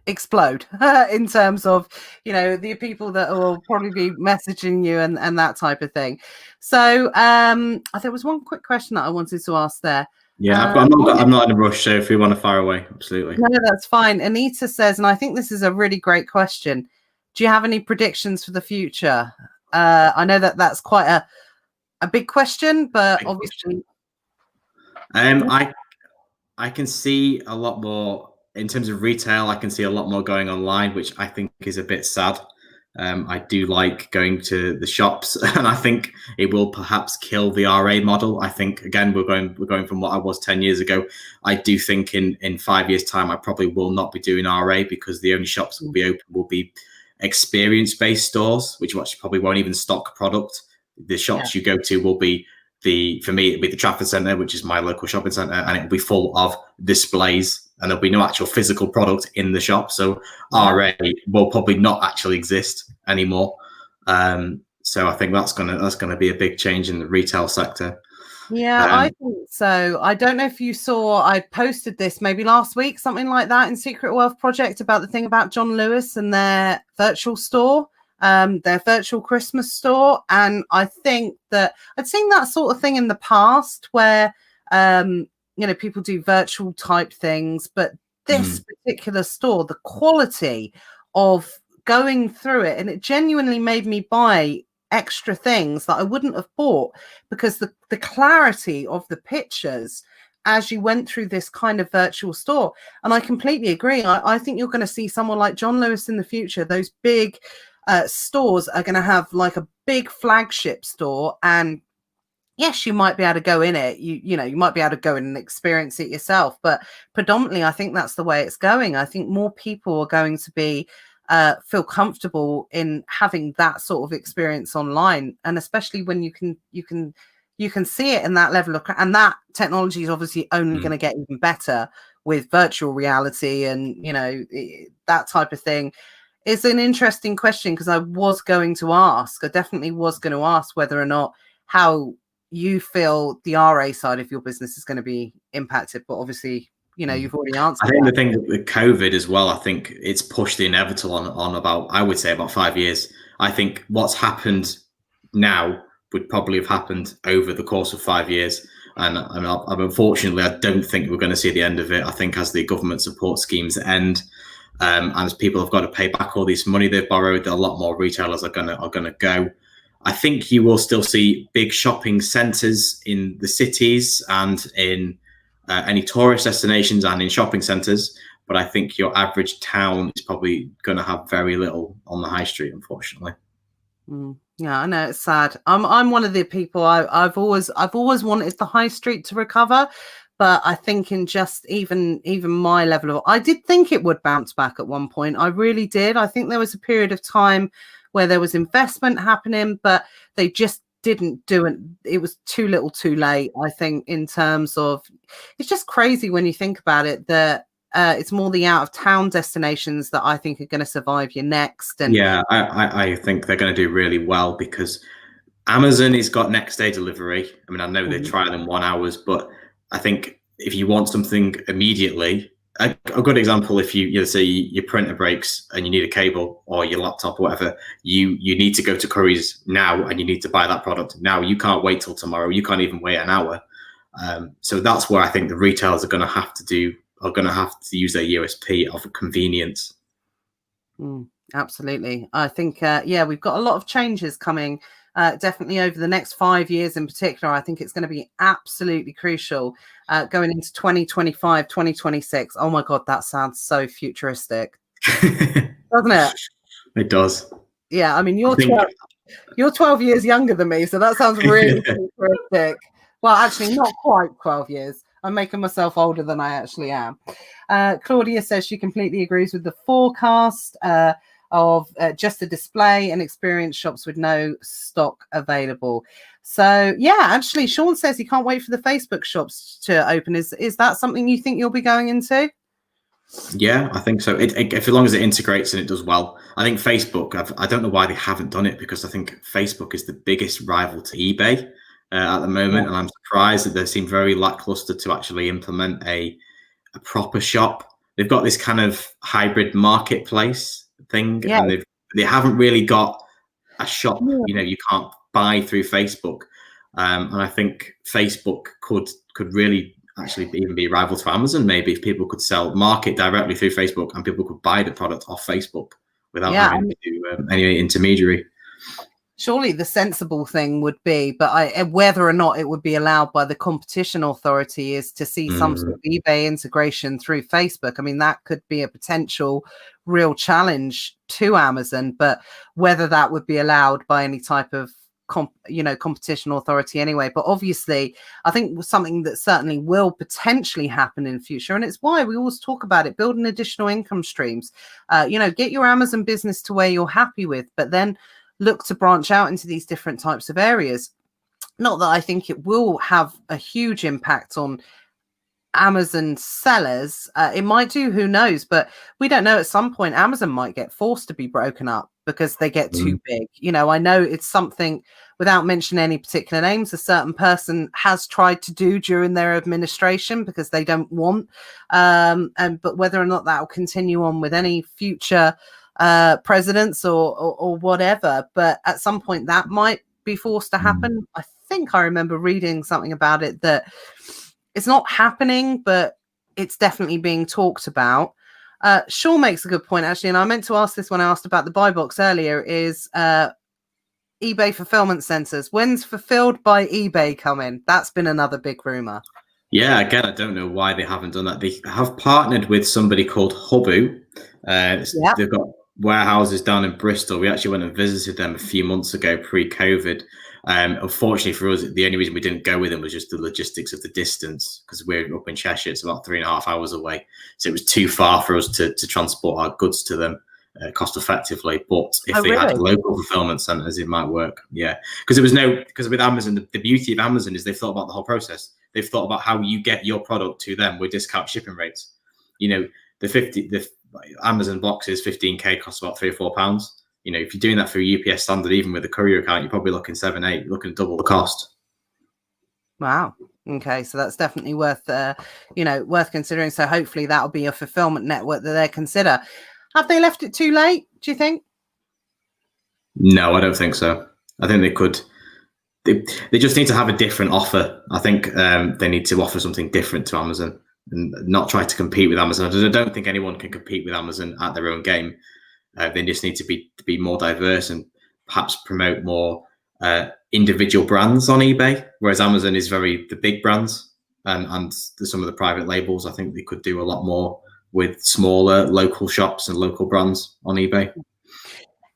Speaker 1: explode in terms of, the people that will probably be messaging you and that type of thing. So there was one quick question that I wanted to ask there.
Speaker 2: Yeah, I'm not in a rush, so if we want to fire away, absolutely.
Speaker 1: No, that's fine. Anita says, and I think this is a really great question, do you have any predictions for the future? I know that's quite a big question, but obviously
Speaker 2: I can see a lot more in terms of retail. I can see a lot more going online, which I think is a bit sad. I do like going to the shops, and I think it will perhaps kill the RA model. I think again we're going from what I was 10 years ago. I do think in 5 years' time I probably will not be doing RA, because the only shops that will be open will be experience-based stores, which actually probably won't even stock product. The shops you go to will be for me it'll be the Trafford Centre, which is my local shopping centre, and it will be full of displays, and there'll be no actual physical product in the shop. So RA will probably not actually exist anymore. So I think that's gonna be a big change in the retail sector.
Speaker 1: Yeah, I think so. I don't know if you saw, I posted this maybe last week, something like that, in Secret Wealth Project, about the thing about John Lewis and their virtual store, their virtual Christmas store. And I think that I'd seen that sort of thing in the past where, people do virtual type things, but this particular store, the quality of going through it, and it genuinely made me buy extra things that I wouldn't have bought, because the clarity of the pictures as you went through this kind of virtual store. And I completely agree. I think you're going to see someone like John Lewis in the future. Those big stores are going to have like a big flagship store, and yes, you might be able to go in it. You might be able to go in and experience it yourself. But predominantly, I think that's the way it's going. I think more people are going to be feel comfortable in having that sort of experience online, and especially when you can see it in that level of, and that technology is obviously only going to get even better with virtual reality and that type of thing. It's an interesting question, because I definitely was going to ask whether or not how you feel the RA side of your business is going to be impacted, but obviously you've already answered.
Speaker 2: I think the thing with COVID as well, I think it's pushed the inevitable on about, I would say, about 5 years. I think what's happened now would probably have happened over the course of 5 years. And unfortunately, I don't think we're going to see the end of it. I think as the government support schemes end, and as people have got to pay back all this money they've borrowed, a lot more retailers are going to go. I think you will still see big shopping centres in the cities and in any tourist destinations and in shopping centres, but I think your average town is probably going to have very little on the high street, unfortunately.
Speaker 1: Yeah, I know, it's sad. I'm one of the people, I've always wanted the high street to recover, but I think in just even my level of, I did think it would bounce back at one point. I really did. I think there was a period of time where there was investment happening, but they just didn't do it. It was too little too late, I think, in terms of, it's just crazy when you think about it, that it's more the out of town destinations that I think are going to survive you next. And
Speaker 2: yeah, I think they're going to do really well because Amazon has got next day delivery. I mean, I know they trial in 1 hour, but I think if you want something immediately, a good example, if you say your printer breaks and you need a cable or your laptop or whatever, you need to go to Currys now and you need to buy that product now. You can't wait till tomorrow. You can't even wait an hour. So that's where I think the retailers are going to have to use their USP of convenience.
Speaker 1: Absolutely. I think, we've got a lot of changes coming. Definitely over the next 5 years in particular. I think it's going to be absolutely crucial going into 2025, 2026. Oh my God, that sounds so futuristic. Doesn't it?
Speaker 2: It does.
Speaker 1: Yeah, I mean, you're 12 years younger than me, so that sounds really futuristic. Well, actually, not quite 12 years. I'm making myself older than I actually am. Claudia says she completely agrees with the forecast of just a display and experience shops with no stock available. So yeah, actually Sean says he can't wait for the Facebook shops to open. Is that something you think you'll be going into?
Speaker 2: Yeah, I think so. If as long as it integrates and it does well. I think Facebook, I don't know why they haven't done it, because I think Facebook is the biggest rival to eBay at the moment, and I'm surprised that they seem very lackluster to actually implement a proper shop. They've got this kind of hybrid marketplace thing, and they haven't really got a shop. You can't buy through Facebook, and I think Facebook could really actually even be a rival to Amazon. Maybe if people could market directly through Facebook and people could buy the product off Facebook without having to do any intermediary.
Speaker 1: Surely the sensible thing would be, but whether or not it would be allowed by the competition authority, is to see some sort of eBay integration through Facebook. I mean, that could be a potential real challenge to Amazon, but whether that would be allowed by any type of competition authority anyway. But obviously, I think something that certainly will potentially happen in the future, and it's why we always talk about it, building additional income streams. Get your Amazon business to where you're happy with, but then look to branch out into these different types of areas. Not that I think it will have a huge impact on Amazon sellers. It might do, who knows, but we don't know. At some point Amazon might get forced to be broken up because they get too big. I know it's something, without mentioning any particular names, a certain person has tried to do during their administration because they don't want but whether or not that will continue on with any future presidents or whatever, but at some point that might be forced to happen. I think I remember reading something about it, that it's not happening, but it's definitely being talked about. Sean makes a good point, actually, and I meant to ask this when I asked about the buy box earlier, is eBay fulfillment centers. When's fulfilled by eBay coming? That's been another big rumor.
Speaker 2: Yeah, again, I don't know why they haven't done that. They have partnered with somebody called Hubu. They've got warehouses down in Bristol. We actually went and visited them a few months ago, pre-COVID. Unfortunately for us, the only reason we didn't go with them was just the logistics of the distance, because we're up in Cheshire. It's about 3.5 hours away, so it was too far for us to transport our goods to them cost effectively. But if they had local fulfillment centers, it might work. Yeah, because with Amazon, the beauty of Amazon is they've thought about the whole process. They've thought about how you get your product to them with discount shipping rates. The Amazon boxes 15k costs about £3 or £4. If you're doing that through UPS standard, even with a courier account, you're probably looking 7, 8, you're looking double the cost.
Speaker 1: Wow. Okay, so that's definitely worth considering. So hopefully that'll be a fulfillment network that they consider. Have they left it too late, do you think?
Speaker 2: No, I don't think so. I think they could. They just need to have a different offer. I think they need to offer something different to Amazon and not try to compete with Amazon. I don't think anyone can compete with Amazon at their own game. They just need to be more diverse and perhaps promote more individual brands on eBay, whereas Amazon is the big brands and some of the private labels. I think they could do a lot more with smaller local shops and local brands on eBay.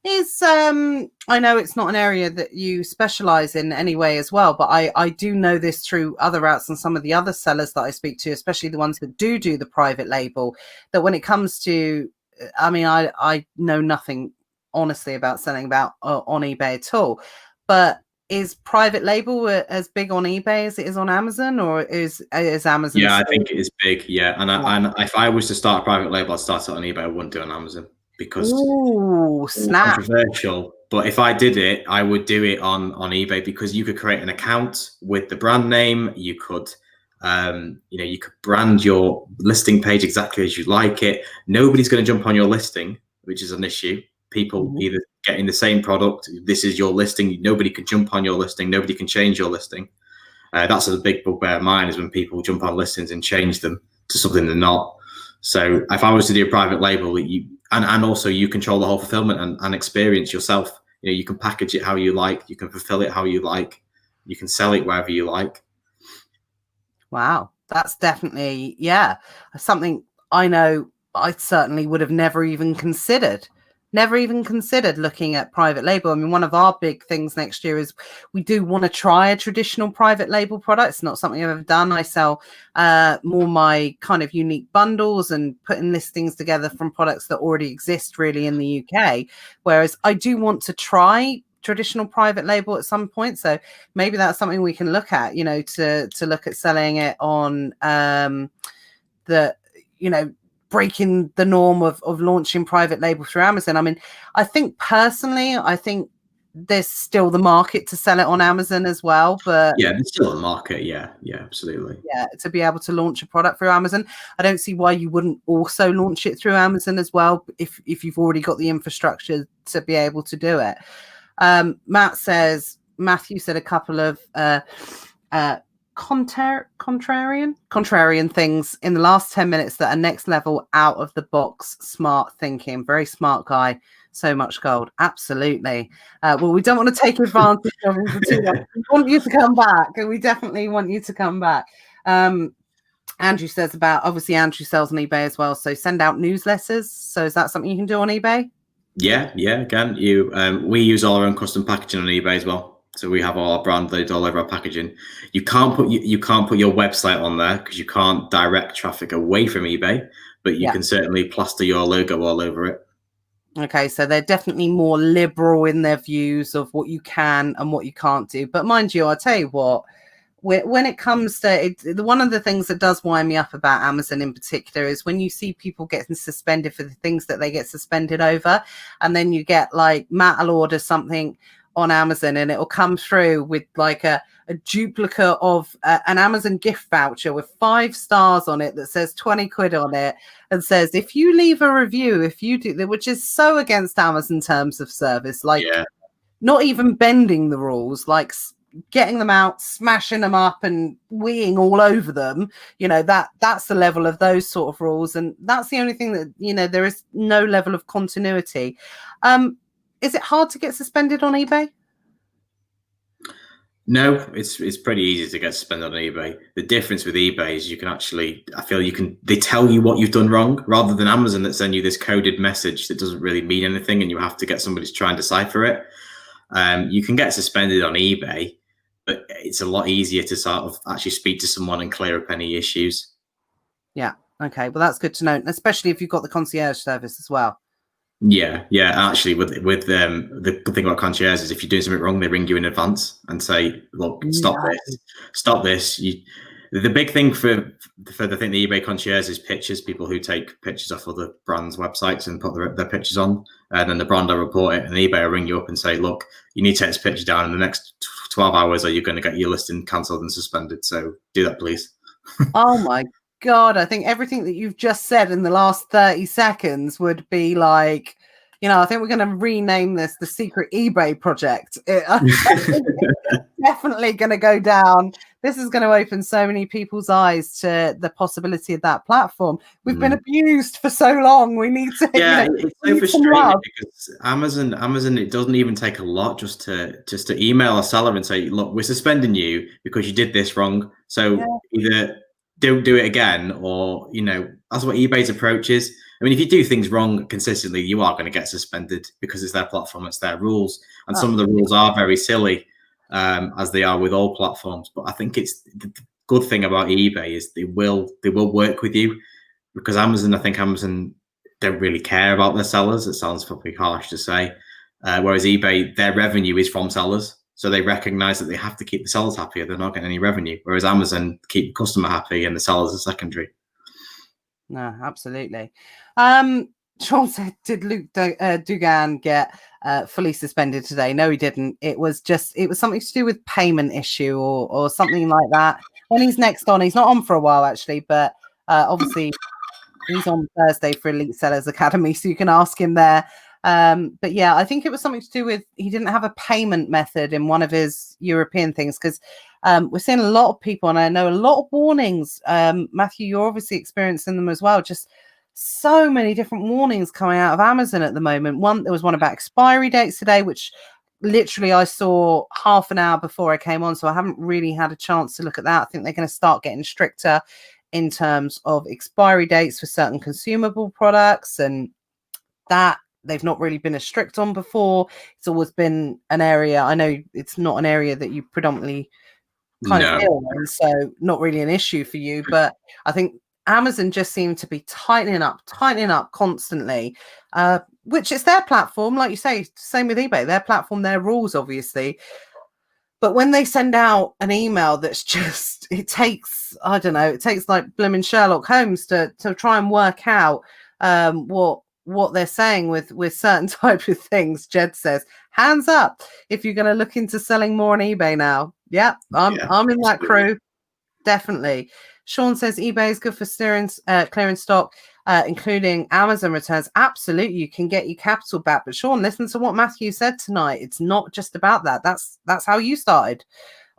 Speaker 1: I know it's not an area that you specialize in anyway as well, but I do know this through other routes and some of the other sellers that I speak to, especially the ones that do the private label, that when it comes to, I know nothing honestly about selling on eBay at all, but is private label as big on eBay as it is on Amazon, or is Amazon?
Speaker 2: Yeah, I think it is big. Yeah, and if I was to start a private label, I'd start it on eBay. I wouldn't do it on Amazon because it's
Speaker 1: snap.
Speaker 2: controversial. But if I did it, I would do it on eBay because you could create an account with the brand name. You could, you could brand your listing page exactly as you like it. Nobody's going to jump on your listing, which is an issue. People either getting the same product. This is your listing. Nobody can jump on your listing. Nobody can change your listing. That's a big bugbear of mine, is when people jump on listings and change them to something they're not. So if I was to do a private label, and also you control the whole fulfillment and experience yourself. You can package it how you like. You can fulfill it how you like. You can sell it wherever you like.
Speaker 1: Wow, that's definitely, something I know I certainly would have never even considered looking at private label. I mean, one of our big things next year is we do want to try a traditional private label product. It's not something I've ever done. I sell more my kind of unique bundles and putting listings together from products that already exist really in the UK. Whereas I do want to try traditional private label at some point. So maybe that's something we can look at, to look at selling it on breaking the norm of launching private label through Amazon. I mean, I think personally, there's still the market to sell it on Amazon as well. But
Speaker 2: yeah, there's still a market. Yeah, absolutely.
Speaker 1: Yeah, to be able to launch a product through Amazon. I don't see why you wouldn't also launch it through Amazon as well if you've already got the infrastructure to be able to do it. Matthew said a couple of contrarian things in the last 10 minutes that are next level, out of the box smart thinking. Very smart guy. So much gold. Absolutely. Well, we don't want to take advantage of him for too long. We want you to come back, and we definitely want you to come back. Andrew says obviously Andrew sells on eBay as well, so send out newsletters. So is that something you can do on eBay?
Speaker 2: Yeah, again, we use all our own custom packaging on eBay as well. So we have all our brand loaded all over our packaging. You can't put your website on there because you can't direct traffic away from eBay, but you can certainly plaster your logo all over it.
Speaker 1: Okay, so they're definitely more liberal in their views of what you can and what you can't do. But mind you, I'll tell you what, when it comes to it, one of the things that does wind me up about Amazon in particular is when you see people getting suspended for the things that they get suspended over, and then you get like Matt will order something on Amazon and it will come through with like a duplicate of an Amazon gift voucher with 5 stars on it that says 20 quid on it and says, if you leave a review, if you do that, which is so against Amazon terms of service, like not even bending the rules, like getting them out, smashing them up and weeing all over them, that's the level of those sort of rules. And that's the only thing that, there is no level of continuity. Is it hard to get suspended on eBay?
Speaker 2: No, it's pretty easy to get suspended on eBay. The difference with eBay is they tell you what you've done wrong, rather than Amazon that send you this coded message that doesn't really mean anything and you have to get somebody to try and decipher it. You can get suspended on eBay, but it's a lot easier to sort of actually speak to someone and clear up any issues.
Speaker 1: Yeah. Okay. Well, that's good to know, especially if you've got the concierge service as well.
Speaker 2: Yeah. Actually, with the good thing about concierge is if you're doing something wrong, they ring you in advance and say, "Look, stop this." The big thing for the thing the eBay concierge is pictures. People who take pictures off other brands' websites and put their pictures on, and then the brand will report it, and eBay will ring you up and say, "Look, you need to take this picture down in the next 12 hours, or you're going to get your listing cancelled and suspended. So do that, please."
Speaker 1: Oh my God, I think everything that you've just said in the last 30 seconds would be like, I think we're going to rename this the Secret eBay Project. It's definitely going to go down. This is going to open so many people's eyes to the possibility of that platform. We've been abused for so long. We need to.
Speaker 2: Yeah, it's so frustrating because Amazon, it doesn't even take a lot just to email a seller and say, "Look, we're suspending you because you did this wrong. So either don't do it again, or that's what eBay's approach is. I mean, if you do things wrong consistently, you are going to get suspended because it's their platform, it's their rules, and some of the rules are very silly, as they are with all platforms. But I think it's the good thing about eBay is they will work with you, because Amazon don't really care about their sellers. It sounds probably harsh to say, whereas eBay, their revenue is from sellers. So they recognize that they have to keep the sellers happy or they're not getting any revenue. Whereas Amazon keep the customer happy and the sellers are secondary.
Speaker 1: No, absolutely. Sean said, did Luke Dugan get fully suspended today? No, he didn't. It was something to do with payment issue or something like that. When he's next on, he's not on for a while actually, but obviously he's on Thursday for Elite Sellers Academy, so you can ask him there. But yeah, I think it was something to do with he didn't have a payment method in one of his European things, because we're seeing a lot of people, and I know a lot of warnings. Matthew, you're obviously experiencing them as well. Just so many different warnings coming out of Amazon at the moment. There was one about expiry dates today, which literally I saw half an hour before I came on, so I haven't really had a chance to look at that. I think they're going to start getting stricter in terms of expiry dates for certain consumable products, and that they've not really been as strict on before. It's always been an area, I know it's not an area that you predominantly kind of deal in, so not really an issue for you, but I think Amazon just seem to be tightening up constantly, which is their platform, like you say, same with eBay, their platform, their rules, obviously. But when they send out an email that's just, it takes like blooming Sherlock Holmes to try and work out what they're saying with certain type of things. Jed says, hands up if you're going to look into selling more on eBay now. Yeah, I'm in that crew, definitely. Sean says eBay is good for clearing stock, including Amazon returns. Absolutely, you can get your capital back. But Sean, listen to what Matthew said tonight. It's not just about that. That's how you started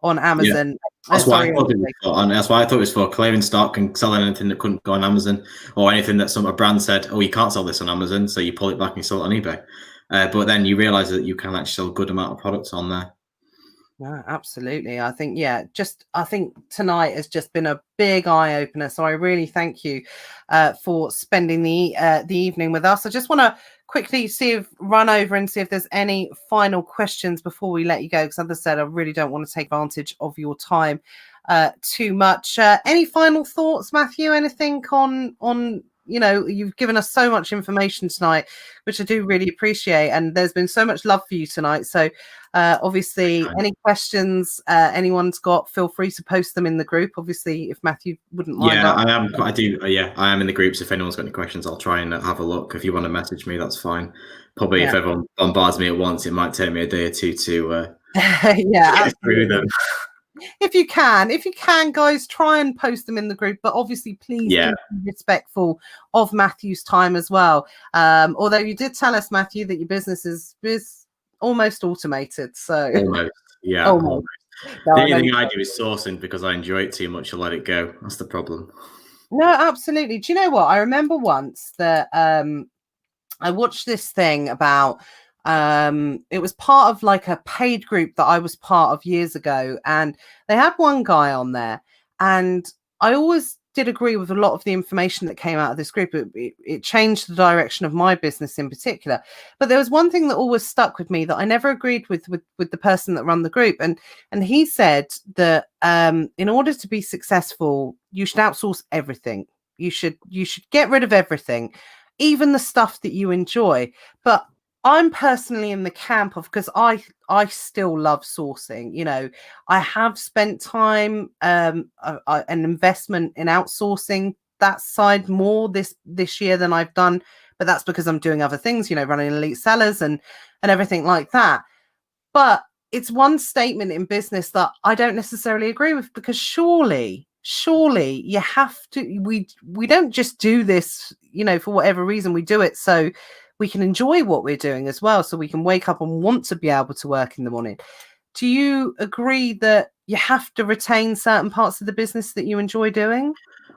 Speaker 1: on Amazon.
Speaker 2: Yeah. That's why I thought it was for, and that's why I thought it was for clearing stock and selling anything that couldn't go on Amazon, or anything that a brand said, "Oh, you can't sell this on Amazon," so you pull it back and you sell it on eBay. But then you realize that you can actually sell a good amount of products on there.
Speaker 1: No, absolutely. I think, I think tonight has just been a big eye opener. So I really thank you for spending the evening with us. I just want to quickly run over and see if there's any final questions before we let you go, because as I said, I really don't want to take advantage of your time too much. Any final thoughts, Matthew? Anything on you've given us so much information tonight, which I do really appreciate, and there's been so much love for you tonight. So obviously, any questions anyone's got, feel free to post them in the group. Obviously, if Matthew wouldn't mind.
Speaker 2: Yeah, I am. I do. Yeah, I am in the groups. If anyone's got any questions, I'll try and have a look. If you want to message me, that's fine. Probably if everyone bombards me at once, it might take me a day or two to get through them.
Speaker 1: If you can, guys, try and post them in the group. But obviously, please be respectful of Matthew's time as well. Although you did tell us, Matthew, that your business is almost automated. So
Speaker 2: almost. No, the only thing I do is sourcing because I enjoy it too much to let it go. That's the problem.
Speaker 1: No, absolutely. Do you know what? I remember once that I watched this thing about it was part of like a paid group that I was part of years ago, and they had one guy on there, and I always did agree with a lot of the information that came out of this group. It changed the direction of my business in particular, but there was one thing that always stuck with me that I never agreed with the person that ran the group, and he said that in order to be successful, you should outsource everything. You should get rid of everything, even the stuff that you enjoy. But I'm personally in the camp of, because I still love sourcing. I have spent time an investment in outsourcing that side more this year than I've done, but that's because I'm doing other things, running Elite Sellers and everything like that. But it's one statement in business that I don't necessarily agree with, because surely you have to. We don't just do this, for whatever reason. We do it so we can enjoy what we're doing as well, so we can wake up and want to be able to work in the morning. Do you agree that you have to retain certain parts of the business that you enjoy doing?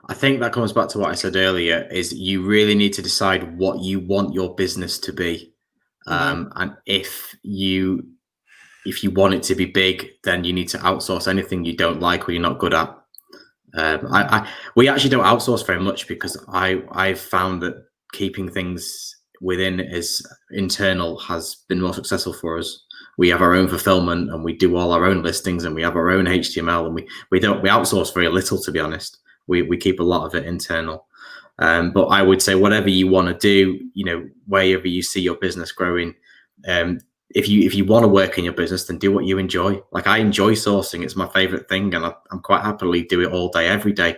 Speaker 2: I think that comes back to what I said earlier, is you really need to decide what you want your business to be. And if you want it to be big, then you need to outsource anything you don't like or you're not good at. We actually don't outsource very much, because I've found that keeping things within is internal has been more successful for us. We have our own fulfillment, and we do all our own listings, and we have our own HTML, and we outsource very little, to be honest. We keep a lot of it internal. But I would say whatever you want to do, wherever you see your business growing, if you want to work in your business, then do what you enjoy. Like, I enjoy sourcing; it's my favorite thing, and I'm quite happily do it all day, every day.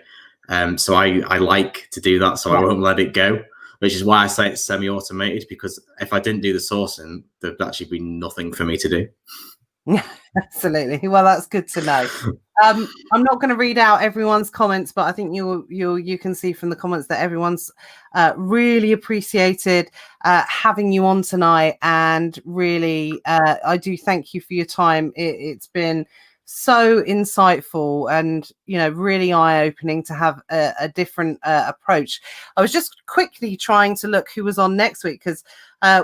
Speaker 2: So I like to do that, so I won't let it go. Which is why I say it's semi-automated, because if I didn't do the sourcing, there'd actually be nothing for me to do.
Speaker 1: Yeah, absolutely. Well, that's good to know. I'm not going to read out everyone's comments, but I think you can see from the comments that everyone's really appreciated having you on tonight, and really I do thank you for your time. It's been so insightful and really eye-opening to have a different approach. I was just quickly trying to look who was on next week, because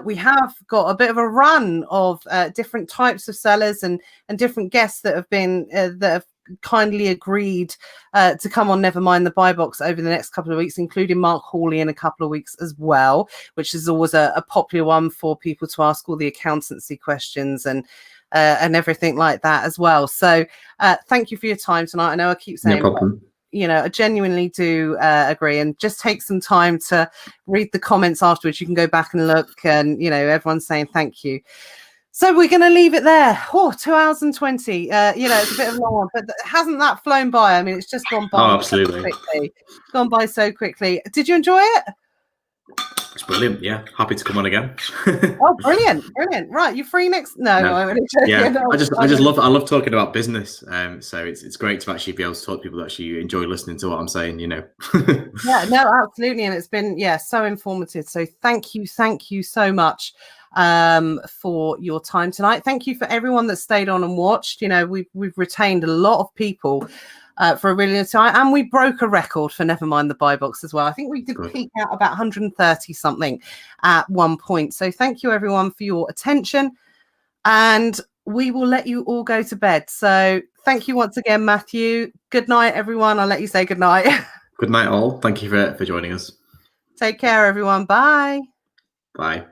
Speaker 1: we have got a bit of a run of different types of sellers and different guests that have been that have kindly agreed to come on Never Mind the Buy Box over the next couple of weeks, including Mark Hawley in a couple of weeks as well, which is always a popular one for people to ask all the accountancy questions and everything like that as well. So thank you for your time tonight. I know I keep saying,
Speaker 2: no problem.
Speaker 1: I genuinely do agree, and just take some time to read the comments afterwards. You can go back and look, and everyone's saying thank you. So we're going to leave it there. 2 hours and 20. It's a bit of a long one, but hasn't that flown by? I mean, it's just gone by.
Speaker 2: Oh, absolutely.
Speaker 1: So quickly. Gone by so quickly. Did you enjoy it?
Speaker 2: It's brilliant. Yeah, happy to come on again.
Speaker 1: Oh, brilliant. Right, you free next? No.
Speaker 2: Yeah,
Speaker 1: no,
Speaker 2: I love talking about business. So it's great to actually be able to talk to people that actually enjoy listening to what I'm saying.
Speaker 1: Yeah, no, absolutely, and it's been so informative. So thank you so much for your time tonight. Thank you for everyone that stayed on and watched. We've retained a lot of people for a really long time, and we broke a record for Never Mind the Buy Box as well. I think we did peak out about 130 something at one point. So thank you everyone for your attention, and we will let you all go to bed. So thank you once again, Matthew. Good night, everyone. I'll let you say good night.
Speaker 2: Good night, all. Thank you for joining us.
Speaker 1: Take care, everyone. Bye.
Speaker 2: Bye.